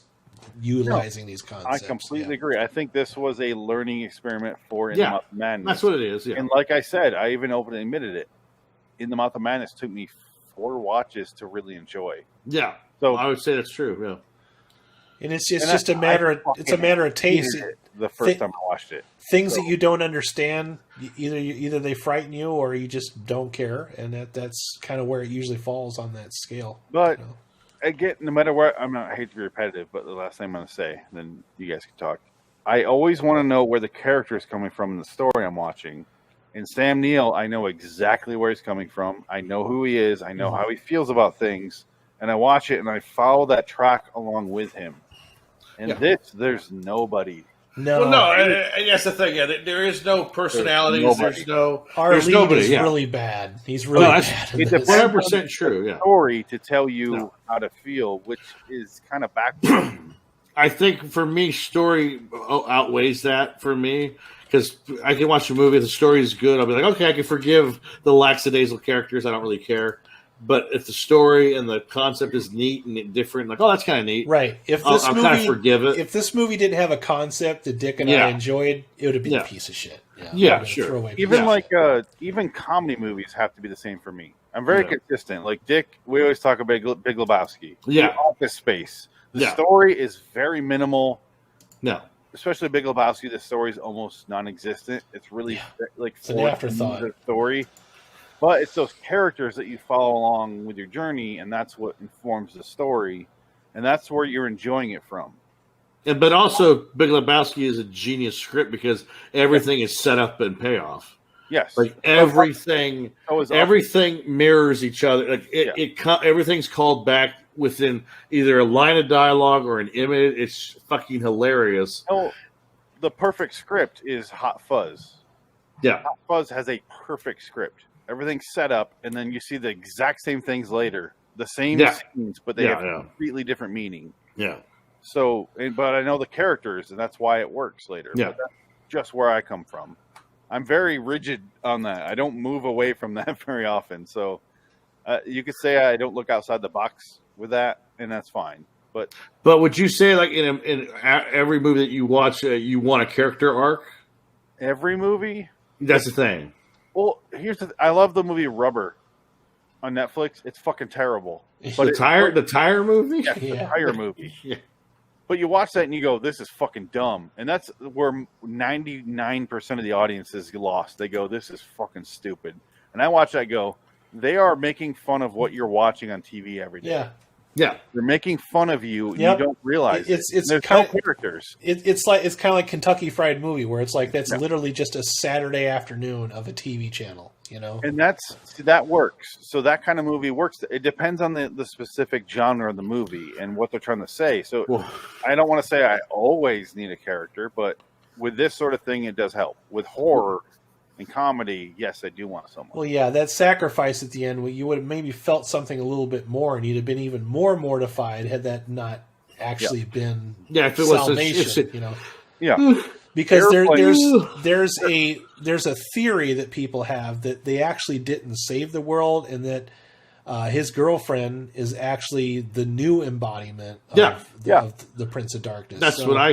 Speaker 3: utilizing these concepts.
Speaker 2: I completely agree. I think this was a learning experiment for In the Mouth of Madness.
Speaker 1: That's what it is. Yeah.
Speaker 2: And like I said, I even openly admitted it. In the Mouth of Madness took me 4 watches to really enjoy.
Speaker 1: Yeah.
Speaker 2: So
Speaker 1: I would say that's true. Yeah.
Speaker 3: And it's just a matter of taste.
Speaker 2: The first time I watched it,
Speaker 3: things that you don't understand, either they frighten you or you just don't care, and that's kind of where it usually falls on that scale.
Speaker 2: But again, no matter what, I hate to be repetitive, but the last thing I'm going to say, then you guys can talk. I always want to know where the character is coming from in the story I'm watching. And Sam Neill, I know exactly where he's coming from. I know who he is. I know how he feels about things. And I watch it and I follow that track along with him. And there's nobody.
Speaker 1: No, well, no, and that's the thing. Yeah, there is no personalities. There's
Speaker 3: lead
Speaker 1: nobody.
Speaker 3: Is really bad. He's really bad.
Speaker 2: It's
Speaker 1: 100% true. Yeah,
Speaker 2: story to tell you how to feel, which is kind of backwards.
Speaker 1: I think for me, story outweighs that for me because I can watch a movie. If the story is good, I'll be like, okay, I can forgive the lackadaisical characters. I don't really care. But if the story and the concept is neat and different, like, oh, that's kind of neat.
Speaker 3: Right.
Speaker 1: I'll kind of forgive it.
Speaker 3: If this movie didn't have a concept that Dick and I enjoyed, it would have been a piece of shit.
Speaker 1: Sure.
Speaker 2: Even comedy movies have to be the same for me. I'm very consistent. Like Dick, we always talk about Big Lebowski. Office Space. The story is very minimal.
Speaker 1: No.
Speaker 2: Especially Big Lebowski, the story is almost non-existent. It's really
Speaker 3: it's an afterthought.
Speaker 2: The story. But it's those characters that you follow along with your journey, and that's what informs the story, and that's where you're enjoying it from.
Speaker 1: But also, Big Lebowski is a genius script because everything is set up and payoff.
Speaker 2: Yes,
Speaker 1: like everything mirrors each other. Like everything's called back within either a line of dialogue or an image. It's fucking hilarious.
Speaker 2: The perfect script is Hot Fuzz.
Speaker 1: Yeah,
Speaker 2: Hot Fuzz has a perfect script. Everything's set up, and then you see the exact same things later. The same scenes, but they have completely different meaning.
Speaker 1: Yeah.
Speaker 2: So, but I know the characters, and that's why it works later.
Speaker 1: Yeah.
Speaker 2: But that's just where I come from. I'm very rigid on that. I don't move away from that very often. So, you could say I don't look outside the box with that, and that's fine. But
Speaker 1: would you say, like in every movie that you watch, you want a character arc?
Speaker 2: Every movie?
Speaker 1: That's the thing.
Speaker 2: Well, I love the movie Rubber on Netflix. It's fucking terrible.
Speaker 1: But the tire movie?
Speaker 2: Yeah, the tire movie. Yeah. But you watch that and you go, this is fucking dumb. And that's where 99% of the audience is lost. They go, this is fucking stupid. And I watch that and go, they are making fun of what you're watching on TV every day.
Speaker 3: Yeah.
Speaker 1: Yeah,
Speaker 2: they're making fun of you. And you don't realize
Speaker 3: it's
Speaker 2: there's no characters.
Speaker 3: It's kind of like Kentucky Fried Movie, where it's like that's literally just a Saturday afternoon of a TV channel, you know.
Speaker 2: And that works. So that kind of movie works. It depends on the specific genre of the movie and what they're trying to say. So I don't want to say I always need a character, but with this sort of thing, it does help. With horror and comedy, yes, I do want someone.
Speaker 3: Well, yeah, that sacrifice at the end, you would have maybe felt something a little bit more, and you'd have been even more mortified had that not actually been
Speaker 1: if it
Speaker 3: salvation,
Speaker 1: was
Speaker 3: you know.
Speaker 2: Yeah,
Speaker 3: because there's a theory that people have that they actually didn't save the world, and that his girlfriend is actually the new embodiment of, of the Prince of Darkness.
Speaker 1: That's what I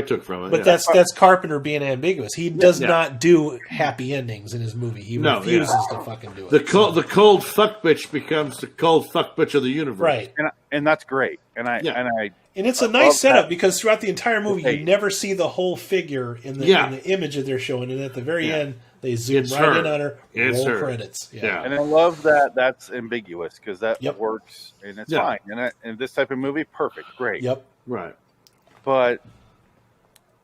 Speaker 1: took from it.
Speaker 3: But that's Carpenter being ambiguous. He does not do happy endings in his movie. He refuses to fucking do it.
Speaker 1: The cold fuck bitch becomes the cold fuck bitch of the universe.
Speaker 3: Right.
Speaker 2: And that's great. And
Speaker 3: it's a nice setup because throughout the entire movie you never see the whole figure in the image that they're showing, and at the very end they zoom in on her, roll credits. Yeah.
Speaker 2: And I love that that's ambiguous because that works and it's fine. And this type of movie, perfect, great.
Speaker 3: Yep.
Speaker 1: Right.
Speaker 2: But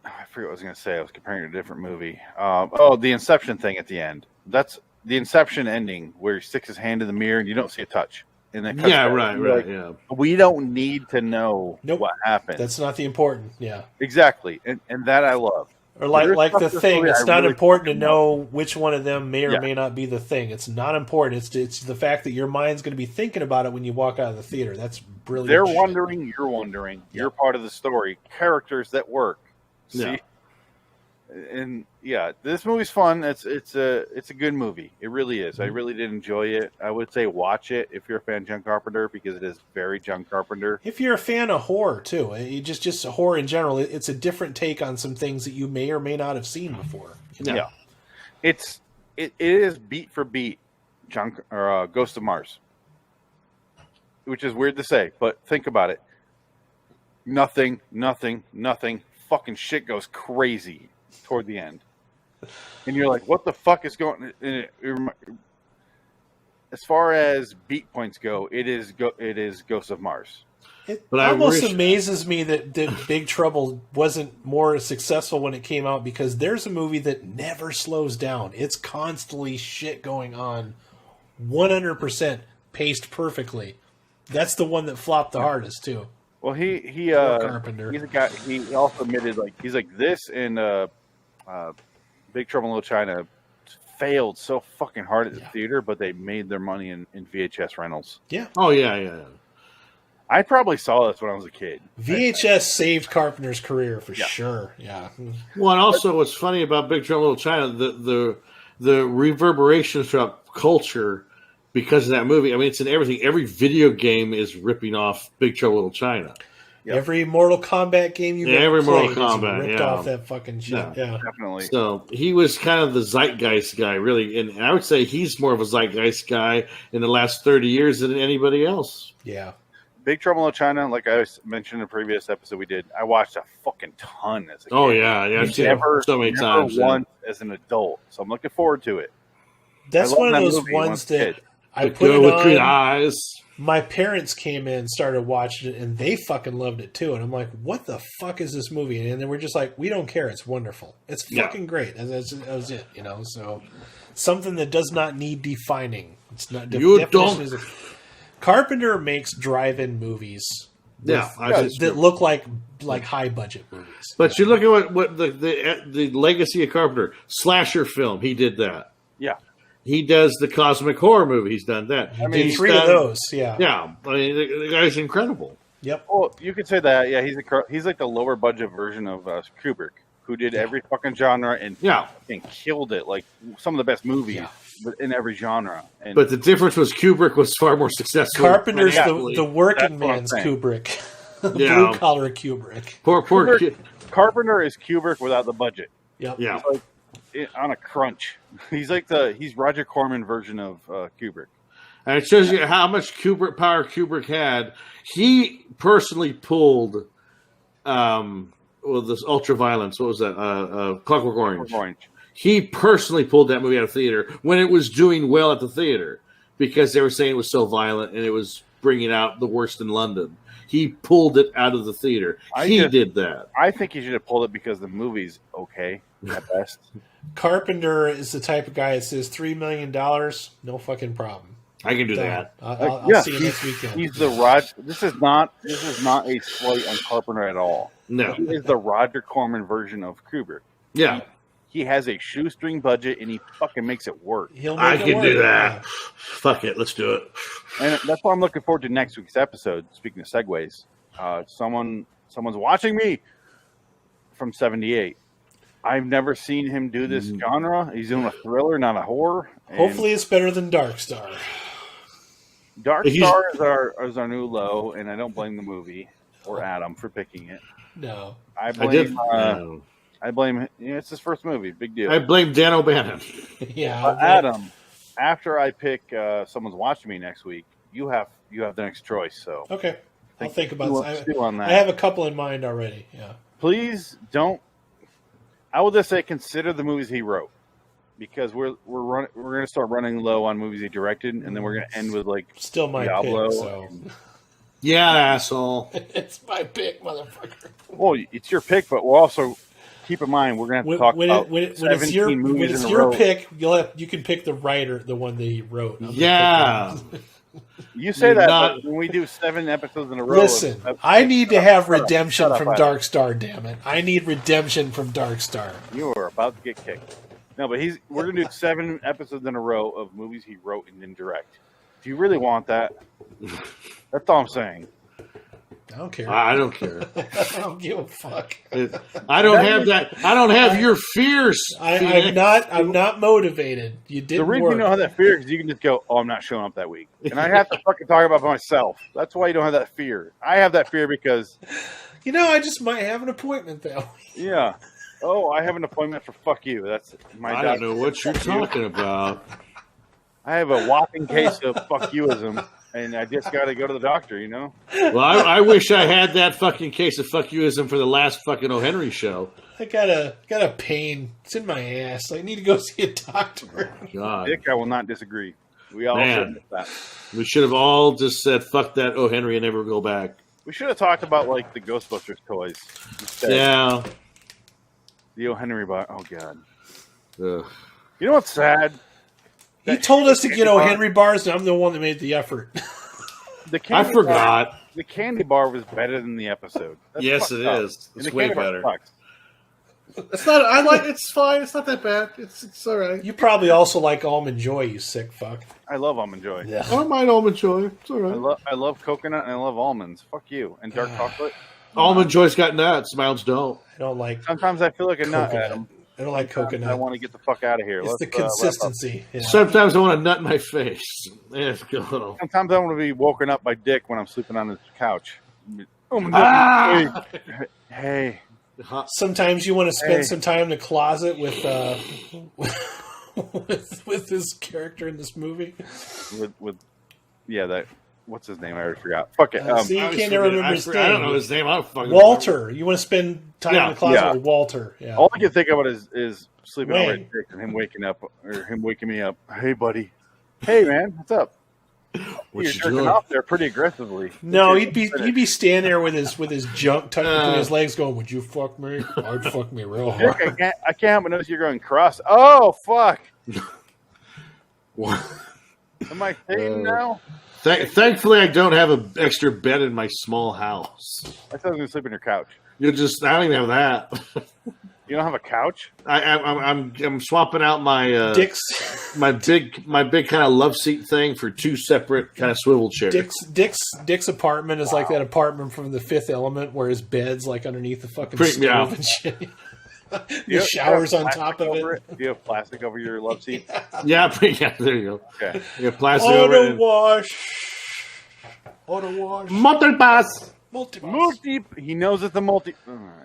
Speaker 2: I forget what I was going to say. I was comparing it to a different movie. The Inception thing at the end. That's the Inception ending where he sticks his hand in the mirror and you don't see a touch. And then
Speaker 1: right.
Speaker 2: We don't need to know what happened.
Speaker 3: That's not the important. Yeah.
Speaker 2: Exactly. And that I love.
Speaker 3: Or like the Thing, it's not important to know which one of them may or may not be the Thing. It's not important. It's the fact that your mind's going to be thinking about it when you walk out of the theater. That's brilliant.
Speaker 2: They're wondering, you're wondering. Yep. You're part of the story. Characters that work. See?
Speaker 1: Yeah.
Speaker 2: And this movie's fun. It's a good movie. It really is. I really did enjoy it. I would say watch it if you're a fan of John Carpenter because it is very John Carpenter.
Speaker 3: If you're a fan of horror too, just horror in general, it's a different take on some things that you may or may not have seen before.
Speaker 2: Yeah. It is beat for beat Ghost of Mars, which is weird to say, but think about it. Nothing. Fucking shit goes crazy toward the end, and you're like, "What the fuck is going?" As far as beat points go, it is Ghost of Mars.
Speaker 3: It almost amazes me that Big Trouble wasn't more successful when it came out because there's a movie that never slows down. It's constantly shit going on, 100% paced perfectly. That's the one that flopped the hardest too.
Speaker 2: Well,
Speaker 3: Carpenter.
Speaker 2: He's a guy. He also admitted he's like this in Big Trouble in Little China failed so fucking hard at the theater, but they made their money in VHS rentals.
Speaker 3: Yeah.
Speaker 1: Oh yeah.
Speaker 2: I probably saw this when I was a kid.
Speaker 3: VHS saved Carpenter's career for sure. Yeah.
Speaker 1: Well, and also what's funny about Big Trouble in Little China, the reverberations throughout culture because of that movie. I mean, it's in everything. Every video game is ripping off Big Trouble in Little China.
Speaker 3: Yep. Every Mortal Kombat game you've ever played ripped off that fucking shit. Yeah,
Speaker 2: definitely.
Speaker 1: So he was kind of the zeitgeist guy, really. And I would say he's more of a zeitgeist guy in the last 30 years than anybody else.
Speaker 3: Yeah.
Speaker 2: Big Trouble in Little China, like I mentioned in a previous episode we did, I watched a fucking ton as a kid.
Speaker 1: Oh, yeah. I've seen it so many times.
Speaker 2: Once as an adult. So I'm looking forward to it.
Speaker 3: That's one of those ones that I put it on. Green eyes. My parents came in, started watching it, and they fucking loved it too. And I'm like, what the fuck is this movie? And then we're just like, we don't care. It's wonderful. It's fucking great. And that was it, So something that does not need defining. It's not. Carpenter makes drive-in movies. That look like high budget movies.
Speaker 1: But you look at what the legacy of Carpenter slasher film. He did that. Yeah. He does the cosmic horror movie. He's done that.
Speaker 3: I mean, he's 3 of those. Yeah.
Speaker 1: Yeah. I mean, the guy's incredible.
Speaker 3: Yep.
Speaker 2: Well, you could say that. Yeah, he's like the lower budget version of Kubrick, who did every fucking genre and killed it. Like some of the best movies in every genre.
Speaker 1: But the difference was Kubrick was far more successful.
Speaker 3: Carpenter's the working man's Kubrick, blue collar Kubrick.
Speaker 1: Poor
Speaker 2: Carpenter is Kubrick without the budget.
Speaker 3: Yep.
Speaker 1: Yeah.
Speaker 2: He's like on a crunch. He's like he's Roger Corman version of Kubrick.
Speaker 1: And it shows you how much power Kubrick had. He personally pulled this Ultraviolence. What was that? Clockwork Orange. He personally pulled that movie out of theater when it was doing well at the theater because they were saying it was so violent and it was bringing out the worst in London. He pulled it out of the theater. He did that.
Speaker 2: I think he should have pulled it because the movie's okay at best.
Speaker 3: Carpenter is the type of guy that says $3 million, no fucking problem.
Speaker 1: I can do that.
Speaker 3: I'll see you next weekend.
Speaker 2: He's the Roger. This is not a slight on Carpenter at all.
Speaker 1: No,
Speaker 2: he is the Roger Corman version of Kubrick.
Speaker 1: Yeah,
Speaker 2: he has a shoestring budget and he fucking makes it work.
Speaker 1: I can do that. Fuck it, let's do it.
Speaker 2: And that's why I'm looking forward to next week's episode. Speaking of segues, someone's watching me from '78. I've never seen him do this genre. He's doing a thriller, not a horror.
Speaker 3: Hopefully, it's better than Dark Star.
Speaker 2: Dark Star is our new low, and I don't blame the movie or Adam for picking it.
Speaker 3: No.
Speaker 2: I blame. It's his first movie. Big deal.
Speaker 1: I blame Dan O'Bannon.
Speaker 3: Yeah.
Speaker 2: Adam, after I pick Someone's Watching Me next week, you have the next choice. So
Speaker 3: okay. I'll think about
Speaker 2: on that.
Speaker 3: I have a couple in mind already. Yeah.
Speaker 2: Please don't. I will just say consider the movies he wrote, because we're going to start running low on movies he directed, and then we're going to end with like
Speaker 3: still my
Speaker 2: Diablo.
Speaker 3: pick. So.
Speaker 1: Yeah, asshole.
Speaker 3: It's my pick, motherfucker.
Speaker 2: Well, it's your pick, but we'll also keep in mind we're going to have to talk about 17 movies
Speaker 3: when it's
Speaker 2: in a
Speaker 3: your
Speaker 2: row.
Speaker 3: pick. You can pick the writer, the one that he wrote.
Speaker 1: Yeah.
Speaker 2: You say that, but when we do 7 episodes in a row.
Speaker 3: Listen, I need to have redemption from Dark Star, damn it. I need redemption from Dark Star.
Speaker 2: You are about to get kicked. No, but we're going to do 7 episodes in a row of movies he wrote and didn't direct. Do you really want that? That's all I'm saying.
Speaker 3: I don't care.
Speaker 1: I don't care.
Speaker 3: I don't give a fuck.
Speaker 1: I don't have that. I don't have your fears.
Speaker 3: I'm not motivated. You didn't.
Speaker 2: The reason
Speaker 3: work.
Speaker 2: you don't have that fear is because you can just go, "Oh, I'm not showing up that week," and I have to fucking talk about it myself. That's why you don't have that fear. I have that fear because,
Speaker 3: I just might have an appointment that week.
Speaker 2: Yeah. Oh, I have an appointment for fuck you. That's my.
Speaker 1: I don't know what you're talking about.
Speaker 2: I have a whopping case of fuck youism, and I just got to go to the doctor.
Speaker 1: Well, I wish I had that fucking case of fuck youism for the last fucking O. Henry show.
Speaker 3: I got a pain. It's in my ass. I need to go see a doctor.
Speaker 1: God,
Speaker 2: Dick, I will not disagree. We all should admit that.
Speaker 1: We should have all just said fuck that O. Henry and never go back.
Speaker 2: We should have talked about like the Ghostbusters toys instead.
Speaker 1: Yeah.
Speaker 2: The O. Henry bar. Oh God.
Speaker 1: Ugh.
Speaker 2: You know what's sad?
Speaker 3: He told us to get O. Henry bars, and I'm the one that made the effort.
Speaker 1: I forgot.
Speaker 2: The candy bar was better than the episode.
Speaker 1: Yes, it is. It's way better.
Speaker 6: It's not. I like. It's fine. It's not that bad. It's all right.
Speaker 3: You probably also like Almond Joy, you sick fuck.
Speaker 2: I love Almond Joy.
Speaker 3: Yeah.
Speaker 6: I don't mind Almond Joy. It's all right.
Speaker 2: I love coconut and I love almonds. Fuck you. And dark chocolate.
Speaker 1: Almond Joy's got nuts. Miles don't.
Speaker 3: I don't like.
Speaker 2: Sometimes I feel like a nut, Adam.
Speaker 3: I don't like coconut.
Speaker 2: I want to get the fuck out of here.
Speaker 3: It's the consistency. Yeah.
Speaker 1: Sometimes I want a nut in my face. Let's go.
Speaker 2: Sometimes I want to be woken up by Dick when I'm sleeping on his couch. Hey.
Speaker 3: Sometimes you want to spend some time in the closet with with his character in this movie.
Speaker 2: That what's his name? I already forgot. Fuck it.
Speaker 3: See, you can't remember his name.
Speaker 1: I don't know his name. I don't fucking
Speaker 3: Walter.
Speaker 1: remember.
Speaker 3: You want to spend time in the closet with Walter. Yeah.
Speaker 2: All I can think about is sleeping over at Dick and him waking up or him waking me up. Hey, buddy. Hey, man. What's up? You're jerking off there pretty aggressively.
Speaker 3: No, he'd be standing there with his junk tucked between his legs, going, "Would you fuck me? I'd fuck me real hard."
Speaker 2: I can't help but notice you're going cross. Oh fuck!
Speaker 1: What?
Speaker 2: Am I fading now?
Speaker 1: Thankfully, I don't have an extra bed in my small house.
Speaker 2: I thought I was gonna sleep on your couch.
Speaker 1: I don't even have that.
Speaker 2: You don't have a couch?
Speaker 1: I'm swapping out my
Speaker 3: Dick's
Speaker 1: my big kind of love seat thing for 2 separate kind of swivel chairs.
Speaker 3: Dick's apartment is like that apartment from The Fifth Element where his bed's like underneath the fucking stove and shit. The shower's on top of it.
Speaker 2: Do you have plastic over your love seat?
Speaker 1: Yeah, there you go. Okay. You have plastic over it.
Speaker 3: Auto wash.
Speaker 1: Multi-pass.
Speaker 2: He knows it's a multi.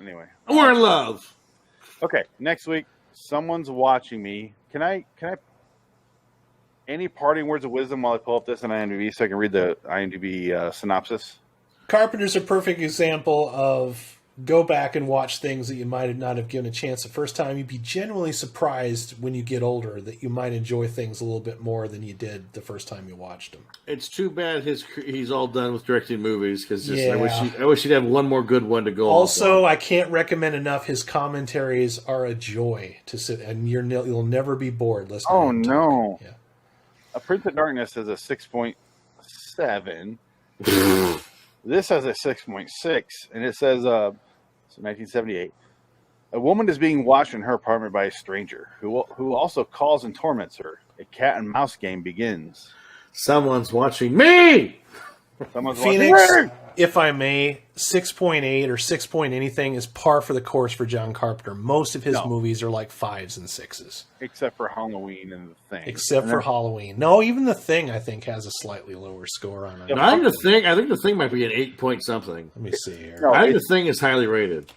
Speaker 2: Anyway,
Speaker 1: we're in love.
Speaker 2: Okay, next week, Someone's Watching Me. Can I? Any parting words of wisdom while I pull up this on IMDb so I can read the IMDb synopsis?
Speaker 3: Carpenter's a perfect example of go back and watch things that you might not have given a chance the first time. You'd be genuinely surprised when you get older that you might enjoy things a little bit more than you did the first time you watched them.
Speaker 1: It's too bad he's all done with directing movies because I wish he'd have one more good one to go.
Speaker 3: Also, I can't recommend enough. His commentaries are a joy to sit, and you'll never be bored listening.
Speaker 2: Oh
Speaker 3: to him
Speaker 2: no!
Speaker 3: talk. Yeah.
Speaker 2: A Prince of Darkness has a 6.7. This has a 6.6, and it says, 1978. A woman is being watched in her apartment by a stranger who also calls and torments her. A cat and mouse game begins.
Speaker 1: Someone's watching me.
Speaker 2: Someone's
Speaker 3: Phoenix,
Speaker 2: watching.
Speaker 3: if I may, 6.8 or 6 point anything is par for the course for John Carpenter. Most of his movies are like 5s and 6s.
Speaker 2: Except for Halloween and The Thing.
Speaker 3: Except for Halloween. No, even The Thing, I think, has a slightly lower score on it.
Speaker 1: I think the thing might be an 8 point something.
Speaker 3: Let me see here.
Speaker 2: No,
Speaker 1: I think the thing is highly rated.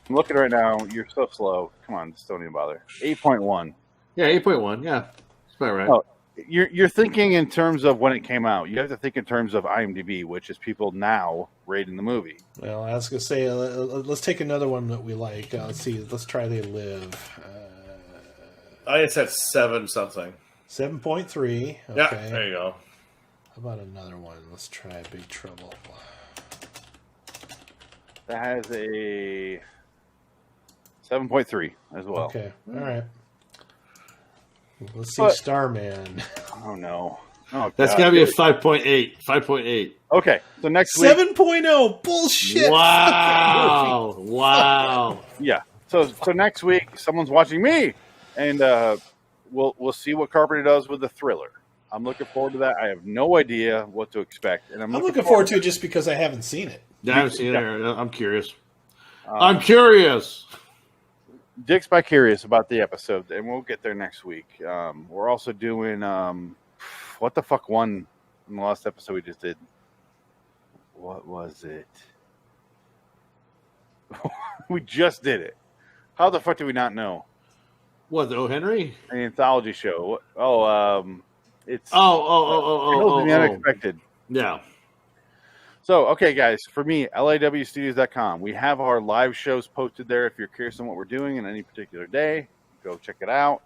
Speaker 2: I'm looking right now. You're so slow. Come on, just don't even bother. 8.1.
Speaker 1: Yeah, 8.1. Yeah, that's about right.
Speaker 2: Oh, you're thinking in terms of when it came out. You have to think in terms of IMDb, which is people now rating the movie.
Speaker 3: Well, I was going to say, let's take another one that we like. Let's see. Let's try They Live.
Speaker 6: I guess that's 7 something.
Speaker 3: 7.3. Okay.
Speaker 6: Yeah, there you go.
Speaker 3: How about another one? Let's try Big Trouble.
Speaker 2: That has a 7.3 as well.
Speaker 3: Okay. All right. Let's see Starman.
Speaker 2: Oh, no. Oh,
Speaker 1: That's got to be a 5.8. 5.8.
Speaker 2: Okay, so next week.
Speaker 3: 7.0. Bullshit.
Speaker 1: Wow. Wow.
Speaker 2: Yeah. So next week, someone's watching me, and we'll see what Carpenter does with the thriller. I'm looking forward to that. I have no idea what to expect, and I'm
Speaker 3: looking forward to it just because I haven't seen it.
Speaker 1: Yeah, I haven't seen it. I'm curious. I'm curious.
Speaker 2: Dick's by curious about the episode, and we'll get there next week. We're also doing what the fuck one in the last episode we just did. What was it? We just did it. How the fuck do we not know?
Speaker 1: What, the O. Henry?
Speaker 2: An anthology show. It's
Speaker 1: the
Speaker 2: Unexpected.
Speaker 1: Yeah.
Speaker 2: So, okay, guys, for me, LIWstudios.com. We have our live shows posted there. If you're curious on what we're doing in any particular day, go check it out.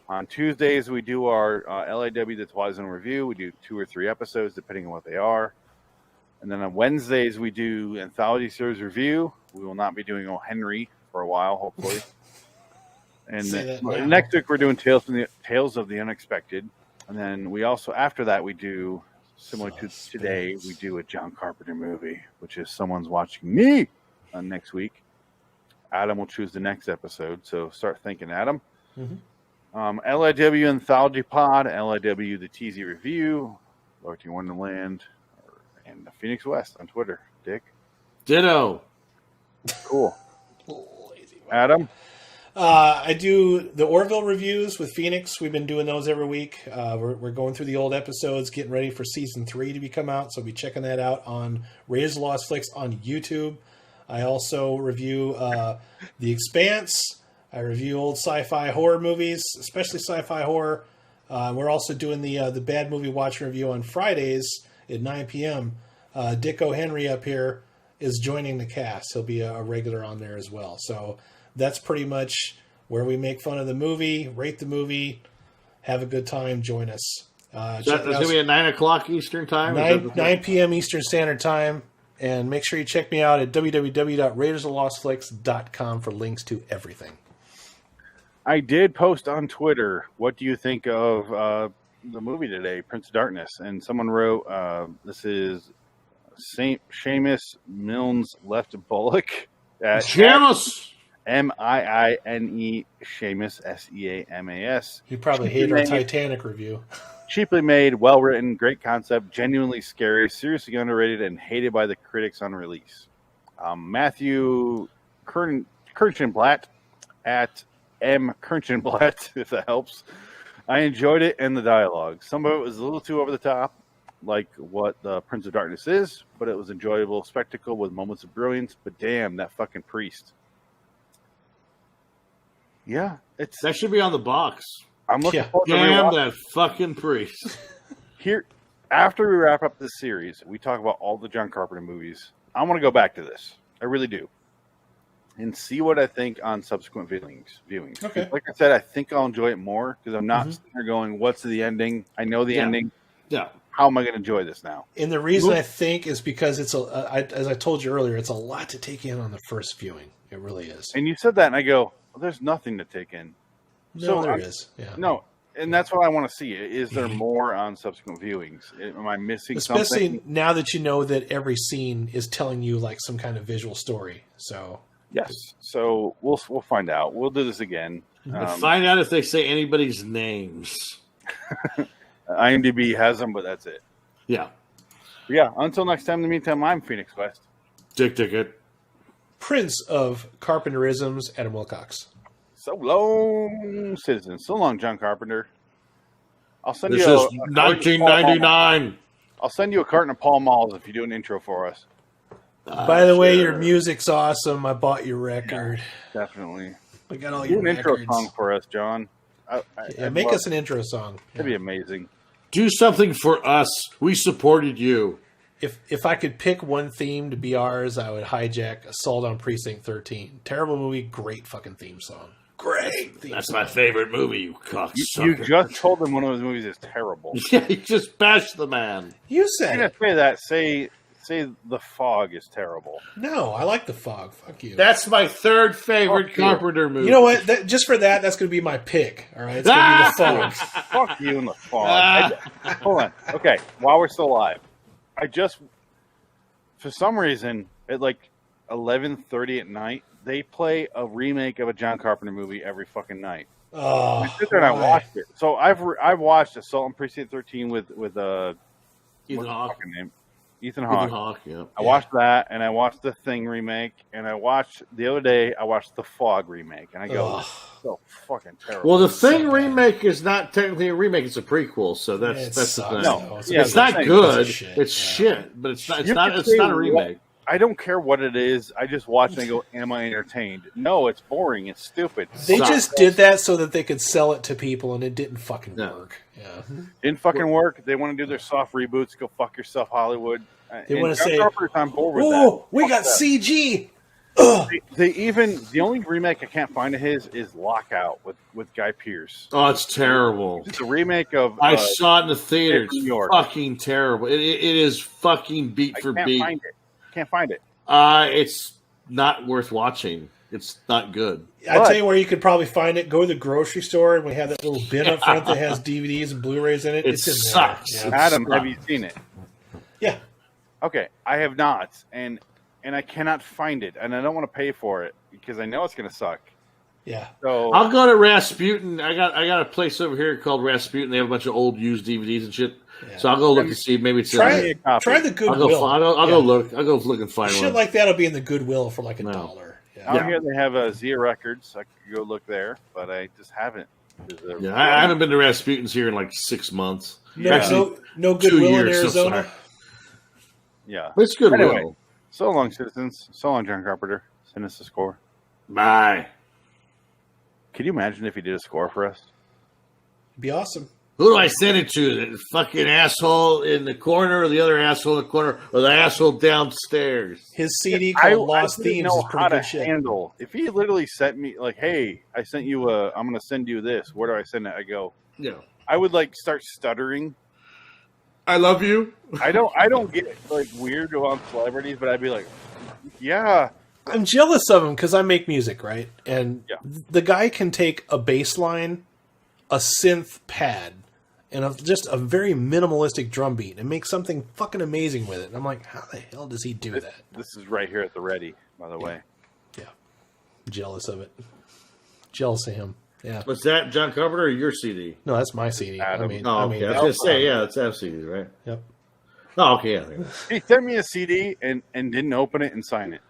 Speaker 2: On Tuesdays, we do our LIW The Twilight Review. We do 2 or 3 episodes, depending on what they are. And then on Wednesdays, we do Anthology Series Review. We will not be doing O. Henry for a while, hopefully. And then, next week, we're doing Tales of the Unexpected. And then we also, after that, we do... Similar to today, we do a John Carpenter movie, which is someone's watching me next week. Adam will choose the next episode, so start thinking, Adam.
Speaker 3: Mm-hmm.
Speaker 2: LIW Anthology Pod, LIW The TZ Review, Lord Wonderland, and Phoenix West on Twitter. Dick?
Speaker 1: Ditto.
Speaker 2: Cool. Adam?
Speaker 3: I do the Orville reviews with Phoenix. We've been doing those every week. We're going through the old episodes, getting ready for season 3 to be come out. So be checking that out on Raiders of the Lost Flicks on YouTube. I also review The Expanse. I review old sci-fi horror movies, especially sci-fi horror. We're also doing the Bad Movie Watch review on Fridays at 9 p.m. Dick O'Henry up here is joining the cast. He'll be a regular on there as well. So that's pretty much where we make fun of the movie, rate the movie, have a good time. Join us.
Speaker 1: That's going to be at 9 o'clock Eastern Time?
Speaker 3: 9 p.m. Eastern Standard Time. And make sure you check me out at www.raidersofthelostflicks.com for links to everything.
Speaker 2: I did post on Twitter, what do you think of the movie today, Prince of Darkness? And someone wrote, this is Seamus Milne's Left Bullock.
Speaker 1: Seamus!
Speaker 2: M-I-I-N-E, Seamus, S-E-A-M-A-S.
Speaker 3: You probably hate our Titanic review.
Speaker 2: Cheaply made, well-written, great concept, genuinely scary, seriously underrated, and hated by the critics on release. Matthew Kirchenblatt at M. Kirchenblatt, if that helps. I enjoyed it and the dialogue. Some of it was a little too over the top, like what the Prince of Darkness is, but it was enjoyable spectacle with moments of brilliance. But damn, that fucking priest. Yeah,
Speaker 1: that should be on the box.
Speaker 2: I'm looking forward to
Speaker 1: damn that fucking priest.
Speaker 2: Here, after we wrap up this series, we talk about all the John Carpenter movies. I want to go back to this. I really do. And see what I think on subsequent viewings.
Speaker 3: Okay.
Speaker 2: Like I said, I think I'll enjoy it more because I'm not sitting there going, what's the ending? I know the ending.
Speaker 1: Yeah.
Speaker 2: How am I going to enjoy this now?
Speaker 3: And the reason I think is because it's as I told you earlier, it's a lot to take in on the first viewing. It really is.
Speaker 2: And you said that, and I go, well, there's nothing to take in.
Speaker 3: No, there is. Yeah.
Speaker 2: No, and that's what I want to see. Is there more on subsequent viewings? Am I missing something?
Speaker 3: Especially now that you know that every scene is telling you like some kind of visual story. So
Speaker 2: yes. So we'll find out. We'll do this again.
Speaker 1: Find out if they say anybody's names.
Speaker 2: IMDb has them, but that's it.
Speaker 1: Yeah.
Speaker 2: Yeah, until next time, in the meantime, I'm Phoenix West.
Speaker 1: Dick Ticket.
Speaker 3: Prince of Carpenterisms, Adam Wilcox.
Speaker 2: So long, citizens. So long, John Carpenter. I'll send
Speaker 1: This
Speaker 2: you
Speaker 1: is
Speaker 2: a
Speaker 1: 1999.
Speaker 2: I'll send you a carton of Pall Malls if you do an intro for us.
Speaker 3: By the way, your music's awesome. I bought your record.
Speaker 2: Definitely.
Speaker 3: We got all
Speaker 2: Do
Speaker 3: your
Speaker 2: an intro
Speaker 3: records.
Speaker 2: song for us, John.
Speaker 3: Make us an intro song.
Speaker 2: That'd be amazing.
Speaker 1: Do something for us. We supported you.
Speaker 3: If I could pick one theme to be ours, I would hijack Assault on Precinct 13. Terrible movie, great fucking theme song. Great theme
Speaker 1: That's
Speaker 3: song.
Speaker 1: my favorite movie, you cocksucker.
Speaker 2: You just told them one of those movies is terrible.
Speaker 1: Yeah, you just bashed the man.
Speaker 3: You
Speaker 2: You're
Speaker 3: said
Speaker 2: gonna
Speaker 3: it.
Speaker 2: say that. Say The Fog is terrible.
Speaker 3: No, I like The Fog. Fuck you.
Speaker 1: That's my third favorite
Speaker 2: Fuck you.
Speaker 1: Carpenter movie.
Speaker 3: You know what? Just for that, that's going to be my pick. All right, it's going to be The Fog.
Speaker 2: Fuck you and The Fog. Hold on. Okay, while we're still alive, I just, for some reason, at like 11:30 at night, they play a remake of a John Carpenter movie every fucking night.
Speaker 3: Oh,
Speaker 2: I sit there and I
Speaker 3: why?
Speaker 2: watched it. So I've watched Assault on Precinct 13 with
Speaker 1: Ethan
Speaker 2: what's the
Speaker 1: Hawke.
Speaker 2: fucking name? Ethan
Speaker 1: Ethan
Speaker 2: Hawke.
Speaker 1: Hawke, yeah.
Speaker 2: I watched that, and I watched the Thing remake, and I watched the other day. I watched the Fog remake, and I go,
Speaker 3: Ugh.
Speaker 2: so fucking terrible.
Speaker 1: Well, the
Speaker 3: So
Speaker 1: Thing
Speaker 3: bad.
Speaker 1: remake is not technically a remake; it's a prequel. So that's
Speaker 3: It
Speaker 1: the
Speaker 3: sucks,
Speaker 1: thing.
Speaker 2: No,
Speaker 3: though.
Speaker 2: yeah,
Speaker 1: It's not
Speaker 2: Thing.
Speaker 1: good.
Speaker 3: It's shit.
Speaker 1: It's
Speaker 3: Yeah.
Speaker 1: shit, but it's not. It's
Speaker 2: You
Speaker 1: not.
Speaker 2: can
Speaker 1: It's
Speaker 2: say
Speaker 1: not a
Speaker 2: what-
Speaker 1: remake.
Speaker 2: I don't care what it is. I just watch and I go, "Am I entertained?" No, it's boring. It's stupid.
Speaker 3: They
Speaker 1: Sucks.
Speaker 3: just did that so that they could sell it to people, and it didn't fucking
Speaker 1: No.
Speaker 3: work. Yeah.
Speaker 2: Didn't fucking work. They want to do their soft reboots. Go fuck yourself, Hollywood.
Speaker 3: They
Speaker 2: And
Speaker 3: wanna
Speaker 2: John
Speaker 3: say,
Speaker 2: Carpenter's on board with
Speaker 3: Oh,
Speaker 2: that.
Speaker 3: we
Speaker 2: Fuck
Speaker 3: got
Speaker 2: that.
Speaker 3: CG. Ugh.
Speaker 2: The only remake I can't find of his is Lockout with Guy Pearce.
Speaker 1: Oh, it's terrible.
Speaker 2: It's a remake of.
Speaker 1: I saw it in the theater.
Speaker 2: New York.
Speaker 1: It's fucking terrible. It is fucking beat
Speaker 2: I
Speaker 1: for
Speaker 2: can't
Speaker 1: beat.
Speaker 2: find it. Can't find it.
Speaker 1: It's not worth watching. It's not good.
Speaker 3: I tell you where you could probably find it. Go to the grocery store, and we have that little bin up front that has DVDs and Blu-rays in it.
Speaker 1: It
Speaker 3: It's in
Speaker 1: sucks.
Speaker 3: there. Yeah.
Speaker 2: Adam,
Speaker 1: not-
Speaker 2: have you seen it?
Speaker 3: Yeah.
Speaker 2: Okay, I have not, and I cannot find it, and I don't want to pay for it because I know it's going to suck.
Speaker 3: Yeah.
Speaker 2: So
Speaker 1: I'll go to Rasputin. I got a place over here called Rasputin. They have a bunch of old used DVDs and shit.
Speaker 3: Yeah.
Speaker 1: So I'll go look and see. Maybe it's
Speaker 3: Try
Speaker 1: in there.
Speaker 3: it. Try the
Speaker 1: I'll
Speaker 3: Goodwill.
Speaker 1: go. I'll go look. I'll go look and find
Speaker 3: Shit
Speaker 1: one.
Speaker 3: like that'll be in the Goodwill for like $1.
Speaker 1: No.
Speaker 3: Yeah.
Speaker 2: out here they have Zia Records. I could go look there, but I just haven't.
Speaker 1: Yeah, I haven't been to Rasputin's here in like 6 months.
Speaker 3: No,
Speaker 1: Actually,
Speaker 3: no
Speaker 1: 2
Speaker 3: Goodwill in
Speaker 1: years so
Speaker 3: Arizona.
Speaker 1: far.
Speaker 2: Yeah.
Speaker 1: But it's good.
Speaker 2: Anyway.
Speaker 1: Will.
Speaker 2: So long, citizens. So long, John Carpenter. Send us a score.
Speaker 1: Bye.
Speaker 2: Could you imagine if he did a score for us?
Speaker 3: It'd be awesome.
Speaker 1: Who do I send it to? The fucking asshole in the corner, or the other asshole in the corner, or the asshole downstairs?
Speaker 3: His CD
Speaker 2: I
Speaker 3: called Lost
Speaker 2: didn't
Speaker 3: Themes
Speaker 2: know
Speaker 3: is
Speaker 2: how
Speaker 3: pretty
Speaker 2: to
Speaker 3: good shit.
Speaker 2: handle. If he literally sent me like, "Hey, I sent you I'm going to send you this. Where do I send it?" I go.
Speaker 1: Yeah.
Speaker 2: I would like start stuttering.
Speaker 1: I love you.
Speaker 2: I don't get like weird about celebrities, but I'd be like, "Yeah,
Speaker 3: I'm jealous of him because I make music, right? And
Speaker 2: Yeah.
Speaker 3: the guy can take a bass line, a synth pad, and just a very minimalistic drum beat and make something fucking amazing with it. And I'm like, how the hell does he do that?
Speaker 2: this is right here at the ready." By the way,
Speaker 3: Yeah. Jealous of it. Jealous of him. Yeah.
Speaker 1: Was that John Carpenter or your CD?
Speaker 3: No, that's my CD.
Speaker 2: Adam.
Speaker 3: I mean,
Speaker 1: Oh, okay. I was gonna say, yeah, it's F CDs, right?
Speaker 3: Yep.
Speaker 1: Oh, okay. Yeah.
Speaker 2: he sent me a CD and didn't open it and sign it.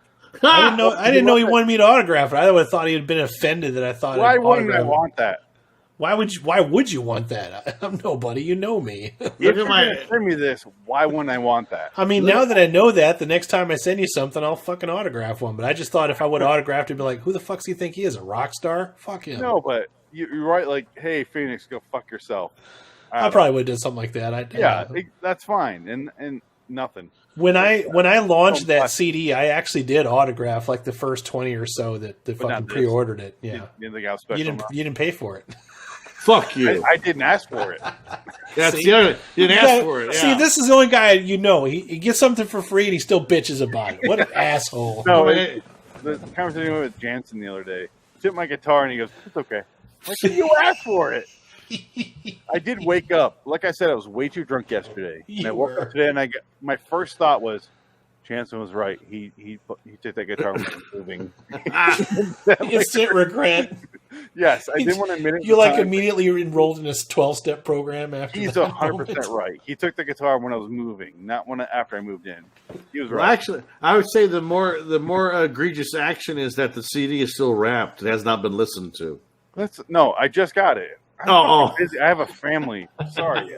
Speaker 3: I didn't know he wanted me to autograph it. I would have thought he had been offended that I thought.
Speaker 2: Why
Speaker 3: I'd
Speaker 2: wouldn't I
Speaker 3: autograph it.
Speaker 2: want that?
Speaker 3: Why would you want that? I'm nobody. You know me.
Speaker 2: If
Speaker 1: Look
Speaker 2: you're
Speaker 1: at my.
Speaker 2: gonna send me this, why wouldn't I want that?
Speaker 3: I mean, now that I know that, the next time I send you something, I'll fucking autograph one. But I just thought if I would have autographed it, it'd be like, who the fuck does he think he is? A rock star? Fuck him.
Speaker 2: No, but you're right. Like, hey, Phoenix, go fuck yourself.
Speaker 3: I probably would have done something like that.
Speaker 2: Yeah, that's fine. And nothing.
Speaker 3: When I launched that
Speaker 2: Don't
Speaker 3: CD, I actually did autograph like the first 20 or so that
Speaker 2: But
Speaker 3: fucking
Speaker 2: not this.
Speaker 3: pre-ordered it. Yeah,
Speaker 2: You didn't think I was special enough?
Speaker 3: you didn't pay for it.
Speaker 1: Fuck you.
Speaker 2: I didn't ask for it.
Speaker 1: That's
Speaker 3: See?
Speaker 1: the other. You didn't
Speaker 3: Yeah,
Speaker 1: ask for it.
Speaker 3: See,
Speaker 1: Yeah.
Speaker 3: this is the only guy you know. He gets something for free and he still bitches about it. What an asshole!
Speaker 2: No,
Speaker 1: It-
Speaker 2: the conversation with Jansen the other day. He took my guitar and he goes, "It's okay." I said, "You asked for it." I did wake up. Like I said, I was way too drunk yesterday. And I
Speaker 3: You
Speaker 2: woke
Speaker 3: were.
Speaker 2: up today and my first thought was, Jansen was right. He took that guitar when he was moving.
Speaker 3: Instant regret.
Speaker 2: Yes, I didn't want to admit it.
Speaker 3: You like immediately enrolled in this 12-step program after
Speaker 2: He's
Speaker 3: that
Speaker 2: 100%
Speaker 3: moment.
Speaker 2: right. He took the guitar when I was moving, not after I moved in. He was
Speaker 1: Well,
Speaker 2: right.
Speaker 1: actually, I would say the more egregious action is that the CD is still wrapped. It has not been listened to.
Speaker 2: No, I just got it. I'm fucking busy. I have a family. Sorry.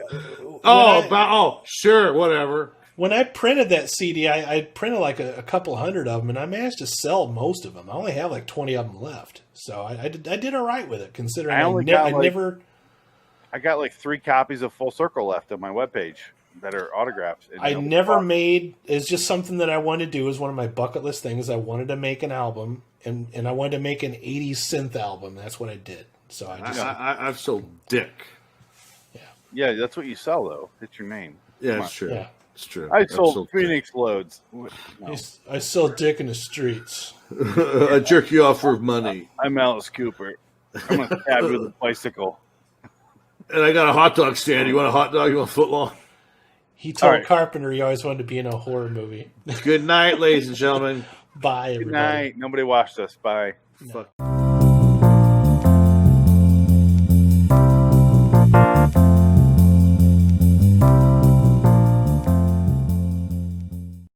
Speaker 1: Sure, whatever.
Speaker 3: When I printed that CD, I printed like a couple hundred of them, and I managed to sell most of them. I only have like 20 of them left, so I did all right with it, considering
Speaker 2: I got like 3 copies of Full Circle left on my webpage that are autographs.
Speaker 3: I never made. It's just something that I wanted to do. Is one of my bucket list things. I wanted to make an album, and I wanted to make an 80s synth album. That's what I did. So
Speaker 1: I've sold dick.
Speaker 2: Yeah, that's what you sell though. It's your name.
Speaker 1: Yeah, it's true.
Speaker 3: Yeah.
Speaker 1: It's true.
Speaker 2: I sold Phoenix loads. No.
Speaker 3: I sell dick in the streets.
Speaker 1: I jerk you off for money.
Speaker 2: I'm Alice Cooper. I'm gonna stab you with a bicycle.
Speaker 1: And I got a hot dog stand. You want a hot dog? You want a foot long?
Speaker 3: He told Carpenter he always wanted to be in a horror movie.
Speaker 1: Good night, ladies and gentlemen.
Speaker 3: Bye, everybody.
Speaker 2: Good night. Nobody watched us. Bye.
Speaker 3: No.
Speaker 1: Fuck.